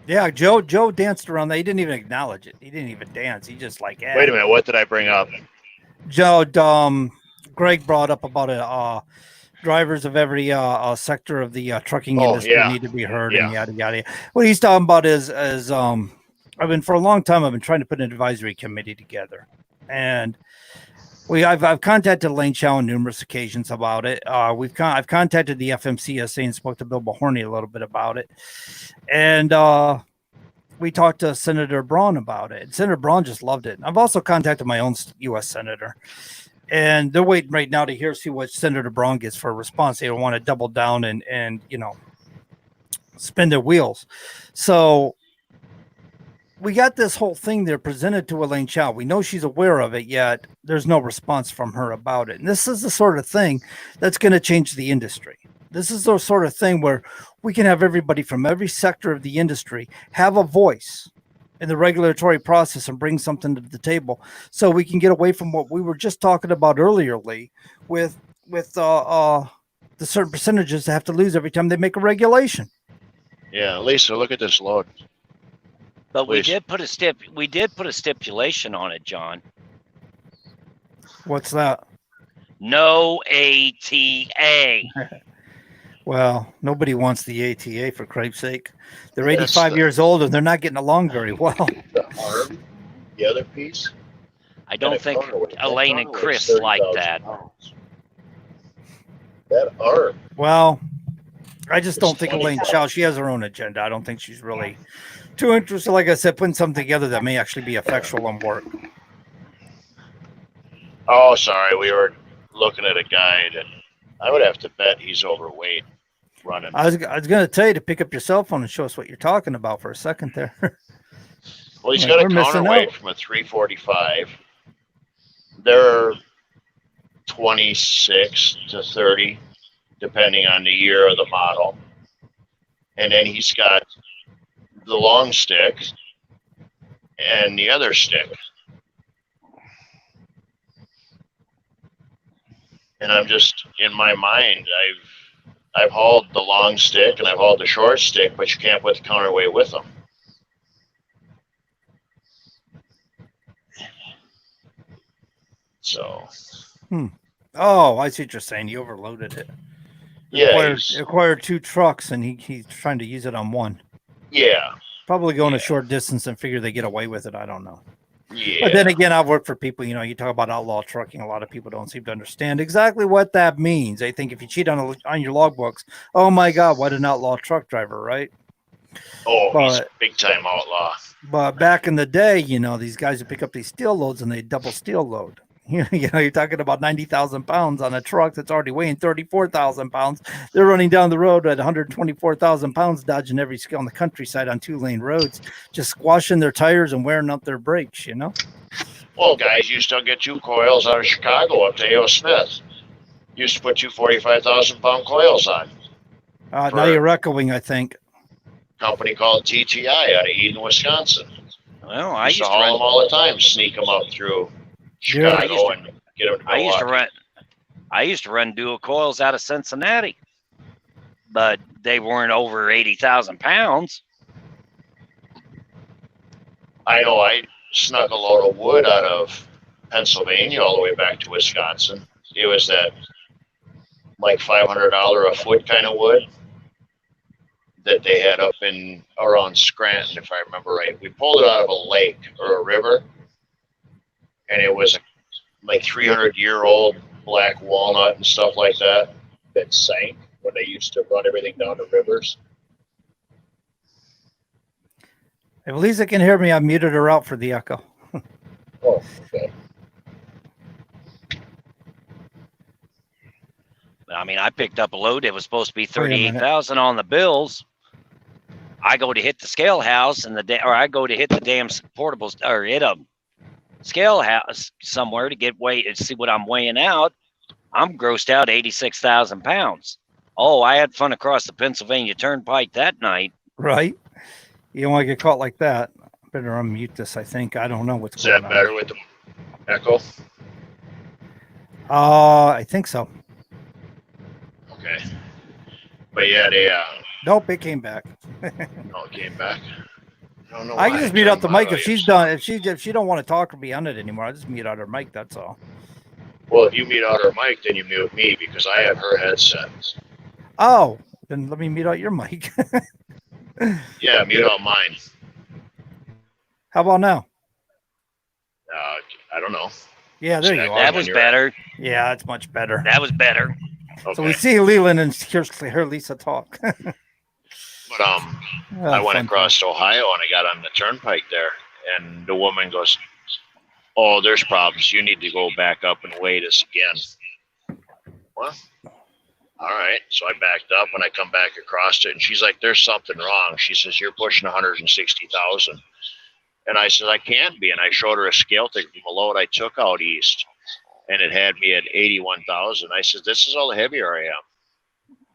[SPEAKER 2] Yeah, Joe danced around that. He didn't even acknowledge it. He didn't even dance. He just like,
[SPEAKER 4] Wait a minute. What did I bring up?
[SPEAKER 2] Joe, Greg brought up about drivers of every sector of the trucking industry need to be heard and yada yada. What he's talking about is for a long time I've been trying to put an advisory committee together, and I've contacted Elaine Chow on numerous occasions about it. I've contacted the FMCSA and spoke to Bill Mahorny a little bit about it, and we talked to Senator Braun about it. Senator Braun just loved it. I've also contacted my own U.S. senator, and they're waiting right now to see what Senator Braun gets for a response. They don't want to double down and spin their wheels. So we got this whole thing there presented to Elaine Chow. We know she's aware of it, yet there's no response from her about it. And this is the sort of thing that's going to change the industry. This is the sort of thing where we can have everybody from every sector of the industry have a voice in the regulatory process and bring something to the table, so we can get away from what we were just talking about earlier, Lee, with the certain percentages they have to lose every time they make a regulation.
[SPEAKER 4] Yeah, Lisa, look at this load.
[SPEAKER 1] But we
[SPEAKER 4] Please.
[SPEAKER 1] did put a stipulation on it, John.
[SPEAKER 2] What's that?
[SPEAKER 1] No ATA.
[SPEAKER 2] Well, nobody wants the ATA, for Christ's sake. They're
[SPEAKER 4] That's
[SPEAKER 2] 85 years old and they're not getting along very well.
[SPEAKER 4] The arm, the other piece.
[SPEAKER 1] I don't think Elaine and Chris like that.
[SPEAKER 4] That arm.
[SPEAKER 2] Well, I just don't think Elaine Chow, she has her own agenda. I don't think she's really too interested, like I said, putting something together that may actually be effectual and work.
[SPEAKER 4] Oh, sorry. We were looking at a guy that I would have to bet he's overweight running.
[SPEAKER 2] I was going to tell you to pick up your cell phone and show us what you're talking about for a second there.
[SPEAKER 4] Well, he's
[SPEAKER 2] Like,
[SPEAKER 4] got a
[SPEAKER 2] we're missing
[SPEAKER 4] counterweight
[SPEAKER 2] out.
[SPEAKER 4] from a 345. They're 26 to 30, depending on the year or the model. And then he's got the long stick and the other stick. And I'm just, in my mind, I've hauled the long stick and I've hauled the short stick, but you can't put the counterweight with them. So
[SPEAKER 2] Oh, I see what you're saying. He overloaded it.
[SPEAKER 4] yeah,
[SPEAKER 2] Acquired 2 trucks, and he's trying to use it on one.
[SPEAKER 4] yeah,
[SPEAKER 2] Probably going a
[SPEAKER 4] Yeah.
[SPEAKER 2] short distance and figure they get away with it. I don't know.
[SPEAKER 4] yeah.
[SPEAKER 2] But then again, I've worked for people, you talk about outlaw trucking. A lot of people don't seem to understand exactly what that means. They think if you cheat on your logbooks, oh my God, what an outlaw truck driver, right?
[SPEAKER 4] He's a big time outlaw.
[SPEAKER 2] But back in the day, these guys would pick up these steel loads and they double steel load. You're talking about 90,000 pounds on a truck that's already weighing 34,000 pounds. They're running down the road at 124,000 pounds, dodging every skill on the countryside on 2-lane roads, just squashing their tires and wearing out their brakes,
[SPEAKER 4] Well, guys used to get 2 coils out of Chicago up to A.O. Smith. Used to put 2 45,000-pound coils on.
[SPEAKER 2] Now you're echoing, I think.
[SPEAKER 4] Company called TTI out of Eden, Wisconsin.
[SPEAKER 1] Well, I
[SPEAKER 4] used to haul them all the time, sneak them up through Chicago and get them to Milwaukee.
[SPEAKER 1] I used to run dual coils out of Cincinnati, but they weren't over 80,000 pounds.
[SPEAKER 4] I know I snuck a load of wood out of Pennsylvania all the way back to Wisconsin. It was that like $500 a foot kind of wood that they had up in around Scranton, if I remember right. We pulled it out of a lake or a river, and it was like 300-year-old black walnut and stuff like that sank when they used to run everything down the rivers.
[SPEAKER 2] If Lisa can hear me, I muted her out for the echo.
[SPEAKER 4] Oh, okay.
[SPEAKER 1] I mean, I picked up a load that was supposed to be 38,000 on the bills. I go to hit the scale house I go to hit the damn portables or hit a scale house somewhere to see what I'm weighing out. I'm grossed out 86,000 pounds. Oh, I had fun across the Pennsylvania Turnpike that night.
[SPEAKER 2] Right. You don't want to get caught like that. Better unmute this, I think. I don't know what's going on.
[SPEAKER 4] Is that better with the echo?
[SPEAKER 2] I think so.
[SPEAKER 4] Okay. But yeah, they
[SPEAKER 2] nope, it came back.
[SPEAKER 4] No, it came back. I don't know.
[SPEAKER 2] I can just mute out the mic if she's done. If she don't want to talk or be on it anymore, I just mute out her mic. That's all.
[SPEAKER 4] Well, if you mute out her mic, then you mute me because I have her headset.
[SPEAKER 2] Oh, then let me mute out your mic.
[SPEAKER 4] Yeah, mute out mine.
[SPEAKER 2] How about now?
[SPEAKER 4] I don't know.
[SPEAKER 2] Yeah, there you are.
[SPEAKER 1] That was better.
[SPEAKER 2] Yeah, it's much better.
[SPEAKER 1] That was better.
[SPEAKER 4] Okay.
[SPEAKER 2] So we see Leland and hear Lisa talk.
[SPEAKER 4] But I went across Ohio and I got on the turnpike there, and the woman goes, "Oh, there's problems. You need to go back up and weigh this again." Well, all right. So I backed up and I come back across it, and she's like, "There's something wrong." She says, "You're pushing 160,000." And I said, "I can't be." And I showed her a scale thing from a load I took out east, and it had me at 81,000. I said, "This is all the heavier I am."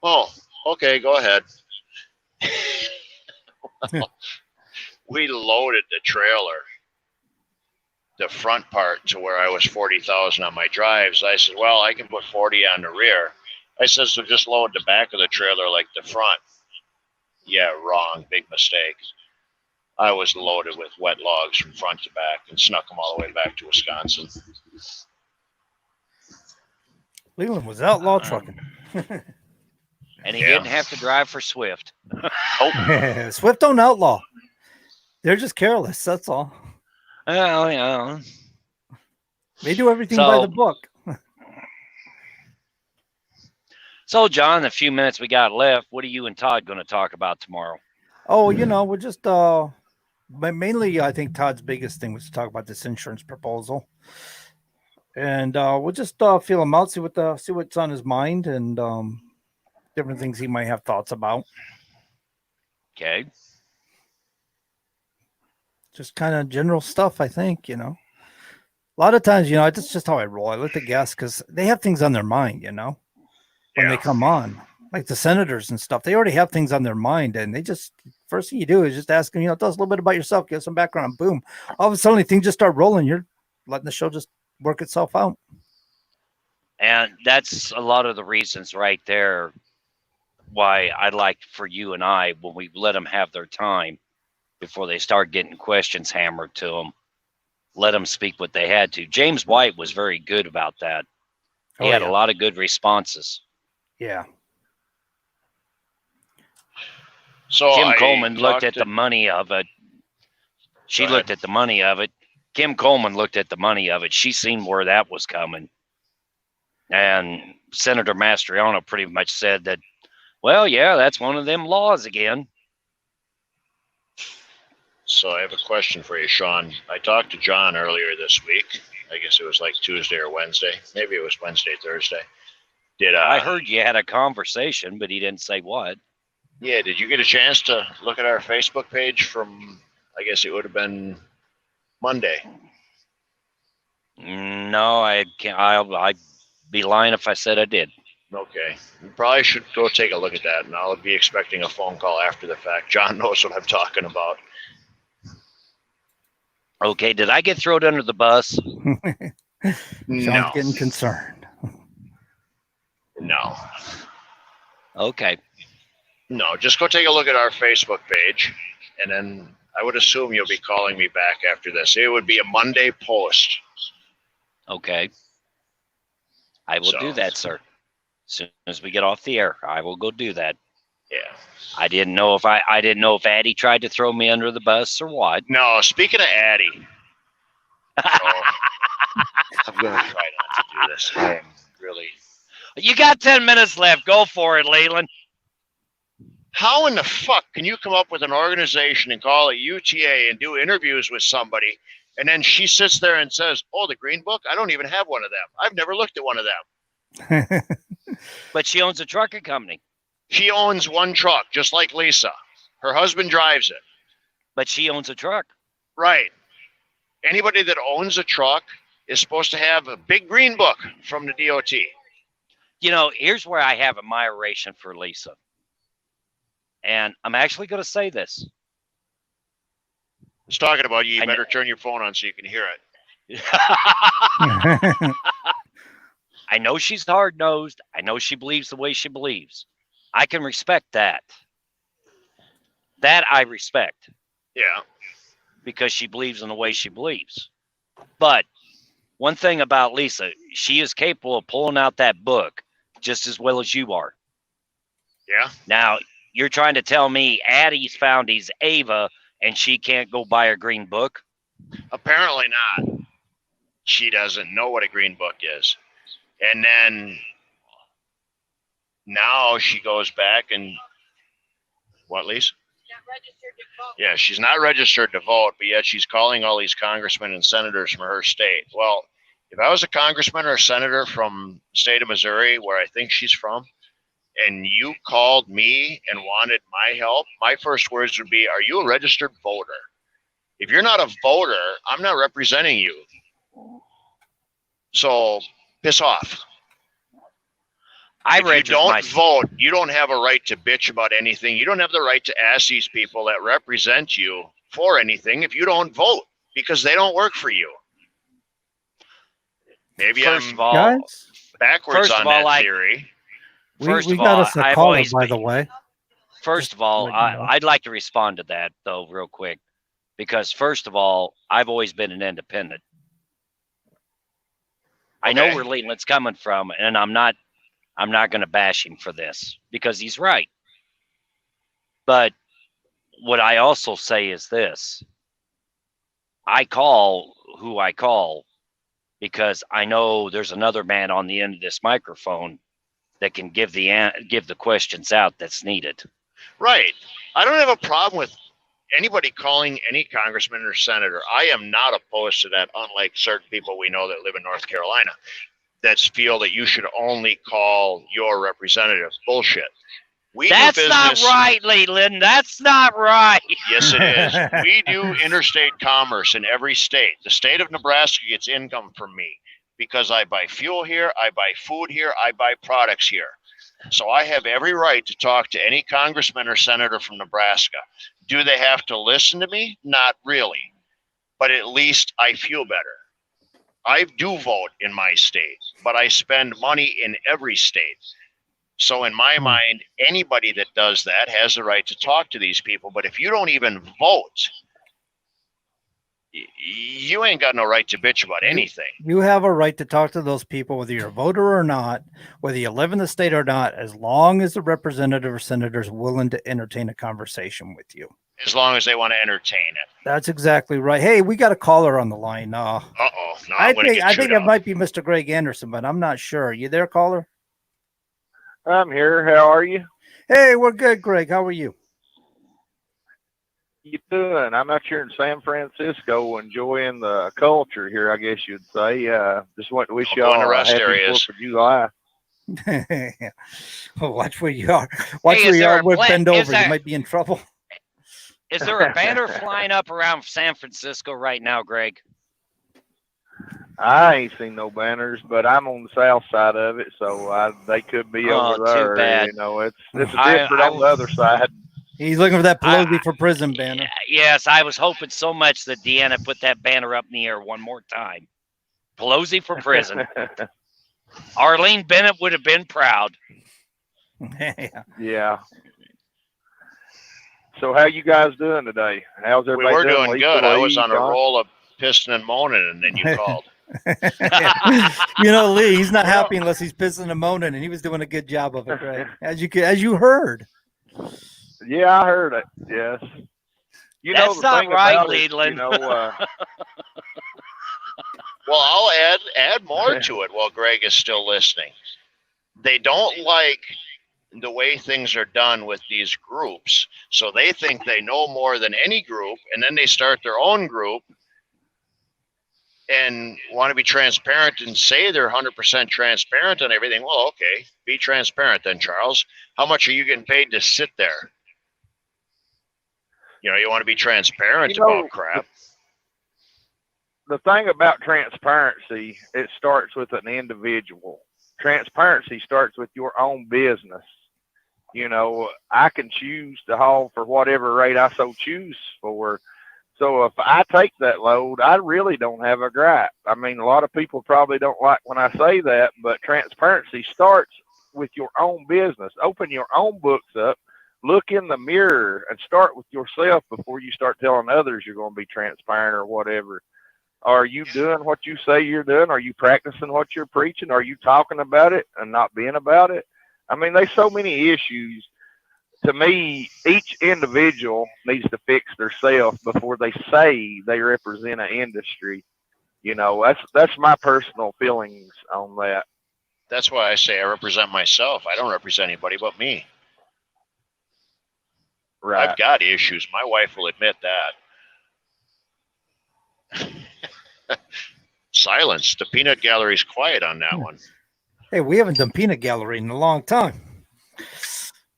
[SPEAKER 4] "Oh, okay, go ahead." We loaded the trailer, the front part, to where I was 40,000 on my drives. I said, "Well, I can put 40 on the rear." I said, "So just load the back of the trailer like the front." "Yeah, wrong. Big mistake." I was loaded with wet logs from front to back and snuck them all the way back to Wisconsin.
[SPEAKER 2] Leland was outlaw trucking.
[SPEAKER 1] And he didn't have to drive for Swift.
[SPEAKER 2] Nope. Swift don't outlaw. They're just careless. That's all.
[SPEAKER 1] Oh, yeah.
[SPEAKER 2] They do everything by the book.
[SPEAKER 1] So, John, the few minutes we got left, what are you and Todd going to talk about tomorrow?
[SPEAKER 2] Oh, we're just mainly, I think Todd's biggest thing was to talk about this insurance proposal, and we'll just feel him out, see what's on his mind, and different things he might have thoughts about.
[SPEAKER 1] Okay.
[SPEAKER 2] Just kind of general stuff, I think. A lot of times, it's just how I roll. I let the guests, because they have things on their mind, when they come on. Like the senators and stuff, they already have things on their mind, and they just, first thing you do is just ask them, tell us a little bit about yourself, give some background, boom. All of a sudden, things just start rolling. You're letting the show just work itself out.
[SPEAKER 1] And that's a lot of the reasons right there why I'd like for you and I, when we let them have their time before they start getting questions hammered to them, let them speak what they had to. James White was very good about that. He had a lot of good responses.
[SPEAKER 2] Yeah.
[SPEAKER 4] So
[SPEAKER 1] Kim
[SPEAKER 4] I
[SPEAKER 1] Coleman looked
[SPEAKER 4] talked
[SPEAKER 1] at
[SPEAKER 4] to-
[SPEAKER 1] the money of it. She
[SPEAKER 4] Go
[SPEAKER 1] looked
[SPEAKER 4] ahead.
[SPEAKER 1] at the money of it. Kim Coleman looked at the money of it. She seen where that was coming. And Senator Mastriano pretty much said that, well, yeah, that's one of them laws again.
[SPEAKER 4] So I have a question for you, Sean. I talked to John earlier this week. I guess it was like Tuesday or Wednesday. Maybe it was Wednesday, Thursday.
[SPEAKER 1] I heard you had a conversation, but he didn't say what.
[SPEAKER 4] Yeah, did you get a chance to look at our Facebook page from, I guess it would have been Monday?
[SPEAKER 1] No, I can't. I'd be lying if I said I did.
[SPEAKER 4] Okay. You probably should go take a look at that, and I'll be expecting a phone call after the fact. John knows what I'm talking about.
[SPEAKER 1] Okay, did I get thrown under the bus?
[SPEAKER 2] Sean's getting concerned.
[SPEAKER 4] No.
[SPEAKER 1] Okay.
[SPEAKER 4] No, just go take a look at our Facebook page, and then I would assume you'll be calling me back after this. It would be a Monday post.
[SPEAKER 1] Okay. I will do that, sir. As soon as we get off the air, I will go do that.
[SPEAKER 4] Yeah.
[SPEAKER 1] I didn't know if Addie tried to throw me under the bus or what.
[SPEAKER 4] No, speaking of Addie, I'm going to try not to do this. I am really.
[SPEAKER 1] You got 10 minutes left. Go for it, Leland.
[SPEAKER 4] How in the fuck can you come up with an organization and call it UTA and do interviews with somebody, and then she sits there and says, "Oh, the Green Book? I don't even have one of them. I've never looked at one of them."
[SPEAKER 1] But she owns a trucking company.
[SPEAKER 4] She owns one truck, just like Lisa. Her husband drives it.
[SPEAKER 1] But she owns a truck.
[SPEAKER 4] Right. Anybody that owns a truck is supposed to have a big Green Book from the DOT.
[SPEAKER 1] You know, here's where I have admiration for Lisa. And I'm actually going to say this.
[SPEAKER 4] I was talking about you. You better turn your phone on so you can hear it.
[SPEAKER 1] I know she's hard-nosed. I know she believes the way she believes. I can respect that. That I respect.
[SPEAKER 4] Yeah.
[SPEAKER 1] Because she believes in the way she believes. But one thing about Lisa, she is capable of pulling out that book just as well as you are.
[SPEAKER 4] Yeah.
[SPEAKER 1] Now, you're trying to tell me Addie's found his Ava and she can't go buy a green book?
[SPEAKER 4] Apparently not. She doesn't know what a green book is. And then now she goes back and what, Lisa? Yeah, she's not registered to vote, but yet she's calling all these congressmen and senators from her state. Well, if I was a congressman or a senator from the state of Missouri, where I think she's from, and you called me and wanted my help, my first words would be, are you a registered voter? If you're not a voter, I'm not representing you. So piss off. If you don't vote, you don't have a right to bitch about anything. You don't have the right to ask these people that represent you for anything if you don't vote, because they don't work for you. Maybe
[SPEAKER 1] First
[SPEAKER 4] I'm
[SPEAKER 1] of all,
[SPEAKER 4] backwards on that theory.
[SPEAKER 2] We got us a caller, by the way.
[SPEAKER 1] First of all, I'd like to respond to that, though, real quick. Because, first of all, I've always been an independent. I know where Leland's coming from, and I'm not going to bash him for this, because he's right. But what I also say is this. I call who I call because I know there's another man on the end of this microphone that can give the questions out that's needed.
[SPEAKER 4] Right. I don't have a problem with anybody calling any congressman or senator. I am not opposed to that, unlike certain people we know that live in North Carolina that feel that you should only call your representatives. Bullshit.
[SPEAKER 1] That's not right, Leland. That's not right.
[SPEAKER 4] Yes, it is. We do interstate commerce in every state. The state of Nebraska gets income from me because I buy fuel here, I buy food here, I buy products here. So I have every right to talk to any congressman or senator from Nebraska. Do they have to listen to me? Not really. But at least I feel better. I do vote in my state, but I spend money in every state. So in my mind, anybody that does that has the right to talk to these people. But if you don't even vote, You ain't got no right to bitch about anything.
[SPEAKER 2] You have a right to talk to those people, whether you're a voter or not, whether you live in the state or not, as long as the representative or senator is willing to entertain a conversation with you.
[SPEAKER 4] As long as they want to entertain it.
[SPEAKER 2] That's exactly right. Hey, we got a caller on the line.
[SPEAKER 4] Uh-oh. No,
[SPEAKER 2] I
[SPEAKER 4] I'm gonna
[SPEAKER 2] think
[SPEAKER 4] get chewed
[SPEAKER 2] it
[SPEAKER 4] out.
[SPEAKER 2] might be Mr. Greg Anderson, but I'm not sure. You there, caller?
[SPEAKER 7] I'm here. How are you?
[SPEAKER 2] Hey, we're good, Greg. How are you?
[SPEAKER 7] You doing? I'm out here in San Francisco enjoying the culture here, I guess you'd say. Just want to wish
[SPEAKER 4] I'll go in
[SPEAKER 7] y'all
[SPEAKER 4] the
[SPEAKER 7] a
[SPEAKER 4] rest
[SPEAKER 7] happy
[SPEAKER 4] areas.
[SPEAKER 7] 4th of July.
[SPEAKER 2] Oh, watch where you are. Watch
[SPEAKER 1] Hey,
[SPEAKER 2] where
[SPEAKER 1] is
[SPEAKER 2] you
[SPEAKER 1] there
[SPEAKER 2] are.
[SPEAKER 1] a
[SPEAKER 2] We're
[SPEAKER 1] pla-
[SPEAKER 2] bend
[SPEAKER 1] is
[SPEAKER 2] over. You
[SPEAKER 1] there-
[SPEAKER 2] might be in trouble.
[SPEAKER 1] Is there a banner flying up around San Francisco right now, Greg?
[SPEAKER 7] I ain't seen no banners, but I'm on the south side of it, so they could be
[SPEAKER 1] Oh,
[SPEAKER 7] over there.
[SPEAKER 1] too bad.
[SPEAKER 7] You know, it's different
[SPEAKER 1] I
[SPEAKER 7] on the other side.
[SPEAKER 2] He's looking for that
[SPEAKER 1] I-
[SPEAKER 2] Pelosi for prison banner.
[SPEAKER 1] Yes, I was hoping so much that Deanna put that banner up in the air one more time. Pelosi for prison. Arlene Bennett would have been proud.
[SPEAKER 7] Yeah. So how you guys doing today? How's
[SPEAKER 4] We
[SPEAKER 7] everybody
[SPEAKER 4] were
[SPEAKER 7] doing?
[SPEAKER 4] doing
[SPEAKER 7] Lisa,
[SPEAKER 4] good. I
[SPEAKER 7] Lee,
[SPEAKER 4] was on a
[SPEAKER 7] John?
[SPEAKER 4] roll of pissing and moaning, and then you called.
[SPEAKER 2] You know, Lee, he's not happy unless he's pissing and moaning, and he was doing a good job of it, Greg. As you heard.
[SPEAKER 7] Yeah, I heard it. Yes. You know
[SPEAKER 1] That's
[SPEAKER 7] the
[SPEAKER 1] not
[SPEAKER 7] thing
[SPEAKER 1] right,
[SPEAKER 7] about it,
[SPEAKER 1] Leland.
[SPEAKER 7] you know,
[SPEAKER 4] Well, I'll add more to it while Greg is still listening. They don't like the way things are done with these groups, so they think they know more than any group, and then they start their own group and want to be transparent and say they're 100% transparent on everything. Well, okay, be transparent then, Charles. How much are you getting paid to sit there? You know, you want to be transparent about crap.
[SPEAKER 7] the thing about transparency, it starts with an individual. Transparency starts with your own business. You know, I can choose to haul for whatever rate I so choose for. So if I take that load, I really don't have a gripe. I mean, a lot of people probably don't like when I say that, but transparency starts with your own business. Open your own books up, look in the mirror, and start with yourself before you start telling others you're going to be transparent or whatever. Are you doing what you say you're doing? Are you practicing what you're preaching? Are you talking about it and not being about it? I mean, there's so many issues. To me, each individual needs to fix themselves before they say they represent an industry. You know, that's my personal feelings on that.
[SPEAKER 4] That's why I say I represent myself. I don't represent anybody but me.
[SPEAKER 7] Right.
[SPEAKER 4] I've got issues. My wife will admit that. Silence. The peanut gallery's quiet on that one.
[SPEAKER 2] Hey, we haven't done peanut gallery in a long time.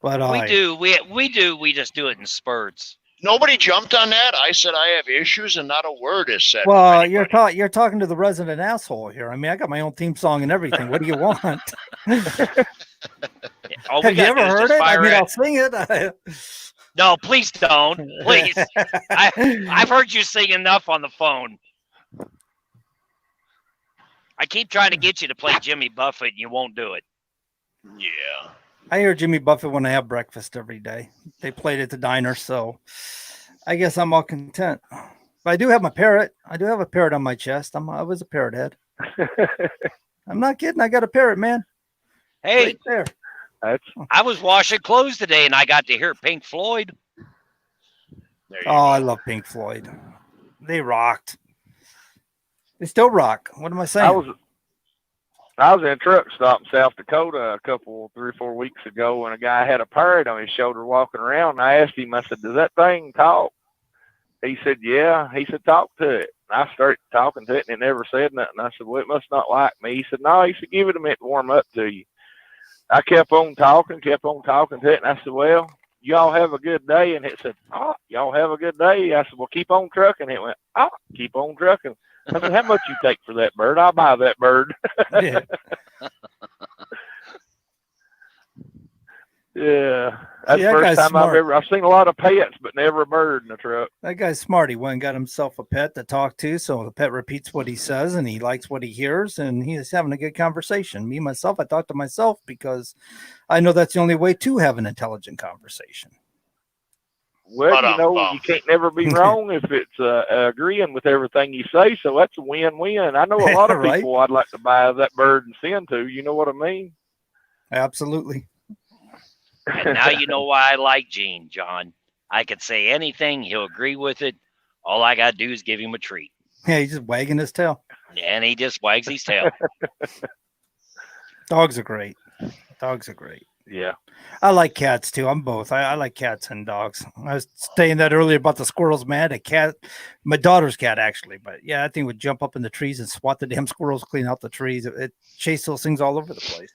[SPEAKER 2] But
[SPEAKER 1] We do. We just do it in spurts.
[SPEAKER 4] Nobody jumped on that. I said I have issues, and not a word is said.
[SPEAKER 2] Well, you're talking to the resident asshole here. I mean, I got my own theme song and everything. What do you want?
[SPEAKER 1] All
[SPEAKER 2] Have you ever heard it? I mean, I'll sing it.
[SPEAKER 1] No, please don't. Please. I've heard you sing enough on the phone. I keep trying to get you to play Jimmy Buffett, and you won't do it.
[SPEAKER 4] Yeah.
[SPEAKER 2] I hear Jimmy Buffett when I have breakfast every day. They played at the diner, so I guess I'm all content. But I do have my parrot. I do have a parrot on my chest. I was a parrot head. I'm not kidding. I got a parrot, man.
[SPEAKER 1] Hey,
[SPEAKER 2] Right there.
[SPEAKER 1] I was washing clothes today, and I got to hear Pink Floyd.
[SPEAKER 4] There you
[SPEAKER 2] Oh, I love Pink Floyd. They rocked. They still rock. What am I saying?
[SPEAKER 7] I was in a truck stop in South Dakota 3 or 4 weeks ago, and a guy had a parrot on his shoulder walking around. And I asked him, I said, "Does that thing talk?" He said, "Yeah." He said, "Talk to it." And I started talking to it, and it never said nothing. I said, "Well, it must not like me." He said, "No." He said, "Give it a minute to warm up to you." I kept on talking to it, and I said, "Well, y'all have a good day." And it said, "Oh, y'all have a good day." I said, "Well, keep on trucking." It went, "Oh, keep on trucking." I said, "How much you take for that bird? I'll buy that bird."
[SPEAKER 2] Yeah.
[SPEAKER 7] Yeah, that's
[SPEAKER 2] See,
[SPEAKER 7] the
[SPEAKER 2] that guy's
[SPEAKER 7] first time
[SPEAKER 2] smart.
[SPEAKER 7] I've seen a lot of pets, but never a bird in the truck.
[SPEAKER 2] That guy's smart. He went and got himself a pet to talk to, so the pet repeats what he says, and he likes what he hears, and he's having a good conversation. Me, myself, I talk to myself because I know that's the only way to have an intelligent conversation.
[SPEAKER 7] Well, you know, you can't never be wrong if it's agreeing with everything you say. So that's a win-win. I know a lot of
[SPEAKER 2] Right.
[SPEAKER 7] people I'd like to buy that bird and send to. You know what I mean?
[SPEAKER 2] Absolutely.
[SPEAKER 1] And now you know why I like Gene, John. I could say anything, he'll agree with it. All I got to do is give him a treat.
[SPEAKER 2] Yeah, he's just wagging his tail.
[SPEAKER 1] And he just wags his tail.
[SPEAKER 2] Dogs are great. Dogs are great.
[SPEAKER 7] Yeah.
[SPEAKER 2] I like cats too. I'm both. I like cats and dogs. I was saying that earlier about the squirrels, man. A cat, my daughter's cat actually, but yeah, that thing would jump up in the trees and swat the damn squirrels, clean out the trees. It chased those things all over the place.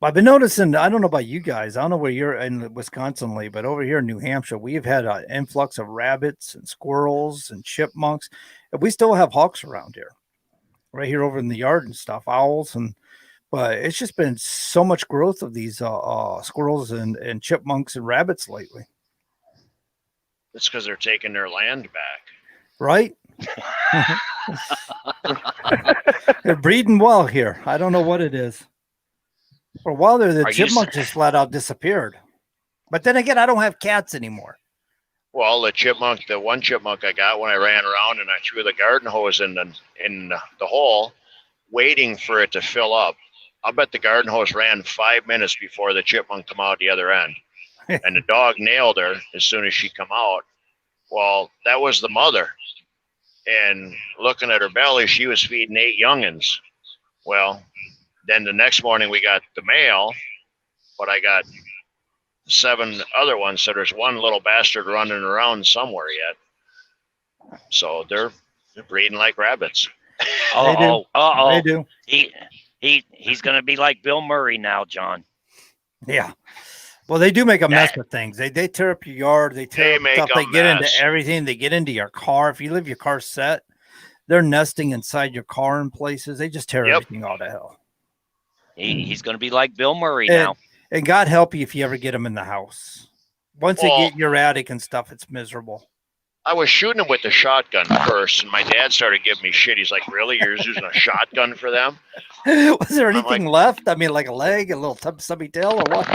[SPEAKER 2] I've been noticing, I don't know about you guys. I don't know where you're in Wisconsin, Lee, but over here in New Hampshire, we've had an influx of rabbits and squirrels and chipmunks. And we still have hawks around here, right here over in the yard and stuff, owls. But it's just been so much growth of these squirrels and chipmunks and rabbits lately.
[SPEAKER 4] It's because they're taking their land back.
[SPEAKER 2] Right? They're breeding well here. I don't know what it is. For a while there, the chipmunk just flat out disappeared. But then again, I don't have cats anymore.
[SPEAKER 4] Well, the one chipmunk I got when I ran around and I threw the garden hose in the hole, waiting for it to fill up. I'll bet the garden hose ran 5 minutes before the chipmunk come out the other end. And the dog nailed her as soon as she come out. Well, that was the mother. And looking at her belly, she was feeding 8 youngins. Well, then the next morning we got the male, but I got 7 other ones. So there's one little bastard running around somewhere yet. So they're breeding like rabbits.
[SPEAKER 2] They do.
[SPEAKER 1] He's going to be like Bill Murray now, John.
[SPEAKER 2] Yeah. Well, they do make a mess of things. They tear up your yard. They tear up stuff. They get into everything. They get into your car. If you leave your car set, they're nesting inside your car in places. They just tear everything all to hell.
[SPEAKER 1] He's going to be like Bill Murray now.
[SPEAKER 2] And God help you if you ever get them in the house. Once they get in your attic and stuff, it's miserable.
[SPEAKER 4] I was shooting them with the shotgun first, and my dad started giving me shit. He's like, really? You're using a shotgun for them?
[SPEAKER 2] Was there anything left? I mean, like a leg, a little stubby tail, or what?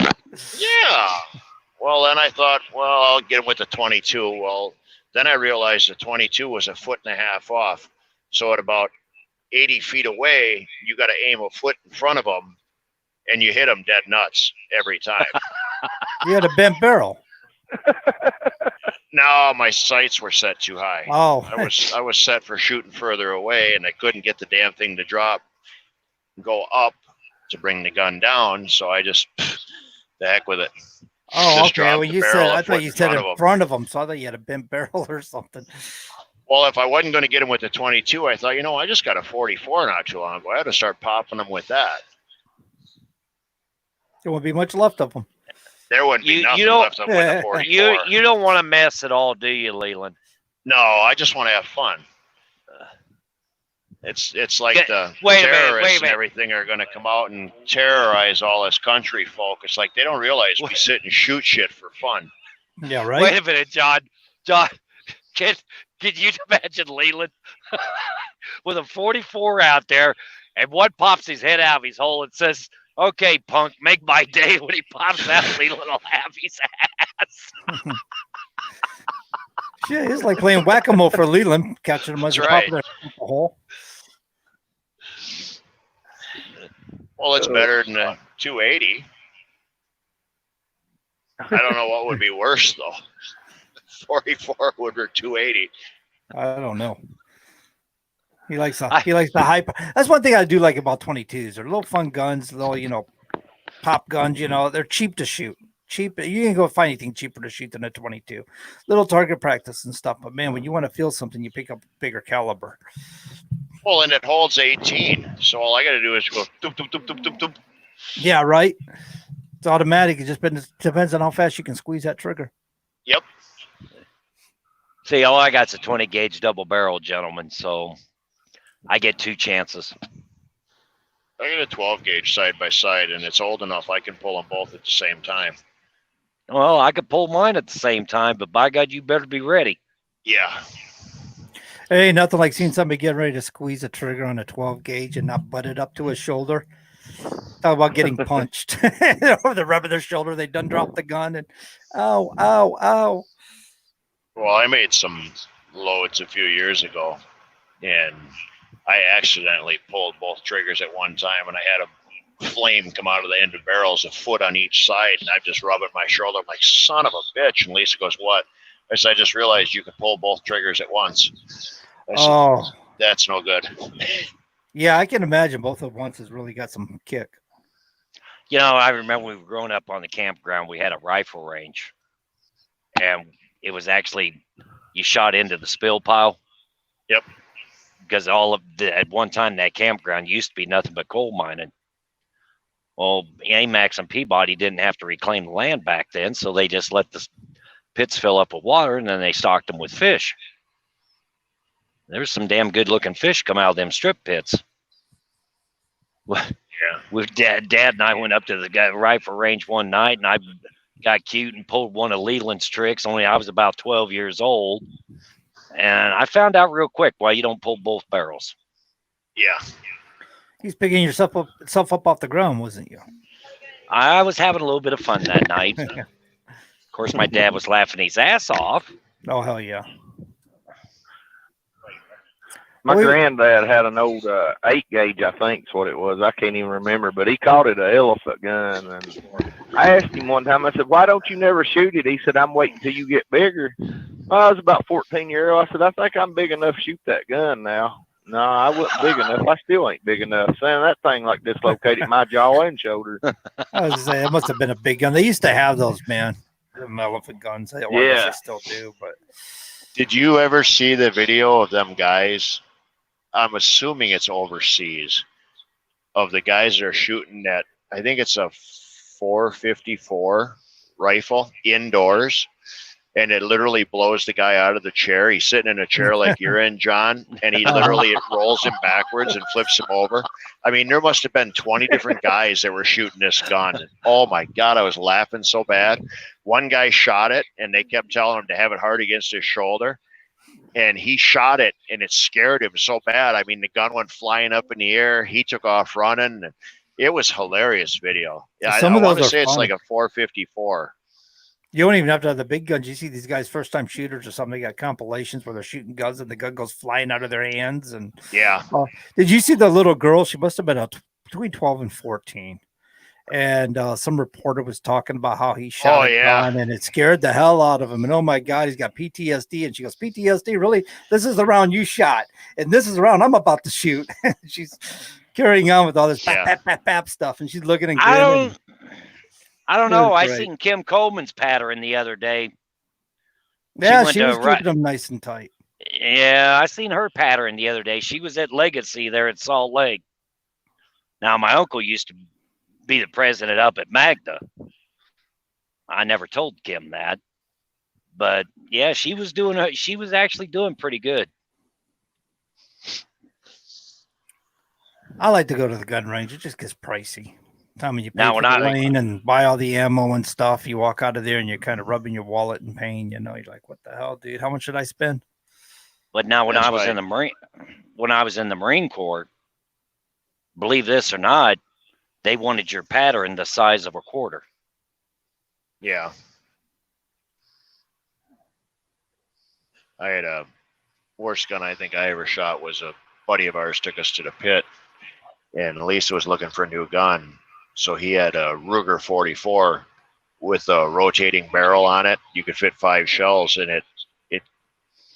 [SPEAKER 4] Yeah. Well, then I thought, well, I'll get them with the 22. Well, then I realized the 22 was 1.5 feet off. So at about 80 feet away, you got to aim a foot in front of them, and you hit them dead nuts every time.
[SPEAKER 2] You had a bent barrel.
[SPEAKER 4] No, my sights were set too high.
[SPEAKER 2] Oh,
[SPEAKER 4] I was set for shooting further away, and I couldn't get the damn thing to drop and go up to bring the gun down. So I just, the heck with it.
[SPEAKER 2] Oh, okay. Well, I thought you said in front of them, so I thought you had a bent barrel or something.
[SPEAKER 4] Well, if I wasn't going to get him with the 22, I thought, I just got a 44 not too long ago. I had to start popping them with that.
[SPEAKER 2] There won't be much left of them.
[SPEAKER 4] There wouldn't be nothing left of with the 44.
[SPEAKER 1] You don't want to mess at all, do you, Leland?
[SPEAKER 4] No, I just want to have fun. It's like the terrorists and everything are going to come out and terrorize all this country folk. It's like they don't realize we sit and shoot shit for fun.
[SPEAKER 2] Yeah, right.
[SPEAKER 1] Wait a minute, John. Can you imagine Leland with a 44 out there, and one pops his head out of his hole and says, "Okay, punk, make my day." When he pops out, Leland will have his ass.
[SPEAKER 2] Shit, it's like playing whack-a-mole for Leland, catching him as the top of the hole.
[SPEAKER 4] Well, it's better than a 280. I don't know what would be worse though. 44 would be 280.
[SPEAKER 2] I don't know. He likes the hype. That's one thing I do like about 22s. They're little fun guns, little pop guns. They're cheap to shoot. Cheap. You can go find anything cheaper to shoot than a 22. Little target practice and stuff. But man, when you want to feel something, you pick up a bigger caliber.
[SPEAKER 4] Well, and it holds 18, so all I got to do is go doop, doop, doop, doop, doop, doop.
[SPEAKER 2] Yeah, right. It's automatic. It just depends on how fast you can squeeze that trigger.
[SPEAKER 4] Yep.
[SPEAKER 1] See, all I got's a 20 gauge double barrel, gentlemen. So I get 2 chances.
[SPEAKER 4] I got a 12 gauge side by side, and it's old enough I can pull them both at the same time.
[SPEAKER 1] Well, I could pull mine at the same time, but by God, you better be ready.
[SPEAKER 4] Yeah.
[SPEAKER 2] Hey, nothing like seeing somebody get ready to squeeze a trigger on a 12 gauge and not butt it up to his shoulder. Talk about getting punched. They're rubbing their shoulder. They done dropped the gun and ow, ow, ow.
[SPEAKER 4] Well, I made some loads a few years ago, and I accidentally pulled both triggers at one time, and I had a flame come out of the end of barrels, a foot on each side, and I'm just rubbing my shoulder. I'm like, son of a bitch. And Lisa goes, what? I said, I just realized you can pull both triggers at once. I said, that's no good.
[SPEAKER 2] Yeah, I can imagine both at once has really got some kick.
[SPEAKER 1] You know, I remember we were growing up on the campground. We had a rifle range, and it was actually, you shot into the spill pile.
[SPEAKER 4] Yep.
[SPEAKER 1] Because at one time that campground used to be nothing but coal mining. Well, AMAX and Peabody didn't have to reclaim the land back then, so they just let the pits fill up with water, and then they stocked them with fish. There's some damn good-looking fish come out of them strip pits. Yeah. With Dad and I went up to the rifle range one night, and I got cute and pulled one of Leland's tricks. Only I was about 12 years old, and I found out real quick why you don't pull both barrels.
[SPEAKER 4] Yeah.
[SPEAKER 2] He's picking yourself up off the ground, wasn't you?
[SPEAKER 1] I was having a little bit of fun that night. Of course, my dad was laughing his ass off.
[SPEAKER 2] Oh, hell yeah.
[SPEAKER 7] My granddad had an old 8-gauge, I think is what it was. I can't even remember, but he called it an elephant gun. And I asked him one time, I said, why don't you never shoot it? He said, I'm waiting till you get bigger. Well, I was about 14 years old. I said, I think I'm big enough to shoot that gun now. No, I wasn't big enough. I still ain't big enough. Saying that thing like dislocated my jaw and shoulder.
[SPEAKER 2] I was saying, it must have been a big gun. They used to have those, man. Them elephant guns. Well, I guess they still do, but.
[SPEAKER 4] Did you ever see the video of them guys? I'm assuming it's overseas, of the guys that are shooting that, I think it's a 454 rifle indoors, and it literally blows the guy out of the chair. He's sitting in a chair like you're in, John, and he literally it rolls him backwards and flips him over. I mean, there must have been 20 different guys that were shooting this gun. Oh my God, I was laughing so bad. One guy shot it, and they kept telling him to have it hard against his shoulder. And he shot it, and it scared him so bad. I mean, the gun went flying up in the air. He took off running. It was hilarious video. Yeah, I want to say it's like a 454.
[SPEAKER 2] You don't even have to have the big guns. You see these guys, first-time shooters or something, they got compilations where they're shooting guns and the gun goes flying out of their hands. And
[SPEAKER 4] yeah.
[SPEAKER 2] Did you see the little girl? She must have been between 12 and 14. And some reporter was talking about how he shot a gun and it scared the hell out of him. And oh my God, he's got PTSD. And she goes, PTSD, really? This is the round you shot. And this is the round I'm about to shoot. She's carrying on with all this bap stuff. And she's looking and grinning.
[SPEAKER 1] I don't know. I seen Kim Coleman's pattern the other day.
[SPEAKER 2] Yeah, she was keeping them nice and tight.
[SPEAKER 1] Yeah, I seen her pattern the other day. She was at Legacy there at Salt Lake. Now, my uncle used to be the president up at Magda. I never told Kim that. But, yeah, she was actually doing pretty good.
[SPEAKER 2] I like to go to the gun range. It just gets pricey. Time when you pay for the lane and buy all the ammo and stuff, you walk out of there and you're kind of rubbing your wallet in pain. You know, you're like, "What the hell, dude? How much should I spend?"
[SPEAKER 1] But now, when I was in the Marine Corps, believe this or not, they wanted your pattern the size of a quarter.
[SPEAKER 4] Yeah. I had a worst gun I think I ever shot was a buddy of ours took us to the pit, and Lisa was looking for a new gun. So he had a Ruger 44 with a rotating barrel on it. You could fit 5 shells, and it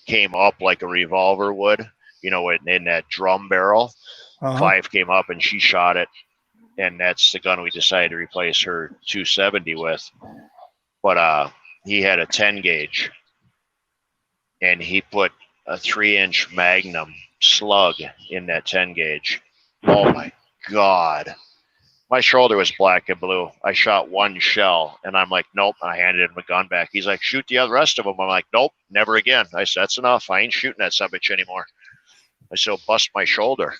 [SPEAKER 4] came up like a revolver would, you know, in that drum barrel. 5 came up, and she shot it, and that's the gun we decided to replace her 270 with. But he had a 10 gauge, and he put a 3-inch Magnum slug in that 10 gauge. Oh my God. My shoulder was black and blue. I shot 1 shell, and I'm like, nope. I handed him a gun back. He's like, shoot the rest of them. I'm like, nope, never again. I said, that's enough. I ain't shooting that subbitch anymore. I still bust my shoulder.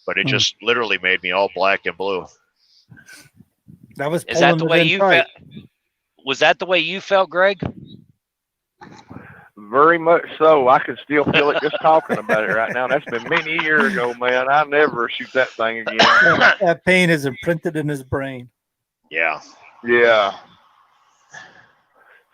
[SPEAKER 4] But it just literally made me all black and blue.
[SPEAKER 2] That was
[SPEAKER 1] the way you felt? Was that the way you felt, Greg?
[SPEAKER 7] Very much so. I can still feel it just talking about it right now. That's been many years ago, man. I'll never shoot that thing again.
[SPEAKER 2] That pain is imprinted in his brain.
[SPEAKER 4] Yeah.
[SPEAKER 7] Yeah.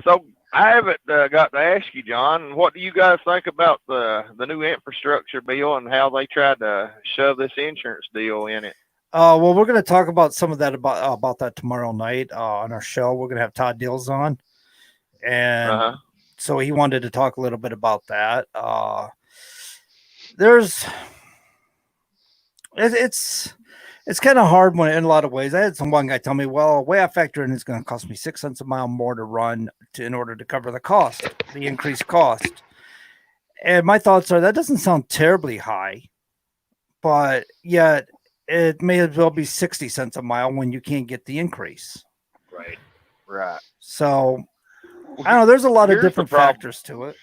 [SPEAKER 7] So I haven't got to ask you, John, what do you guys think about the new infrastructure bill and how they tried to shove this insurance deal in it?
[SPEAKER 2] Well, we're going to talk about some of that about that tomorrow night on our show. We're going to have Todd Dills on, and so he wanted to talk a little bit about that. It's kind of hard when in a lot of ways. I had one guy tell me, well, the way I factor in it's going to cost me 6 cents a mile more to run in order to cover the cost, the increased cost. And my thoughts are that doesn't sound terribly high, but yet it may as well be 60 cents a mile when you can't get the increase.
[SPEAKER 7] Right.
[SPEAKER 2] So I don't know. There's a lot of different factors to it.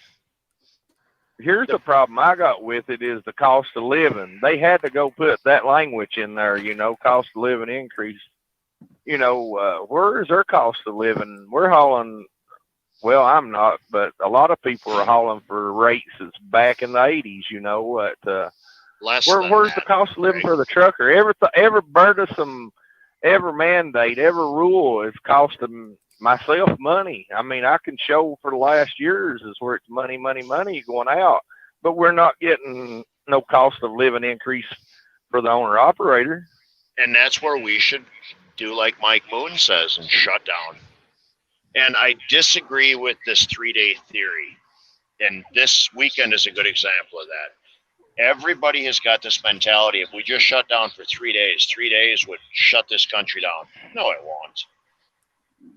[SPEAKER 7] Here's the problem I got with it is the cost of living. They had to go put that language in there, cost of living increase. Where is their cost of living? We're hauling, well, I'm not, but a lot of people are hauling for rates that's back in the 80s, where's the cost of living for the trucker? Every burdensome, every mandate, every rule is costing myself money. I mean, I can show for the last years is where it's money going out, but we're not getting no cost of living increase for the owner operator.
[SPEAKER 4] And that's where we should do like Mike Moon says and shut down. And I disagree with this 3-day theory. And this weekend is a good example of that. Everybody has got this mentality, if we just shut down for 3 days, 3 days would shut this country down. No, it won't.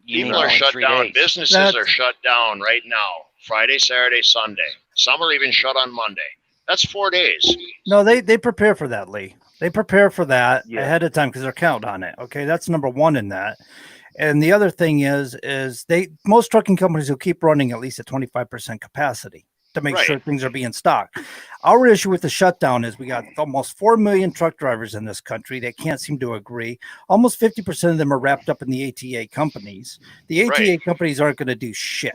[SPEAKER 4] People are shut down. Businesses are shut down right now. Friday, Saturday, Sunday. Some are even shut on Monday. That's 4 days.
[SPEAKER 2] No, they prepare for that, Lee. They prepare for that ahead of time because they're counting on it. Okay, that's number one in that. And the other thing is most trucking companies will keep running at least at 25% capacity to make sure things are being stocked. Our issue with the shutdown is we got almost 4 million truck drivers in this country. They can't seem to agree. Almost 50% of them are wrapped up in the ATA companies. The ATA companies aren't going to do shit.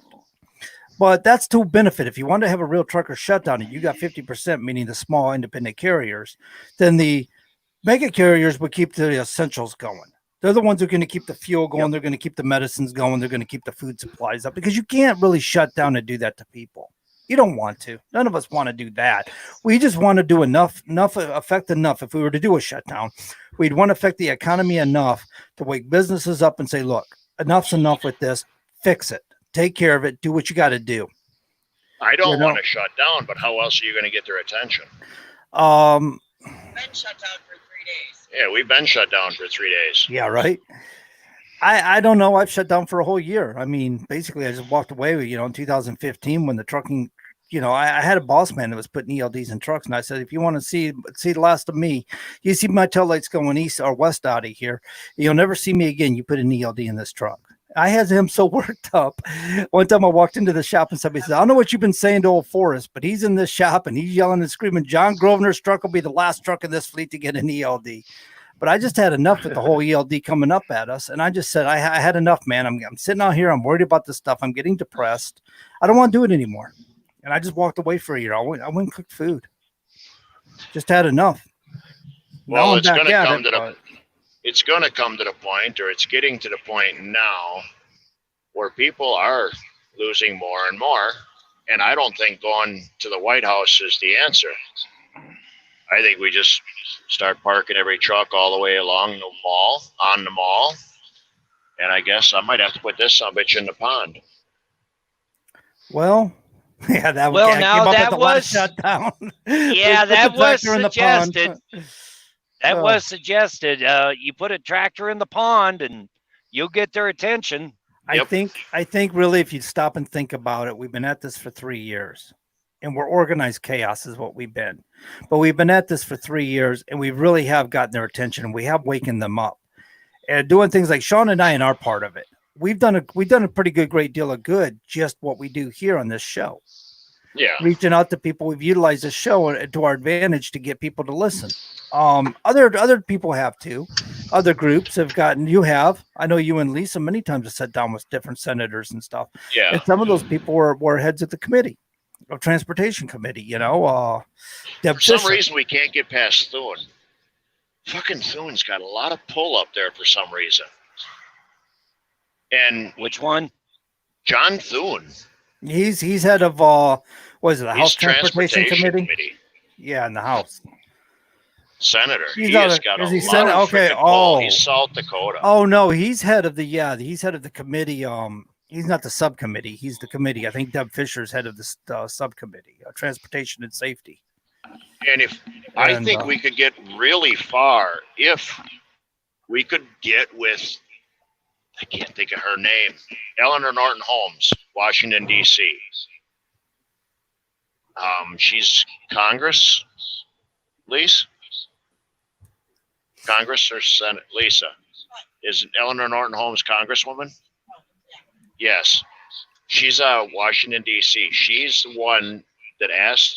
[SPEAKER 2] But that's to benefit. If you want to have a real trucker shutdown and you got 50%, meaning the small independent carriers, then the mega carriers would keep the essentials going. They're the ones who are going to keep the fuel going. They're going to keep the medicines going. They're going to keep the food supplies up because you can't really shut down and do that to people. You don't want to. None of us want to do that. We just want to do enough affect enough. If we were to do a shutdown, we'd want to affect the economy enough to wake businesses up and say, look, enough's enough with this. Fix it. Take care of it. Do what you got to do.
[SPEAKER 4] I don't want to shut down, but how else are you going to get their attention?
[SPEAKER 5] Been shut down for 3 days.
[SPEAKER 4] Yeah, we've been shut down for 3 days.
[SPEAKER 2] Yeah, right. I don't know. I've shut down for a whole year. I mean, basically, I just walked away with, in 2015 when the trucking, I had a boss man that was putting ELDs in trucks. And I said, if you want to see the last of me, you see my taillights going east or west out of here, you'll never see me again. You put an ELD in this truck. I had him so worked up. One time I walked into the shop and somebody said, I don't know what you've been saying to old Forrest, but he's in this shop and he's yelling and screaming, John Grosvenor's truck will be the last truck in this fleet to get an ELD. But I just had enough with the whole ELD coming up at us. And I just said, I had enough, man. I'm sitting out here. I'm worried about this stuff. I'm getting depressed. I don't want to do it anymore. And I just walked away for a year. I went and cooked food. Just had enough.
[SPEAKER 4] Well, it's going to come to the point, or it's getting to the point now where people are losing more and more. And I don't think going to the White House is the answer. I think we just start parking every truck all the way along the mall, on the mall. And I guess I might have to put this sumbitch in the pond.
[SPEAKER 2] Well, yeah, that
[SPEAKER 1] was
[SPEAKER 2] shutdown.
[SPEAKER 1] Yeah, that was suggested. That was suggested. You put a tractor in the pond and you'll get their attention.
[SPEAKER 2] I think really, if you stop and think about it, we've been at this for 3 years. And we're organized chaos is what we've been. But we've been at this for 3 years, and we really have gotten their attention, and we have wakened them up. And doing things like Sean and I and our part of it. We've done a pretty great deal of good, just what we do here on this show.
[SPEAKER 4] Yeah.
[SPEAKER 2] Reaching out to people. We've utilized the show to our advantage to get people to listen. Other people have too. Other groups have gotten, I know you and Lisa many times have sat down with different senators and stuff.
[SPEAKER 4] Yeah.
[SPEAKER 2] And some of those people were heads of the committee. transportation committee. You know, Deb
[SPEAKER 4] For some
[SPEAKER 2] Fisher.
[SPEAKER 4] reason, we can't get past Thune. Fucking Thune's got a lot of pull up there for some reason. And
[SPEAKER 1] Which one?
[SPEAKER 4] John Thune.
[SPEAKER 2] He's head of what is it, the
[SPEAKER 4] He's
[SPEAKER 2] House Transportation Committee? Yeah, in the House.
[SPEAKER 4] Senator.
[SPEAKER 2] He's
[SPEAKER 4] He
[SPEAKER 2] not
[SPEAKER 4] has
[SPEAKER 2] a-
[SPEAKER 4] got
[SPEAKER 2] is
[SPEAKER 4] a
[SPEAKER 2] he
[SPEAKER 4] lot
[SPEAKER 2] Senate?
[SPEAKER 4] of
[SPEAKER 2] Okay,
[SPEAKER 4] freaking pull.
[SPEAKER 2] oh.
[SPEAKER 4] He's South Dakota.
[SPEAKER 2] Oh no, he's head of the he's head of the committee. He's not the subcommittee. He's the committee. I think Deb Fisher's head of the subcommittee, Transportation and Safety.
[SPEAKER 4] And I think we could get really far if we could get with, I can't think of her name, Eleanor Norton Holmes, Washington, D.C. She's Congress, Lisa? Congress or Senate? Lisa. Is Eleanor Norton Holmes Congresswoman? Yes. She's Washington, D.C. She's the one that asked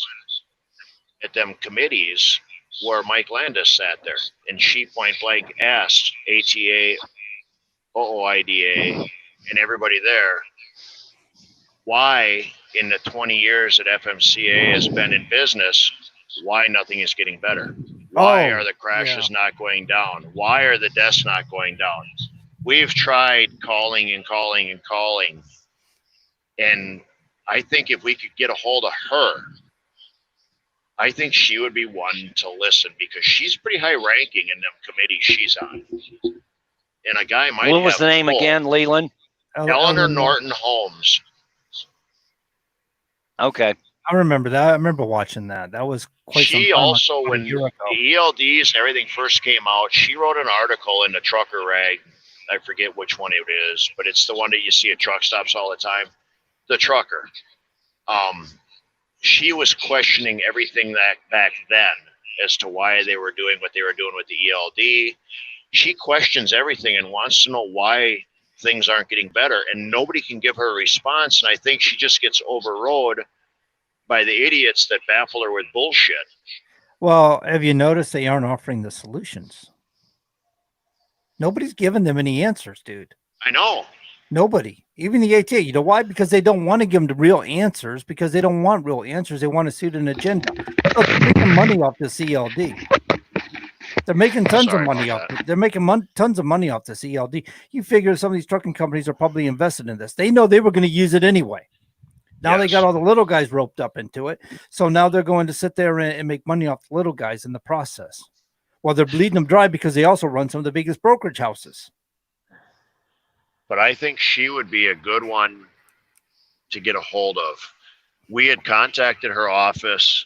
[SPEAKER 4] at them committees where Mike Landis sat there, and she point blank asked ATA, OOIDA, and everybody there, why in the 20 years that FMCA has been in business, why nothing is getting better? Why are the crashes not going down? Why are the deaths not going down? We've tried calling and calling and calling, and I think if we could get a hold of her, I think she would be one to listen, because she's pretty high ranking in them committees she's on. And a guy might
[SPEAKER 1] What was
[SPEAKER 4] have
[SPEAKER 1] the name
[SPEAKER 4] pull.
[SPEAKER 1] again, Leland?
[SPEAKER 4] Eleanor Norton Holmes.
[SPEAKER 1] Okay.
[SPEAKER 2] I remember that. I remember watching that. That was quite some
[SPEAKER 4] She
[SPEAKER 2] time
[SPEAKER 4] also,
[SPEAKER 2] ago,
[SPEAKER 4] when
[SPEAKER 2] a year ago.
[SPEAKER 4] the ELDs and everything first came out, she wrote an article in the Trucker Rag. I forget which one it is, but it's the one that you see at truck stops all the time. The Trucker. She was questioning everything that back then as to why they were doing what they were doing with the ELD. She questions everything and wants to know why things aren't getting better, and nobody can give her a response. And I think she just gets overrode by the idiots that baffle her with bullshit.
[SPEAKER 2] Well, have you noticed they aren't offering the solutions? Nobody's giving them any answers, dude.
[SPEAKER 4] I know.
[SPEAKER 2] Nobody, even the ATA. You know why? Because they don't want to give them the real answers, because they don't want real answers. They want to suit an agenda. Look, they're making money off this ELD. They're making tons of money off it. They're making tons of money off this ELD. You figure some of these trucking companies are probably invested in this. They know they were going to use it anyway. Now they got all the little guys roped up into it. So now they're going to sit there and make money off the little guys in the process. Well, they're bleeding them dry because they also run some of the biggest brokerage houses.
[SPEAKER 4] But I think she would be a good one to get a hold of. We had contacted her office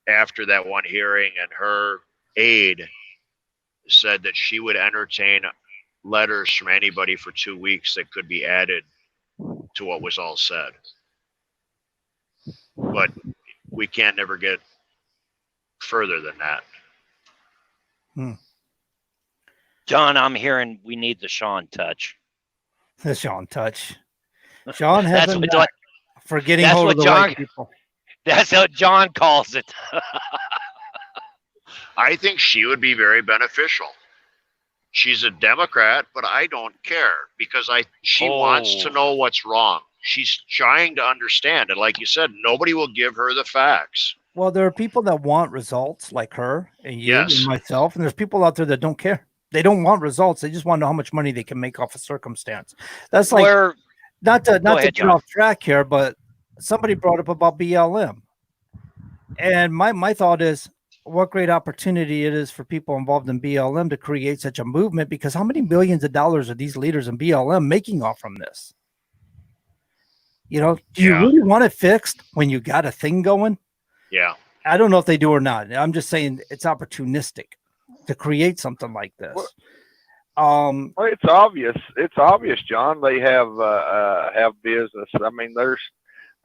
[SPEAKER 4] after that one hearing, and her aide said that she would entertain letters from anybody for 2 weeks that could be added to what was all said. But we can't never get further than that.
[SPEAKER 1] John, I'm hearing we need the Sean touch.
[SPEAKER 2] The Sean touch. Sean
[SPEAKER 1] That's
[SPEAKER 2] has
[SPEAKER 1] what
[SPEAKER 2] for getting
[SPEAKER 1] that's
[SPEAKER 2] hold
[SPEAKER 1] what
[SPEAKER 2] of the
[SPEAKER 1] John-
[SPEAKER 2] right people.
[SPEAKER 1] That's what John calls it.
[SPEAKER 4] I think she would be very beneficial. She's a Democrat, but I don't care, because she wants to know what's wrong. She's trying to understand it. Like you said, nobody will give her the facts.
[SPEAKER 2] Well, there are people that want results, like her and you and myself, and there's people out there that don't care. They don't want results. They just want to know how much money they can make off a circumstance. That's like not to get off track here, but somebody brought up about BLM, and my thought is, what great opportunity it is for people involved in BLM to create such a movement, because how many millions of dollars are these leaders in BLM making off from this? You know, do you really want it fixed when you got a thing going?
[SPEAKER 4] Yeah.
[SPEAKER 2] I don't know if they do or not. I'm just saying it's opportunistic to create something like this.
[SPEAKER 7] Well, it's obvious. It's obvious, John. They have business. I mean,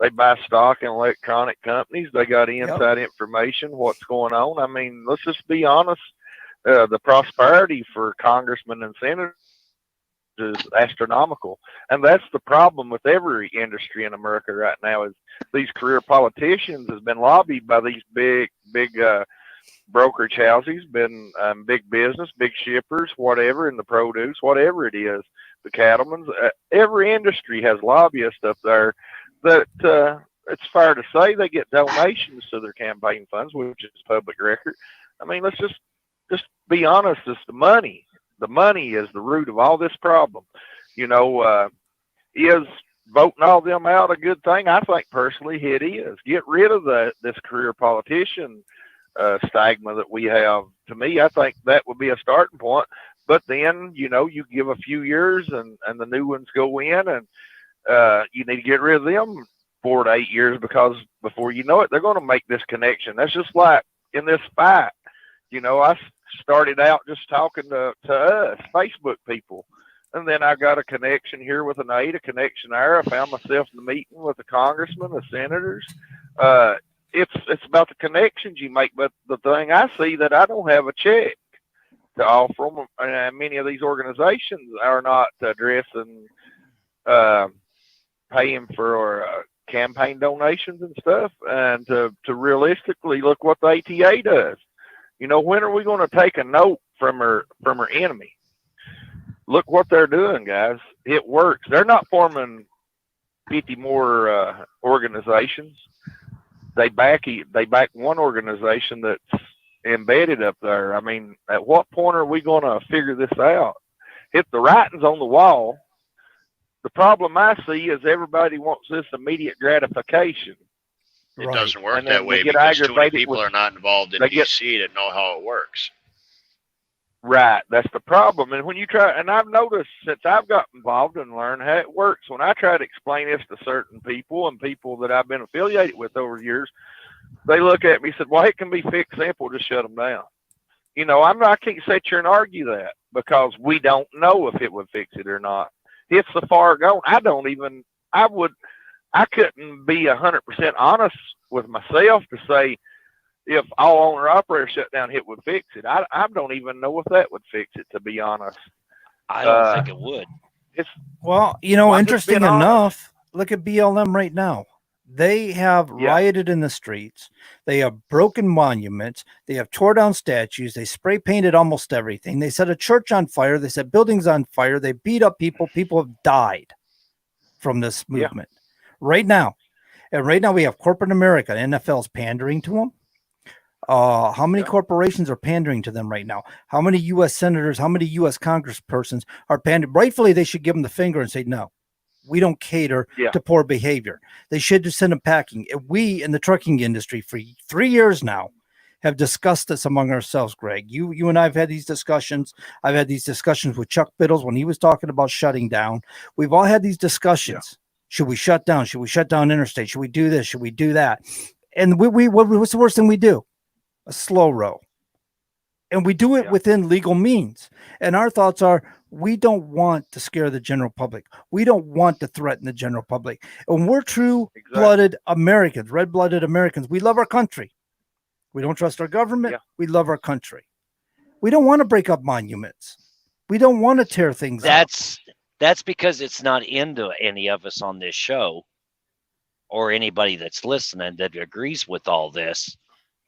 [SPEAKER 7] they buy stock in electronic companies. They got inside information, what's going on. I mean, let's just be honest. The prosperity for congressmen and senators is astronomical. And that's the problem with every industry in America right now, is these career politicians has been lobbied by these big brokerage houses, been big business, big shippers, whatever, in the produce, whatever it is, the cattlemen's. Every industry has lobbyists up there that it's fair to say they get donations to their campaign funds, which is public record. I mean, let's just be honest. It's the money. The money is the root of all this problem. You know, is voting all them out a good thing? I think personally it is. Get rid of this career politician stigma that we have. To me, I think that would be a starting point. But then, you know, you give a few years and the new ones go in, and you need to get rid of them 4 to 8 years, because before you know it, they're going to make this connection. That's just like in this fight. You know, I started out just talking to us, Facebook people. And then I got a connection here with an aide, a connection there. I found myself in the meeting with the congressman, the senators. It's about the connections you make. But the thing I see, that I don't have a check to offer them. And many of these organizations are not addressing paying for campaign donations and stuff. And to realistically look what the ATA does. You know, when are we going to take a note from her enemy? Look what they're doing, guys. It works. They're not forming 50 more organizations. They back one organization that's embedded up there. I mean, at what point are we going to figure this out? If the writing's on the wall, the problem I see is everybody wants this immediate gratification.
[SPEAKER 4] It doesn't work
[SPEAKER 7] And
[SPEAKER 4] that
[SPEAKER 7] then
[SPEAKER 4] way
[SPEAKER 7] they get
[SPEAKER 4] because too many
[SPEAKER 7] aggravated
[SPEAKER 4] people
[SPEAKER 7] with-
[SPEAKER 4] are not involved in
[SPEAKER 7] they get-
[SPEAKER 4] DC that know how it works.
[SPEAKER 7] Right, that's the problem. And when you try, and I've noticed since I've got involved and learned how it works, when I try to explain this to certain people and people that I've been affiliated with over the years, they look at me and said, well, it can be fixed simple, just shut them down. You know, I can't sit here and argue that, because we don't know if it would fix it or not. It's so far gone. I couldn't be 100% honest with myself to say, if all owner operator shut down, it would fix it. I don't even know if that would fix it, to be honest.
[SPEAKER 1] I don't think it would.
[SPEAKER 2] Well, you know,
[SPEAKER 7] I'm just
[SPEAKER 2] interesting
[SPEAKER 7] being honest.
[SPEAKER 2] enough, look at BLM right now. They have rioted in the streets. They have broken monuments. They have tore down statues. They spray painted almost everything. They set a church on fire. They set buildings on fire. They beat up people. People have died from this movement right now. And right now we have corporate America. NFL's pandering to them. How many corporations are pandering to them right now? How many U.S. senators, how many U.S. congresspersons are pandering? Rightfully, they should give them the finger and say, no, we don't cater to poor behavior. They should just send them packing. We in the trucking industry for 3 years now have discussed this among ourselves, Greg. You and I have had these discussions. I've had these discussions with Chuck Biddles when he was talking about shutting down. We've all had these discussions. Yeah. Should we shut down? Should we shut down interstate? Should we do this? Should we do that? And what's the worst thing we do? A slow roll. And we do it within legal means. And our thoughts are, we don't want to scare the general public. We don't want to threaten the general public. And we're true-blooded Americans, red-blooded Americans. We love our country. We don't trust our government. Yeah. We love our country. We don't want to break up monuments. We don't want to tear things up.
[SPEAKER 1] That's because it's not into any of us on this show or anybody that's listening that agrees with all this.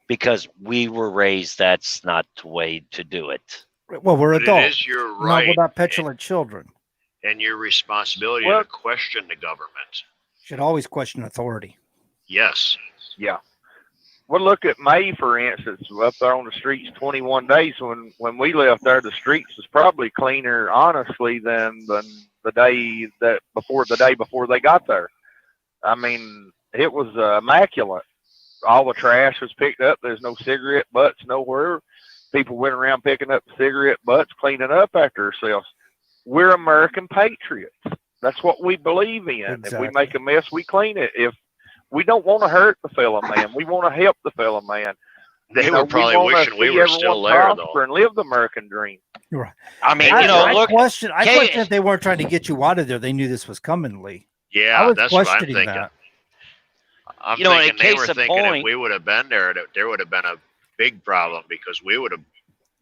[SPEAKER 1] Because we were raised, that's not the way to do it.
[SPEAKER 2] Well, we're adults.
[SPEAKER 4] It is your right.
[SPEAKER 2] We're not petulant children.
[SPEAKER 4] And your responsibility to question the government.
[SPEAKER 2] Should always question authority.
[SPEAKER 4] Yes.
[SPEAKER 7] Yeah. Well, look at May, for instance, up there on the streets 21 days. When we left there, the streets was probably cleaner, honestly, than the day before they got there. I mean, it was immaculate. All the trash was picked up. There's no cigarette butts nowhere. People went around picking up cigarette butts, cleaning up after ourselves. We're American patriots. That's what we believe in. Exactly. If we make a mess, we clean it. If we don't want to hurt the fellow man, we want to help the fellow man.
[SPEAKER 4] They were probably wishing we were still there, though.
[SPEAKER 7] And live the American dream.
[SPEAKER 2] Right.
[SPEAKER 1] I mean,
[SPEAKER 2] I question if they weren't trying to get you out of there. They knew this was coming, Lee.
[SPEAKER 4] Yeah, that's what I'm thinking.
[SPEAKER 2] That.
[SPEAKER 4] I'm thinking they were thinking if we would have been there, there would have been a big problem because we would have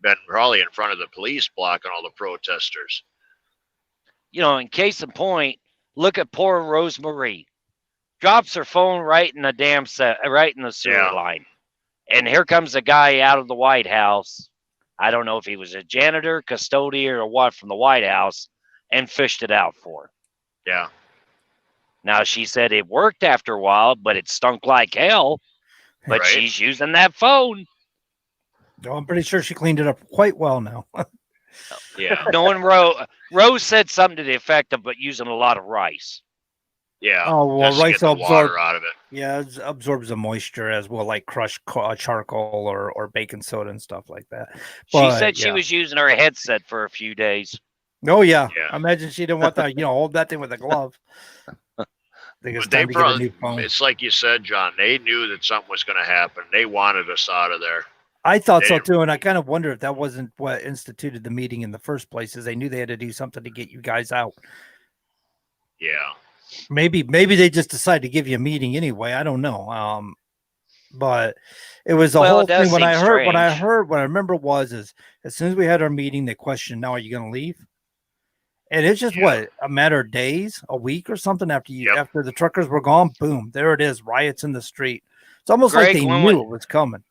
[SPEAKER 4] been probably in front of the police blocking all the protesters.
[SPEAKER 1] In case in point, look at poor Rosemarie. Drops her phone right in the right in the sewer line. And here comes a guy out of the White House. I don't know if he was a janitor, custodian, or what from the White House, and fished it out for her.
[SPEAKER 4] Yeah.
[SPEAKER 1] Now, she said it worked after a while, but it stunk like hell. But
[SPEAKER 4] Right.
[SPEAKER 1] she's using that phone.
[SPEAKER 2] Oh, I'm pretty sure she cleaned it up quite well now.
[SPEAKER 4] Yeah.
[SPEAKER 1] Knowing Rose said something to the effect of but using a lot of rice.
[SPEAKER 4] Yeah.
[SPEAKER 2] Oh, well,
[SPEAKER 4] just to
[SPEAKER 2] rice
[SPEAKER 4] get the
[SPEAKER 2] will
[SPEAKER 4] water
[SPEAKER 2] absorb.
[SPEAKER 4] out of it.
[SPEAKER 2] Yeah, it absorbs the moisture as well, like crushed charcoal or baking soda and stuff like that.
[SPEAKER 1] She
[SPEAKER 2] But,
[SPEAKER 1] said she
[SPEAKER 2] yeah.
[SPEAKER 1] was using her headset for a few days.
[SPEAKER 2] Oh yeah.
[SPEAKER 4] Yeah.
[SPEAKER 2] I imagine she didn't want to, hold that thing with a glove. I think it's
[SPEAKER 4] But they
[SPEAKER 2] time to get a
[SPEAKER 4] brought,
[SPEAKER 2] new phone.
[SPEAKER 4] it's like you said, John, they knew that something was going to happen. They wanted us out of there.
[SPEAKER 2] I thought
[SPEAKER 4] they
[SPEAKER 2] so
[SPEAKER 4] didn't-
[SPEAKER 2] too, and I kind of wonder if that wasn't what instituted the meeting in the first place. Is they knew they had to do something to get you guys out.
[SPEAKER 4] Yeah.
[SPEAKER 2] Maybe they just decided to give you a meeting anyway. I don't know. But it was a
[SPEAKER 1] Well,
[SPEAKER 2] whole
[SPEAKER 1] it does
[SPEAKER 2] thing. What I
[SPEAKER 1] seem strange.
[SPEAKER 2] heard, what I remember was is as soon as we had our meeting, they questioned, "Now, are you going to leave?" And it's just
[SPEAKER 4] Yeah.
[SPEAKER 2] what, a matter of days, a week or something after
[SPEAKER 4] Yep.
[SPEAKER 2] after the truckers were gone. Boom, there it is, riots in the street. It's almost like
[SPEAKER 1] Greg,
[SPEAKER 2] they
[SPEAKER 1] when
[SPEAKER 2] knew it was coming.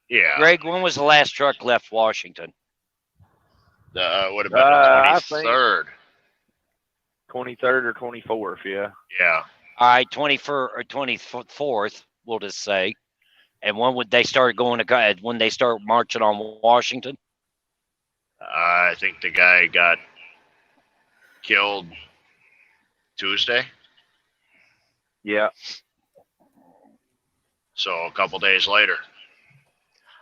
[SPEAKER 4] Yeah.
[SPEAKER 1] Greg, when was the last truck left Washington?
[SPEAKER 4] Would have been
[SPEAKER 7] I
[SPEAKER 4] the
[SPEAKER 7] think-
[SPEAKER 4] 23rd.
[SPEAKER 7] 23rd or 24th, yeah.
[SPEAKER 4] Yeah.
[SPEAKER 1] All right, 21st or 24th, we'll just say. And when would they start going to when they start marching on Washington?
[SPEAKER 4] I think the guy got killed Tuesday.
[SPEAKER 7] Yeah.
[SPEAKER 4] So a couple days later.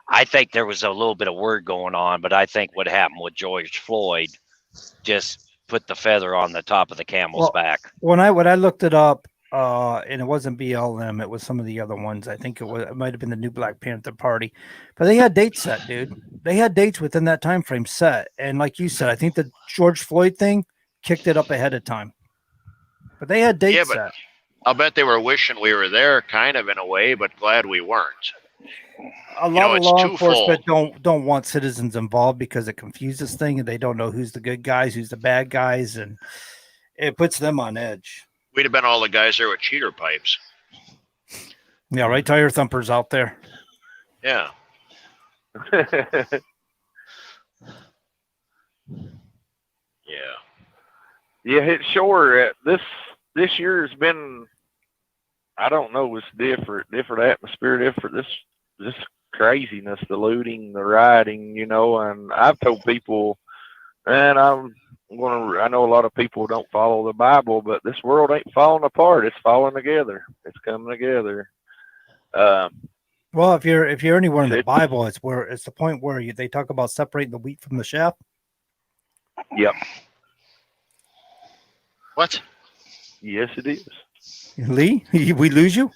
[SPEAKER 1] I think there was a little bit of word going on, but I think what happened with George Floyd just put the feather on the top of the camel's back.
[SPEAKER 2] When I looked it up, and it wasn't BLM, it was some of the other ones. I think it might have been the new Black Panther Party, but they had dates set, dude. They had dates within that time frame set, and like you said, I think the George Floyd thing kicked it up ahead of time. But they had dates
[SPEAKER 4] Yeah, but
[SPEAKER 2] set.
[SPEAKER 4] I'll bet they were wishing we were there, kind of in a way, but glad we weren't.
[SPEAKER 2] A lot of
[SPEAKER 4] it's
[SPEAKER 2] law
[SPEAKER 4] twofold.
[SPEAKER 2] enforcement don't want citizens involved because it confuses things, and they don't know who's the good guys, who's the bad guys, and it puts them on edge.
[SPEAKER 4] We'd have been all the guys there with cheater pipes.
[SPEAKER 2] Yeah, right. Tire thumpers out there.
[SPEAKER 4] Yeah. Yeah.
[SPEAKER 7] Yeah, it's sure. This year has been, I don't know, it's different atmosphere, this craziness, the looting, the rioting, and I've told people, man, I know a lot of people don't follow the Bible, but this world ain't falling apart. It's falling together. It's coming together.
[SPEAKER 2] Well, if you're anywhere in the Bible, it's the point where they talk about separating the wheat from the chaff.
[SPEAKER 7] Yep.
[SPEAKER 4] What?
[SPEAKER 7] Yes, it is.
[SPEAKER 2] Lee, we lose you.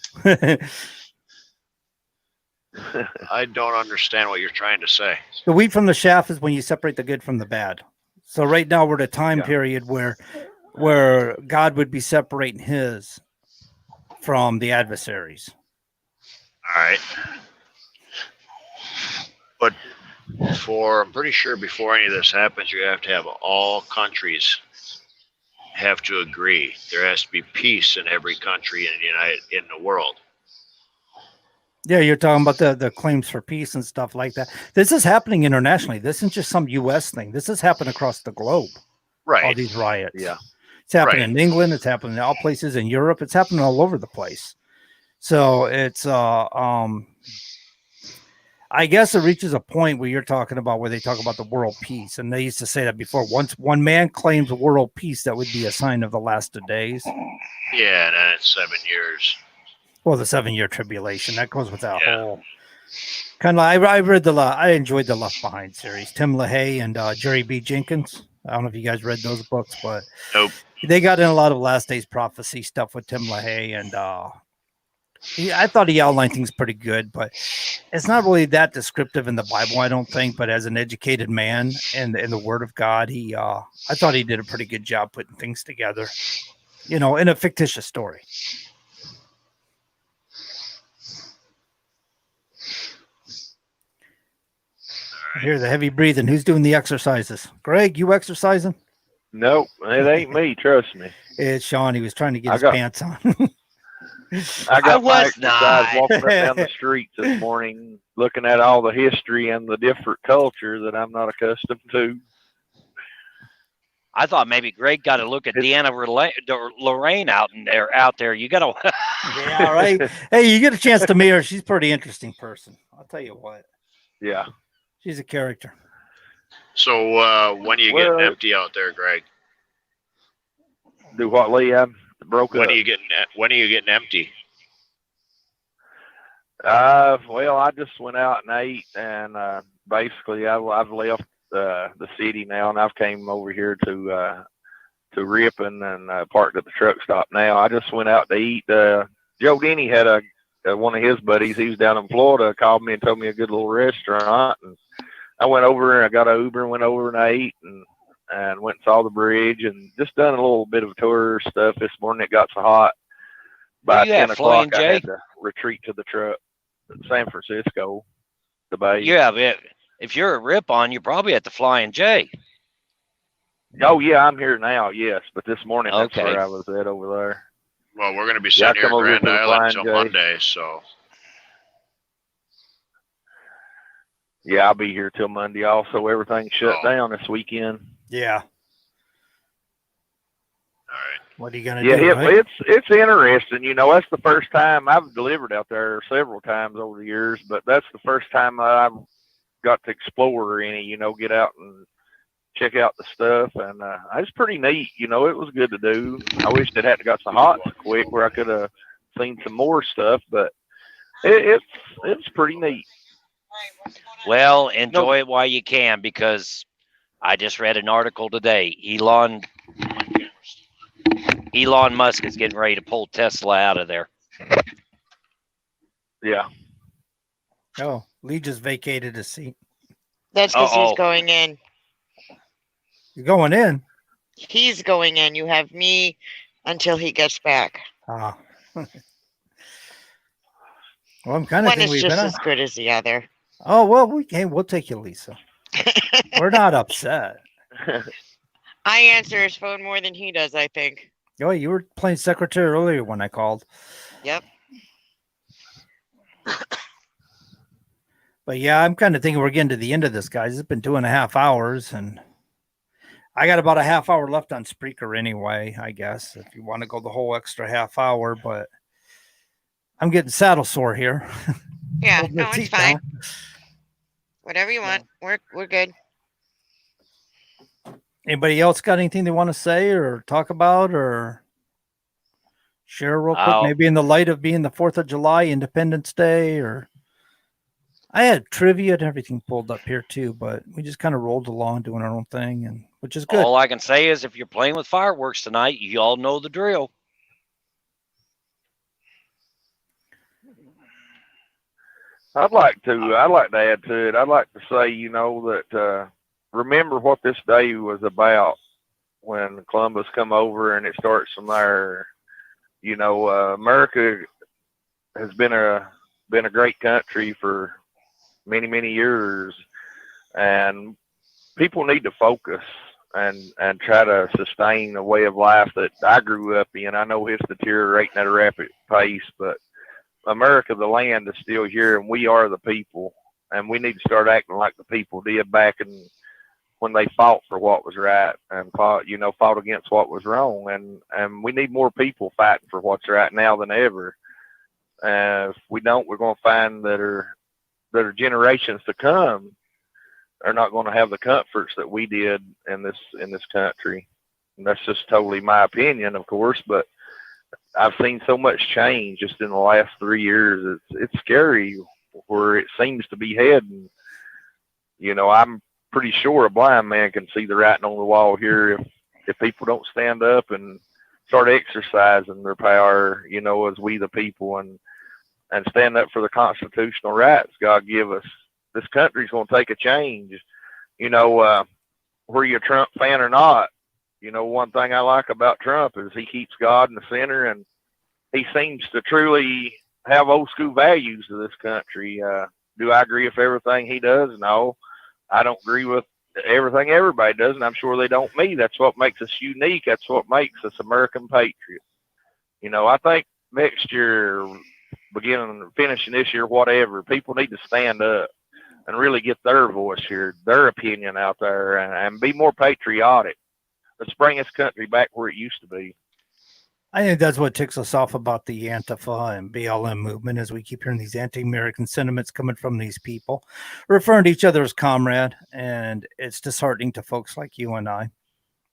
[SPEAKER 4] I don't understand what you're trying to say.
[SPEAKER 2] The wheat from the chaff is when you separate the good from the bad. So right now we're at a time
[SPEAKER 7] Yeah.
[SPEAKER 2] period where God would be separating his from the adversaries.
[SPEAKER 4] All right. But I'm pretty sure before any of this happens, you have to have all countries have to agree. There has to be peace in every country in the world.
[SPEAKER 2] Yeah, you're talking about the claims for peace and stuff like that. This is happening internationally. This isn't just some U.S. thing. This is happening across the globe.
[SPEAKER 4] Right.
[SPEAKER 2] All these riots.
[SPEAKER 7] Yeah.
[SPEAKER 2] It's happening
[SPEAKER 4] Right.
[SPEAKER 2] in England. It's happening in all places in Europe. It's happening all over the place. So it's I guess it reaches a point where you're talking about where they talk about the world peace, and they used to say that before. Once one man claims world peace, that would be a sign of the last of days.
[SPEAKER 4] Yeah, and then it's 7 years.
[SPEAKER 2] Well, the 7-year tribulation that goes with that
[SPEAKER 4] Yeah.
[SPEAKER 2] whole kind of. I read I enjoyed the Left Behind series. Tim LaHaye and Jerry B. Jenkins. I don't know if you guys read those books, but
[SPEAKER 4] Nope.
[SPEAKER 2] they got in a lot of last days prophecy stuff with Tim LaHaye, and I thought he outlined things pretty good, but it's not really that descriptive in the Bible, I don't think. But as an educated man and in the Word of God, I thought he did a pretty good job putting things together, in a fictitious story. I hear the heavy breathing. Who's doing the exercises? Greg, you exercising?
[SPEAKER 7] Nope, it ain't me. Trust me.
[SPEAKER 2] It's Sean. He was trying to get
[SPEAKER 7] I
[SPEAKER 2] his
[SPEAKER 7] got-
[SPEAKER 2] pants on.
[SPEAKER 7] I got my
[SPEAKER 1] was
[SPEAKER 7] exercise
[SPEAKER 1] not.
[SPEAKER 7] walking up down the streets this morning, looking at all the history and the different culture that I'm not accustomed to.
[SPEAKER 1] I thought maybe Greg got to look at Deanna Lorraine out there. You got to.
[SPEAKER 2] Yeah, right. Hey, you get a chance to meet her. She's a pretty interesting person. I'll tell you what.
[SPEAKER 7] Yeah.
[SPEAKER 2] She's a character.
[SPEAKER 4] So when are you
[SPEAKER 7] Well,
[SPEAKER 4] getting empty out there, Greg?
[SPEAKER 7] Do what, Lee? I broke
[SPEAKER 4] When
[SPEAKER 7] up.
[SPEAKER 4] are you getting empty?
[SPEAKER 7] Well, I just went out and ate, and basically I've left the city now, and I've came over here to Ripon and parked at the truck stop now. I just went out to eat. Joe Denny had one of his buddies. He was down in Florida. Called me and told me a good little restaurant, and I went over and I got an Uber and went over and I ate and went and saw the bridge and just done a little bit of tour stuff this morning. It got so hot. By 10 o'clock, I had to retreat to the truck. San Francisco, the Bay.
[SPEAKER 1] Yeah, but if you're at Ripon, you're probably at the Flying J.
[SPEAKER 7] Oh yeah, I'm here now. Yes, but this morning that's
[SPEAKER 1] Okay.
[SPEAKER 7] where I was at over there.
[SPEAKER 4] Well, we're going to be sitting here at Grand Island until Monday, so.
[SPEAKER 7] Yeah, I'll be here till Monday. Also, everything's shut down this weekend.
[SPEAKER 2] Yeah.
[SPEAKER 4] All right.
[SPEAKER 2] What are you gonna
[SPEAKER 7] Yeah,
[SPEAKER 2] do? Right?
[SPEAKER 7] it's interesting. You know, that's the first time I've delivered out there several times over the years, but that's the first time I've got to explore any. You know, get out and check out the stuff, and it's pretty neat. You know, it was good to do. I wish it hadn't got so hot so quick where I could have seen some more stuff, but it's pretty neat.
[SPEAKER 1] Well, enjoy it while you can, because I just read an article today. Elon Musk is getting ready to pull Tesla out of there.
[SPEAKER 7] Yeah.
[SPEAKER 2] Oh, Lee just vacated his seat.
[SPEAKER 5] That's because he's going in.
[SPEAKER 2] You're going in?
[SPEAKER 5] He's going in. You have me until he gets back.
[SPEAKER 2] Ah. Well, I'm kind of
[SPEAKER 5] One
[SPEAKER 2] thinking
[SPEAKER 5] is
[SPEAKER 2] we've
[SPEAKER 5] just
[SPEAKER 2] been
[SPEAKER 5] as good as the other.
[SPEAKER 2] Oh, well, we'll take you, Lisa. We're not upset.
[SPEAKER 5] I answer his phone more than he does, I think.
[SPEAKER 2] Oh, you were playing secretary earlier when I called.
[SPEAKER 5] Yep.
[SPEAKER 2] But yeah, I'm kind of thinking we're getting to the end of this, guys. It's been 2.5 hours, and I got about a half hour left on Spreaker anyway, I guess, if you want to go the whole extra half hour, but I'm getting saddle sore here.
[SPEAKER 5] Yeah, no, it's fine. Whatever you want. We're good.
[SPEAKER 2] Anybody else got anything they want to say or talk about or share real quick? Maybe in the light of being the 4th of July, Independence Day, or I had trivia and everything pulled up here too, but we just kind of rolled along doing our own thing, and which is good.
[SPEAKER 1] All I can say is if you're playing with fireworks tonight, you all know the drill.
[SPEAKER 7] I'd like to add to it. I'd like to say, you know, that remember what this day was about when Columbus come over, and it starts from there. You know, America has been a great country for many, many years, and people need to focus and try to sustain the way of life that I grew up in. I know it's deteriorating at a rapid pace, but America, the land, is still here, and we are the people, and we need to start acting like the people did back when they fought for what was right and fought against what was wrong. And we need more people fighting for what's right now than ever. If we don't, we're going to find that are generations to come are not going to have the comforts that we did in this country. And that's just totally my opinion, of course, but I've seen so much change just in the last 3 years. It's scary where it seems to be heading. You know, I'm pretty sure a blind man can see the writing on the wall here if people don't stand up and start exercising their power, you know, as we the people, and stand up for the constitutional rights God give us. This country's going to take a change. You know, were you a Trump fan or not? You know, one thing I like about Trump is he keeps God in the center, and he seems to truly have old school values to this country. Do I agree with everything he does? No, I don't agree with everything everybody does, and I'm sure they don't me. That's what makes us unique. That's what makes us American patriots. You know, I think next year, beginning, finishing this year, whatever, people need to stand up and really get their voice here, their opinion out there, and be more patriotic. Let's bring this country back where it used to be.
[SPEAKER 2] I think that's what ticks us off about the Antifa and BLM movement, as we keep hearing these anti-American sentiments coming from these people, referring to each other as comrade, and it's disheartening to folks like you and I.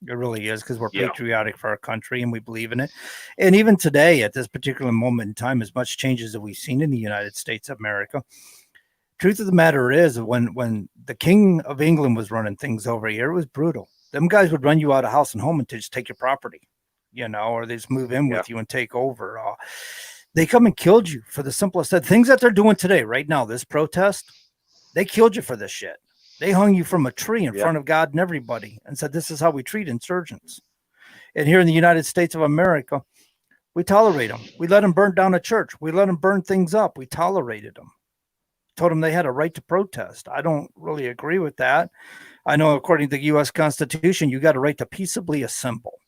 [SPEAKER 2] It really is, because we're patriotic for our country and we believe in it. And even today, at this particular moment in time, as much changes as we've seen in the United States of America, truth of the matter is, when the King of England was running things over here, it was brutal. Them guys would run you out of house and home and just take your property, or they just move in with you and take over. They come and killed you for the simplest things that they're doing today, right now. This protest, they killed you for this shit. They hung you from a tree in front of God and everybody and said, this is how we treat insurgents. And here in the United States of America, we tolerate them. We let them burn down a church. We let them burn things up. We tolerated them. Told them they had a right to protest. I don't really agree with that. I know according to the U.S. Constitution, you got a right to peaceably assemble.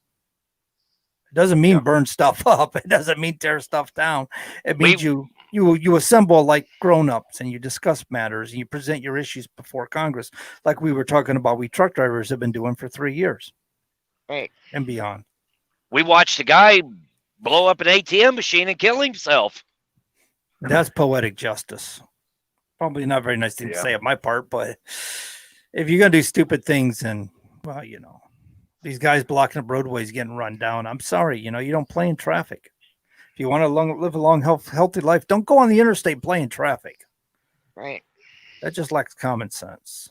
[SPEAKER 2] It doesn't mean burn stuff up. It doesn't mean tear stuff down. It means you assemble like grown-ups and you discuss matters and you present your issues before Congress, like we were talking about. We truck drivers have been doing for 3 years,
[SPEAKER 5] right,
[SPEAKER 2] and beyond.
[SPEAKER 1] We watched a guy blow up an ATM machine and kill himself.
[SPEAKER 2] That's poetic justice. Probably not a very nice thing to say on my part, but if you're gonna do stupid things, and well, these guys blocking up roadways getting run down, I'm sorry, you don't play in traffic. If you want to live a long, healthy life, don't go on the interstate playing traffic.
[SPEAKER 5] Right.
[SPEAKER 2] That just lacks common sense.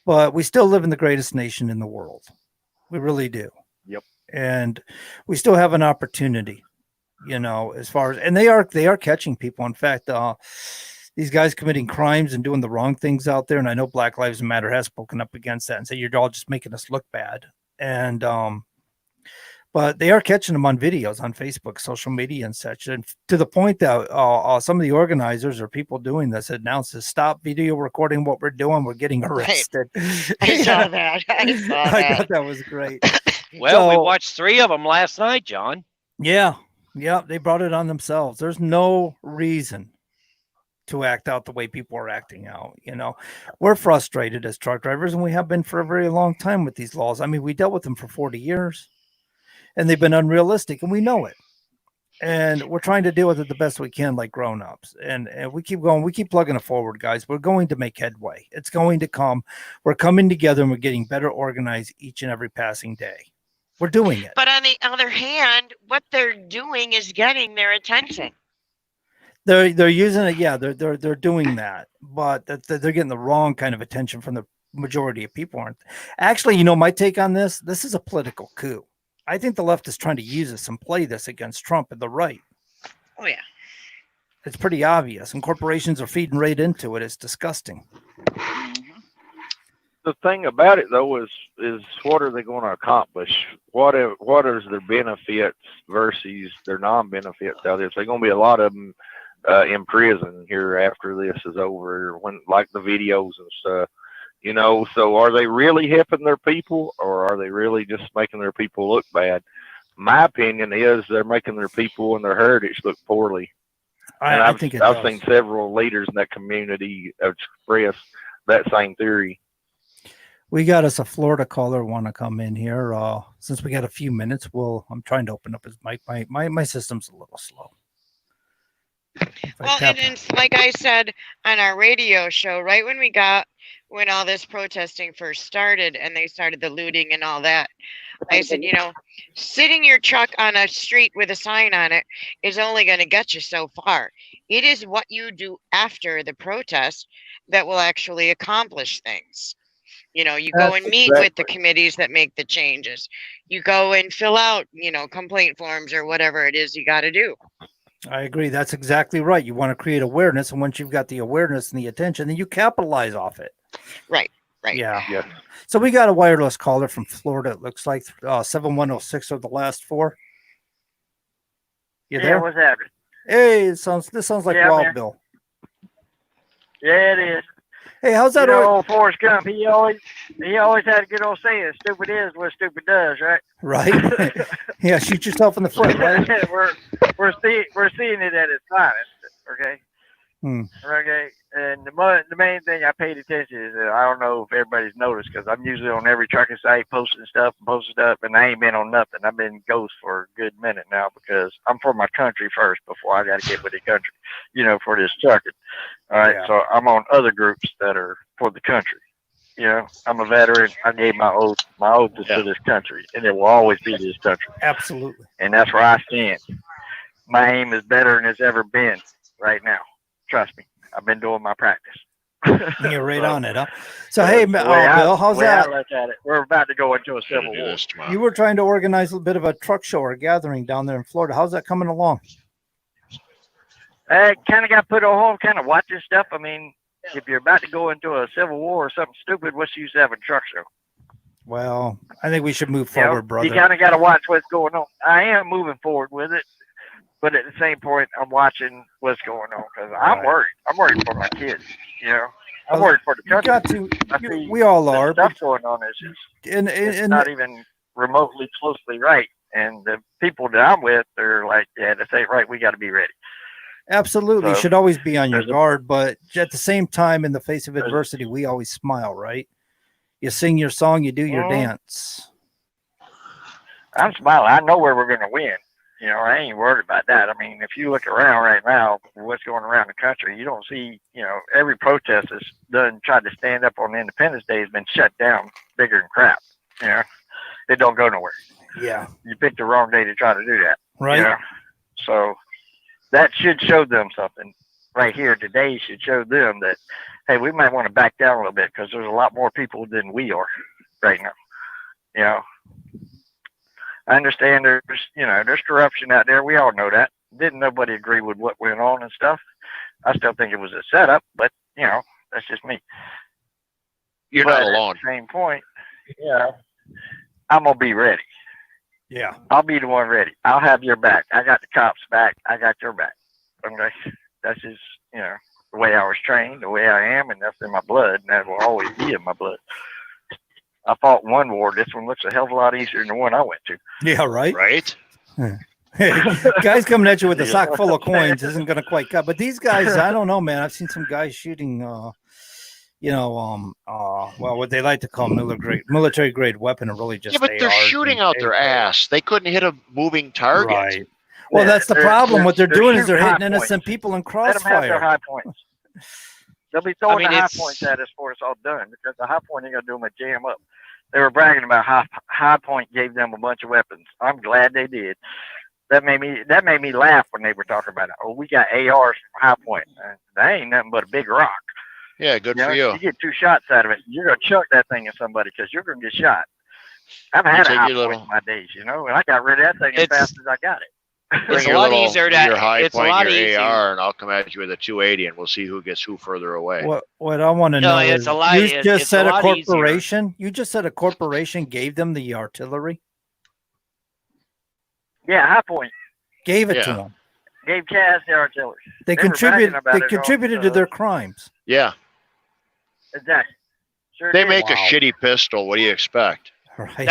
[SPEAKER 2] But we still live in the greatest nation in the world. We really do.
[SPEAKER 7] Yep.
[SPEAKER 2] And we still have an opportunity, as far as, and they are catching people. In fact, these guys committing crimes and doing the wrong things out there. And I know Black Lives Matter has spoken up against that and said, you're all just making us look bad. And, but they are catching them on videos on Facebook, social media and such. And to the point that some of the organizers or people doing this announced to stop video recording what we're doing. We're getting arrested.
[SPEAKER 5] Right. I saw that.
[SPEAKER 2] I thought that was great.
[SPEAKER 1] Well, we watched 3 of them last night, John.
[SPEAKER 2] Yeah. They brought it on themselves. There's no reason to act out the way people are acting out. We're frustrated as truck drivers, and we have been for a very long time with these laws. I mean, we dealt with them for 40 years and they've been unrealistic, and we know it. And we're trying to deal with it the best we can, like grown-ups. And we keep going. We keep plugging it forward, guys. We're going to make headway. It's going to come. We're coming together, and we're getting better organized each and every passing day. We're doing it.
[SPEAKER 5] But on the other hand, what they're doing is getting their attention.
[SPEAKER 2] They're using it. Yeah, they're doing that, but they're getting the wrong kind of attention from the majority of people. Aren't actually, my take on this is a political coup. I think the left is trying to use this and play this against Trump and the right.
[SPEAKER 5] Oh yeah,
[SPEAKER 2] it's pretty obvious, and corporations are feeding right into it. It's disgusting.
[SPEAKER 7] The thing about it, though, is what are they going to accomplish? What is their benefits versus their non-benefits out there? So there's going to be a lot of them in prison here after this is over, when like the videos and stuff. So are they really helping their people, or are they really just making their people look bad? My opinion is they're making their people and their heritage look poorly. I've seen several leaders in that community express that same theory.
[SPEAKER 2] We got us a Florida caller want to come in here. Since we got a few minutes, I'm trying to open up his mic. My system's a little slow.
[SPEAKER 5] Well, and it's like I said on our radio show, right when all this protesting first started and they started the looting and all that, I said, sitting your truck on a street with a sign on it is only going to get you so far. It is what you do after the protest that will actually accomplish things. You go and meet with the committees that make the changes. You go and fill out, complaint forms or whatever it is you got to do.
[SPEAKER 2] I agree. That's exactly right. You want to create awareness, and once you've got the awareness and the attention, then you capitalize off it.
[SPEAKER 5] Right.
[SPEAKER 2] Yeah. So we got a wireless caller from Florida. It looks like 7106 are the last 4. You there?
[SPEAKER 8] Yeah, what's happening?
[SPEAKER 2] Hey, this sounds like Wild
[SPEAKER 8] man.
[SPEAKER 2] Bill.
[SPEAKER 8] Yeah, it is.
[SPEAKER 2] Hey, how's that?
[SPEAKER 8] Old Forrest Gump, he always had a good old saying, stupid is what stupid does, right?
[SPEAKER 2] Right. Yeah, shoot yourself in the foot, right?
[SPEAKER 8] we're seeing it at its finest, okay? Okay, and the main thing I paid attention is I don't know if everybody's noticed because I'm usually on every trucking site posting stuff, and I ain't been on nothing. I've been ghost for a good minute now because I'm for my country first before I got to get with the country, for this trucking. All right, so I'm on other groups that are for the country. I'm a veteran. I gave my oath. My oath is to this country, and it will always be to this country.
[SPEAKER 2] Absolutely.
[SPEAKER 8] And that's where I stand. My aim is better than it's ever been right now. Trust me. I've been doing my practice.
[SPEAKER 2] You're right on it, huh? So, hey, Bill, how's that?
[SPEAKER 8] I look at it, we're about to go into a civil war.
[SPEAKER 2] You were trying to organize a bit of a truck show or gathering down there in Florida. How's that coming along?
[SPEAKER 8] I kind of got put on hold, kind of watching stuff. I mean, if you're about to go into a civil war or something stupid, what's the use of having a truck show?
[SPEAKER 2] Well, I think we should move forward, brother.
[SPEAKER 8] You kind of got to watch what's going on. I am moving forward with it, but at the same point, I'm watching what's going on because I'm worried. I'm worried for my kids. I'm worried for the country.
[SPEAKER 2] We all are.
[SPEAKER 8] Stuff going on is just it's not even remotely closely right. And the people that I'm with, they're like, yeah, this ain't right. We got to be ready.
[SPEAKER 2] Absolutely. You should always be on your guard. But at the same time, in the face of adversity, we always smile, right? You sing your song, you do your dance.
[SPEAKER 8] I'm smiling. I know where we're going to win. I ain't worried about that. I mean, if you look around right now, what's going around the country, you don't see, every protest that's done, tried to stand up on Independence Day has been shut down bigger than crap. It don't go nowhere.
[SPEAKER 2] Yeah.
[SPEAKER 8] You picked the wrong day to try to do that.
[SPEAKER 2] Right.
[SPEAKER 8] So that should show them something right here today should show them that, hey, we might want to back down a little bit because there's a lot more people than we are right now. I understand there's corruption out there. We all know that. Didn't nobody agree with what went on and stuff. I still think it was a setup, but that's just me.
[SPEAKER 4] You're not alone.
[SPEAKER 8] At the same point, I'm gonna be ready.
[SPEAKER 2] Yeah.
[SPEAKER 8] I'll be the one ready. I'll have your back. I got the cops' back. I got your back. Okay. That's just the way I was trained, the way I am, and that's in my blood, and that will always be in my blood. I fought one war. This one looks a hell of a lot easier than the one I went to.
[SPEAKER 2] Yeah, right.
[SPEAKER 4] Right.
[SPEAKER 2] Guys coming at you with a sock full of coins isn't going to quite cut. But these guys, I don't know, man. I've seen some guys shooting, what they like to call military grade weapon, and really just
[SPEAKER 4] but they're shooting out their ass. They couldn't hit a moving target.
[SPEAKER 2] Right. Well, that's the problem. What they're doing is they're hitting innocent people in crossfire.
[SPEAKER 8] Let them have their high points. They'll be throwing the high points at us before it's all done because the high point ain't gonna do them a jam up. They were bragging about how High Point gave them a bunch of weapons. I'm glad they did. That made me laugh when they were talking about it. Oh, we got ARs from High Point. That ain't nothing but a big rock.
[SPEAKER 4] Yeah, good for you.
[SPEAKER 8] You get 2 shots out of it, you're gonna chuck that thing at somebody because you're gonna get shot. I've had a High Point in my days, and I got rid of that thing as fast as I got it.
[SPEAKER 1] It's a lot easier to
[SPEAKER 4] your high point, your
[SPEAKER 1] easier.
[SPEAKER 4] AR, and I'll come at you with a 280, and we'll see who gets who further away.
[SPEAKER 2] What I want to know is, you just said a corporation.
[SPEAKER 1] Easier.
[SPEAKER 2] You just said a corporation gave them the artillery.
[SPEAKER 8] Yeah, High Point
[SPEAKER 2] gave it to them.
[SPEAKER 8] Gave Chaz the artillery.
[SPEAKER 2] They contributed to their crimes.
[SPEAKER 4] Yeah.
[SPEAKER 8] Exactly. Sure
[SPEAKER 4] they make a shitty pistol. What do you expect?
[SPEAKER 2] Right.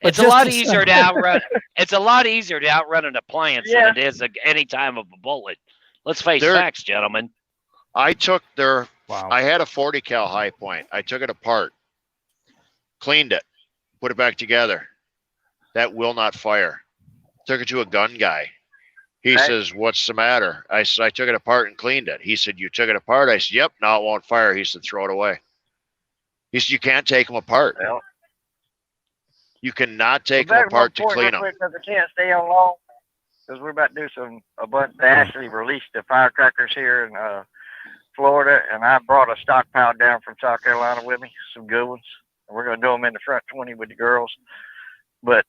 [SPEAKER 1] It's a lot easier to outrun. It's a lot easier to outrun an appliance than it is any time of a bullet. Let's face facts, gentlemen.
[SPEAKER 4] I took I had a 40 cal High Point. I took it apart, cleaned it, put it back together. That will not fire. Took it to a gun guy. He says, "What's the matter?" I said, "I took it apart and cleaned it." He said, "You took it apart?" I said, "Yep." "No, it won't fire." He said, "Throw it away." He said, "You can't take them apart.
[SPEAKER 8] Well,
[SPEAKER 4] you cannot take them apart to clean them."
[SPEAKER 8] Because I can't stay on long because we're about to do a bunch. They actually released the firecrackers here in Florida, and I brought a stockpile down from South Carolina with me, some good ones. And we're going to do them in the front 20 with the girls. But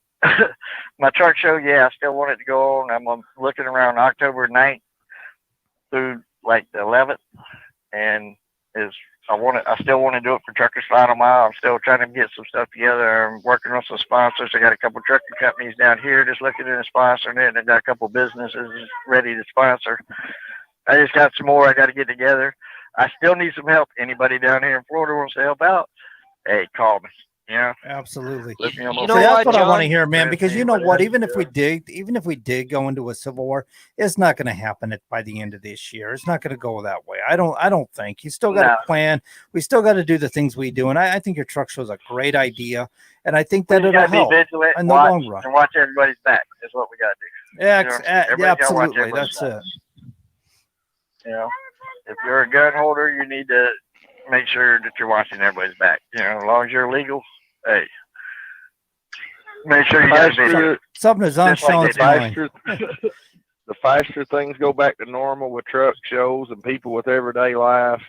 [SPEAKER 8] my truck show, I still want it to go on. I'm looking around October 9th through like the 11th, and I still want to do it for Truckers Final Mile. I'm still trying to get some stuff together. I'm working on some sponsors. I got a couple trucking companies down here just looking at sponsoring it, and I got a couple businesses ready to sponsor. I just got some more I got to get together. I still need some help. Anybody down here in Florida wants to help out, hey, call me. You know,
[SPEAKER 2] Absolutely.
[SPEAKER 8] lithium.
[SPEAKER 1] You
[SPEAKER 2] So
[SPEAKER 1] know
[SPEAKER 2] that's
[SPEAKER 1] what,
[SPEAKER 2] what I want to
[SPEAKER 1] John?
[SPEAKER 2] hear, man. Because you know
[SPEAKER 8] Whatever
[SPEAKER 2] what,
[SPEAKER 8] you
[SPEAKER 2] even if we
[SPEAKER 8] do.
[SPEAKER 2] did go into a civil war, it's not going to happen by the end of this year. It's not going to go that way. I don't think. You still got
[SPEAKER 8] No.
[SPEAKER 2] to plan. We still got to do the things we do, and I think your truck show's a great idea, and I think
[SPEAKER 8] We
[SPEAKER 2] that
[SPEAKER 8] just
[SPEAKER 2] it'll
[SPEAKER 8] gotta be
[SPEAKER 2] help
[SPEAKER 8] vigilant,
[SPEAKER 2] in the
[SPEAKER 8] watch,
[SPEAKER 2] long run.
[SPEAKER 8] and watch everybody's back. Is what we gotta do.
[SPEAKER 2] Yeah,
[SPEAKER 8] You know, everybody's gotta watch
[SPEAKER 2] absolutely.
[SPEAKER 8] everybody's
[SPEAKER 2] That's
[SPEAKER 8] back.
[SPEAKER 2] it.
[SPEAKER 8] You know, if you're a gun holder, you need to make sure that you're watching everybody's back. You know, as long as you're legal, hey, make sure you got a video.
[SPEAKER 2] Something is on
[SPEAKER 8] Just like
[SPEAKER 2] Sean's
[SPEAKER 8] they
[SPEAKER 2] mind.
[SPEAKER 7] The faster things go back to normal with truck shows and people with everyday life,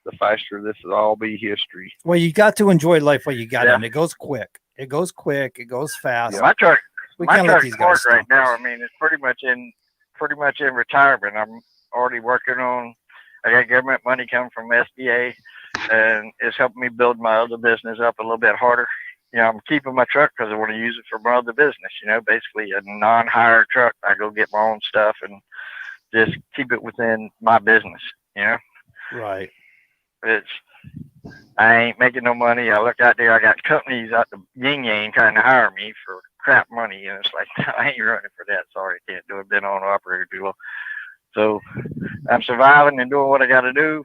[SPEAKER 7] the faster this will all be history.
[SPEAKER 2] Well, you got to enjoy life while you got
[SPEAKER 8] Yeah.
[SPEAKER 2] it. And it goes quick. It goes quick. It goes fast.
[SPEAKER 8] My truck,
[SPEAKER 2] We
[SPEAKER 8] my
[SPEAKER 2] can't let
[SPEAKER 8] truck's
[SPEAKER 2] these guys
[SPEAKER 8] parked right
[SPEAKER 2] stop
[SPEAKER 8] now.
[SPEAKER 2] us.
[SPEAKER 8] I mean, it's pretty much in retirement. I'm already working on. I got government money coming from SBA, and it's helping me build my other business up a little bit harder. You know, I'm keeping my truck because I want to use it for my other business. You know, basically a non-hire truck. I go get my own stuff and just keep it within my business. You know,
[SPEAKER 2] Right.
[SPEAKER 8] I ain't making no money. I look out there, I got companies out the yin yang trying to hire me for crap money, and it's like, I ain't running for that. Sorry, I can't do it. Been on operator too long. So I'm surviving and doing what I got to do.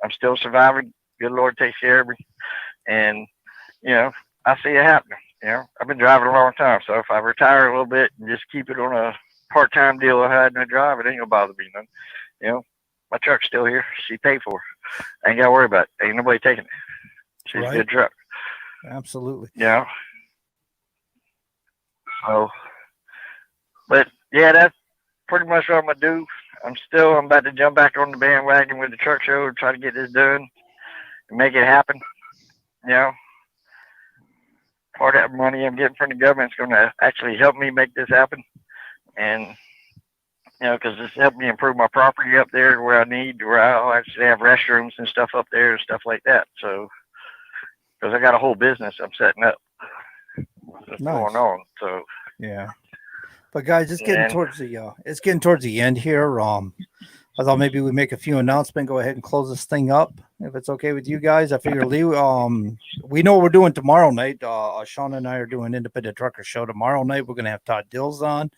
[SPEAKER 8] I'm still surviving. Good Lord takes care of me, and you know, I see it happening. You know, I've been driving a long time, so if I retire a little bit and just keep it on a part-time deal of having to drive, it ain't gonna bother me none. You know, my truck's still here. She paid for it. I ain't got to worry about it. Ain't nobody taking it. She's
[SPEAKER 2] Right.
[SPEAKER 8] a good truck.
[SPEAKER 2] Absolutely.
[SPEAKER 8] You know. So, but yeah, that's pretty much what I'm gonna do. I'm about to jump back on the bandwagon with the truck show and try to get this done and make it happen. You know, part of that money I'm getting from the government is going to actually help me make this happen, and you know, because it's helped me improve my property up there where I need, where I'll actually have restrooms and stuff up there and stuff like that. So, because I got a whole business I'm setting up that's
[SPEAKER 2] Nice.
[SPEAKER 8] going on. So,
[SPEAKER 2] Yeah. But guys, it's getting
[SPEAKER 8] And-
[SPEAKER 2] towards the end here. I thought maybe we make a few announcements, go ahead and close this thing up if it's okay with you guys. I figure Lee, we know what we're doing tomorrow night. Sean and I are doing Independent Trucker Show tomorrow night. We're gonna have Todd Dills on.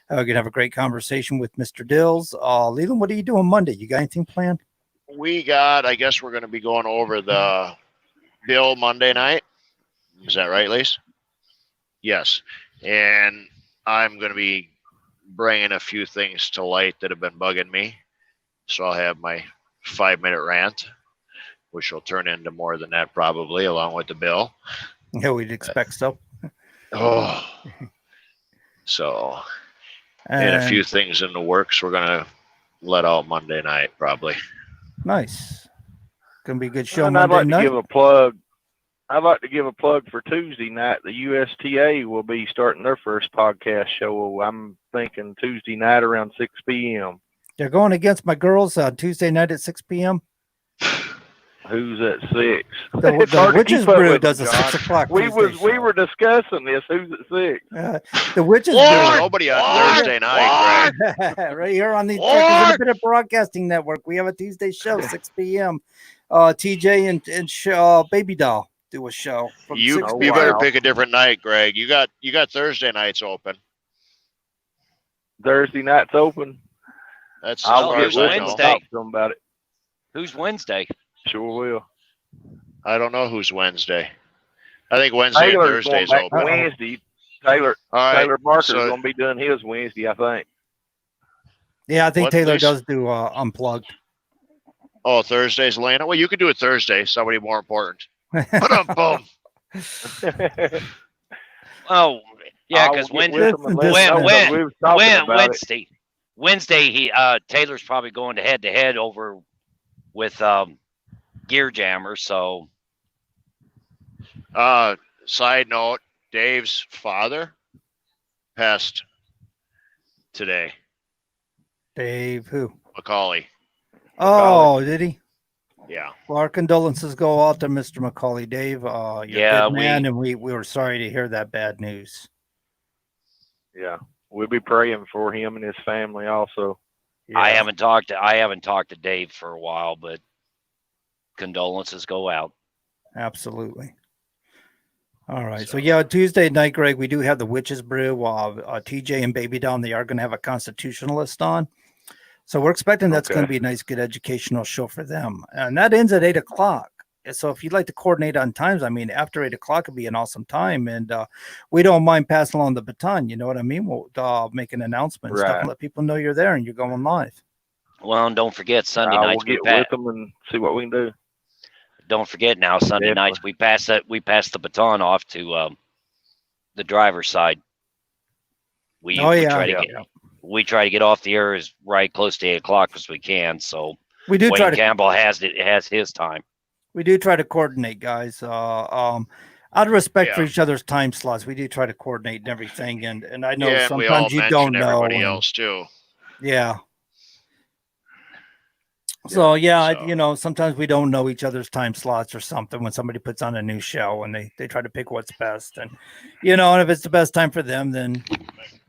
[SPEAKER 2] We're gonna have a great conversation with Mr. Dills. Leland, what are you doing Monday? You got anything planned?
[SPEAKER 4] I guess we're going to be going over the bill Monday night. Is that right, Lise? Yes. And I'm going to be bringing a few things to light that have been bugging me. So I'll have my 5-minute rant, which will turn into more than that probably, along with the bill.
[SPEAKER 2] Yeah, we'd expect so.
[SPEAKER 4] Oh. So, and a few things in the works we're going to let out Monday night probably.
[SPEAKER 2] Nice. Gonna be a good show
[SPEAKER 7] And I'd
[SPEAKER 2] Monday
[SPEAKER 7] like
[SPEAKER 2] night.
[SPEAKER 7] to give a plug. I'd like to give a plug for Tuesday night. The USTA will be starting their first podcast show. I'm thinking Tuesday night around 6 p.m.
[SPEAKER 2] They're going against my girls Tuesday night at 6 p.m.
[SPEAKER 7] Who's at 6?
[SPEAKER 2] The
[SPEAKER 7] It's hard to
[SPEAKER 2] Witches
[SPEAKER 7] keep up
[SPEAKER 2] Brew
[SPEAKER 7] with
[SPEAKER 2] does
[SPEAKER 7] them,
[SPEAKER 2] a
[SPEAKER 7] John.
[SPEAKER 2] 6 o'clock.
[SPEAKER 7] We
[SPEAKER 2] Tuesday
[SPEAKER 7] were discussing this. Who's at 6?
[SPEAKER 2] show. The Witches
[SPEAKER 4] There's nobody on Thursday night, Greg.
[SPEAKER 2] Brew right here on the Truckers Independent Broadcasting Network. We have a Tuesday show 6 p.m. TJ and Baby Doll do a show. From
[SPEAKER 4] You
[SPEAKER 2] 6
[SPEAKER 4] you better
[SPEAKER 7] wow.
[SPEAKER 4] pick a different night, Greg. You got Thursday nights open.
[SPEAKER 7] Thursday night's open.
[SPEAKER 4] That's
[SPEAKER 7] I'll
[SPEAKER 4] as
[SPEAKER 7] get
[SPEAKER 4] far
[SPEAKER 7] with
[SPEAKER 4] as I
[SPEAKER 7] them
[SPEAKER 4] know.
[SPEAKER 7] and talk to them about it.
[SPEAKER 1] Who's Wednesday?
[SPEAKER 7] Sure will.
[SPEAKER 4] I don't know who's Wednesday. I think Wednesday and
[SPEAKER 7] Taylor's going
[SPEAKER 4] Thursday's
[SPEAKER 7] back
[SPEAKER 4] open.
[SPEAKER 7] Wednesday. Taylor
[SPEAKER 4] All right.
[SPEAKER 7] Taylor Marker's
[SPEAKER 4] so-
[SPEAKER 7] going to be doing his Wednesday, I think.
[SPEAKER 2] Yeah, I think
[SPEAKER 4] What,
[SPEAKER 2] Taylor
[SPEAKER 4] please?
[SPEAKER 2] does do Unplugged.
[SPEAKER 4] Oh, Thursday's Lana. Well, you could do it Thursday. Somebody more important. Boom.
[SPEAKER 1] Oh, yeah, because
[SPEAKER 7] I'll get with them and let
[SPEAKER 2] When-
[SPEAKER 7] them know
[SPEAKER 1] when-
[SPEAKER 7] that we was talking about it.
[SPEAKER 1] Wednesday, he Taylor's probably going head to head over with Gear Jammer. So
[SPEAKER 4] Side note: Dave's father passed today.
[SPEAKER 2] Dave, who?
[SPEAKER 4] Macaulay.
[SPEAKER 2] Oh, did he?
[SPEAKER 4] Yeah.
[SPEAKER 2] Well, our condolences go out to Mr. Macaulay, Dave. You're a
[SPEAKER 1] Yeah,
[SPEAKER 2] good man, and we were sorry to hear that bad news.
[SPEAKER 7] Yeah, we'll be praying for him and his family also.
[SPEAKER 2] Yeah.
[SPEAKER 1] I haven't talked to Dave for a while, but condolences go out.
[SPEAKER 2] Absolutely. All right. So yeah, Tuesday night, Greg, we do have the Witches Brew. TJ and Baby Down, they are going to have a constitutionalist on. So we're expecting that's going to be a nice, good educational show for them. And that ends at 8:00. So if you'd like to coordinate on times, I mean, after 8:00 would be an awesome time. And we don't mind passing along the baton. You know what I mean? We'll make an announcement and stuff and let people know you're there and you're going live.
[SPEAKER 1] Well, and don't forget Sunday nights.
[SPEAKER 7] We'll get with them and see what we can do.
[SPEAKER 1] Don't forget now, Sunday nights we pass the baton off to the driver's side. We try to get off the air as right close to 8:00 as we can. So
[SPEAKER 2] we do
[SPEAKER 1] Wayne Campbell has his time.
[SPEAKER 2] We do try to coordinate, guys. Out of respect for each other's time slots, we do try to coordinate and everything. And I know sometimes you don't know.
[SPEAKER 4] Everybody else too.
[SPEAKER 2] Yeah. So sometimes we don't know each other's time slots or something when somebody puts on a new show and they try to pick what's best. And and if it's the best time for them, then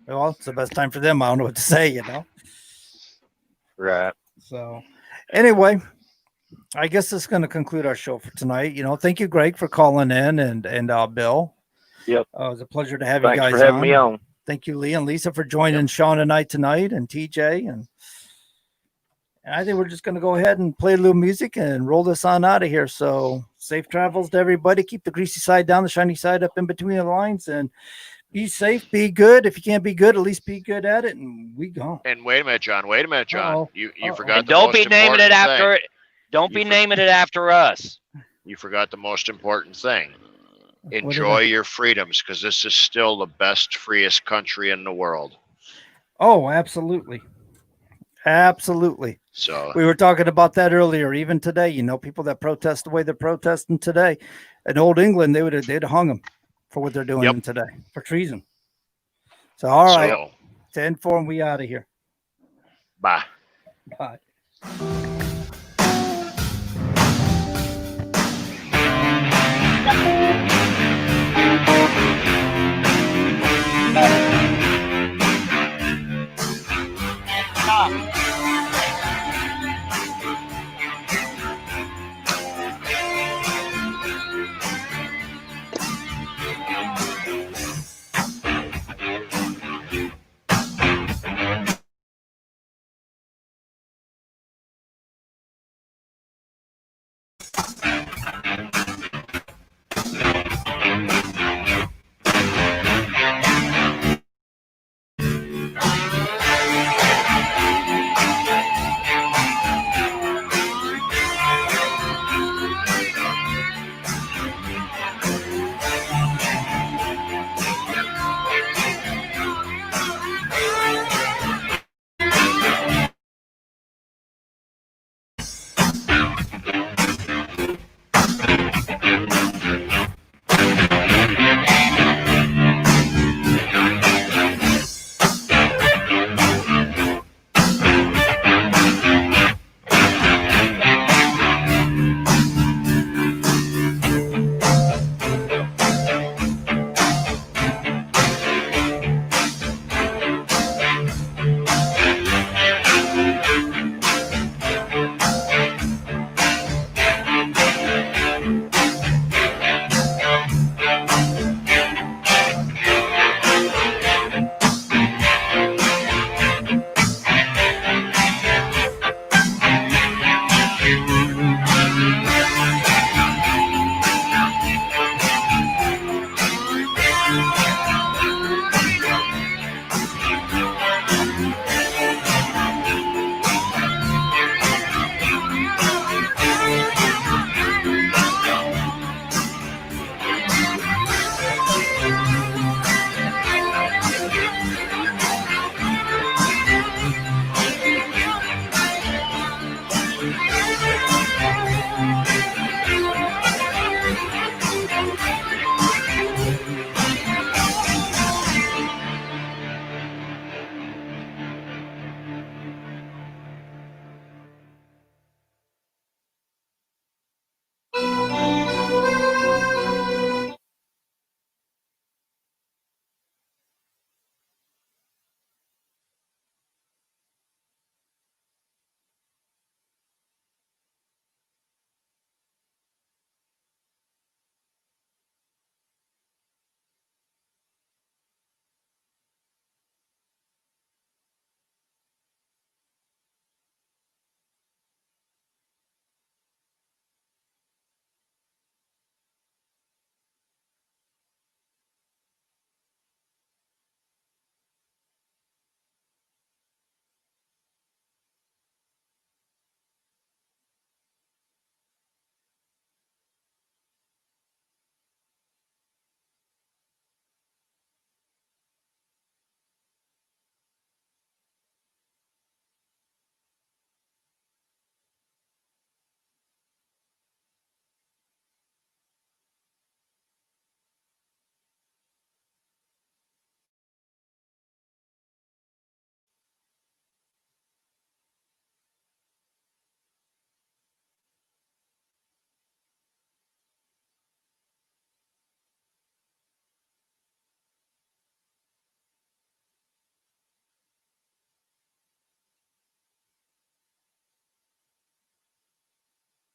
[SPEAKER 2] it's the best time for them. I don't know what to say,
[SPEAKER 7] Right.
[SPEAKER 2] So anyway, I guess that's going to conclude our show for tonight. Thank you, Greg, for calling in and Bill.
[SPEAKER 7] Yep.
[SPEAKER 2] It was a pleasure to have you guys
[SPEAKER 7] Thanks for having me on.
[SPEAKER 2] Thank you, Lee and Lisa, for joining Sean and I tonight, and TJ. And I think we're just going to go ahead and play a little music and roll this on out of here. So safe travels to everybody. Keep the greasy side down, the shiny side up in between the lines, and be safe, be good. If you can't be good, at least be good at it. And we go.
[SPEAKER 4] And wait a minute, John.
[SPEAKER 2] Uh-oh.
[SPEAKER 4] You forgot.
[SPEAKER 1] And don't be naming it after it. Don't be naming it after us.
[SPEAKER 4] You forgot the most important thing. Enjoy your freedoms, because this is still the best, freest country in the world.
[SPEAKER 2] Oh, absolutely. Absolutely.
[SPEAKER 4] So
[SPEAKER 2] we were talking about that earlier, even today, people that protest the way they're protesting today. In old England, they'd have hung them for what they're doing today, for treason. So, all right. 10-4, and we out of here.
[SPEAKER 4] Bye.
[SPEAKER 2] Bye.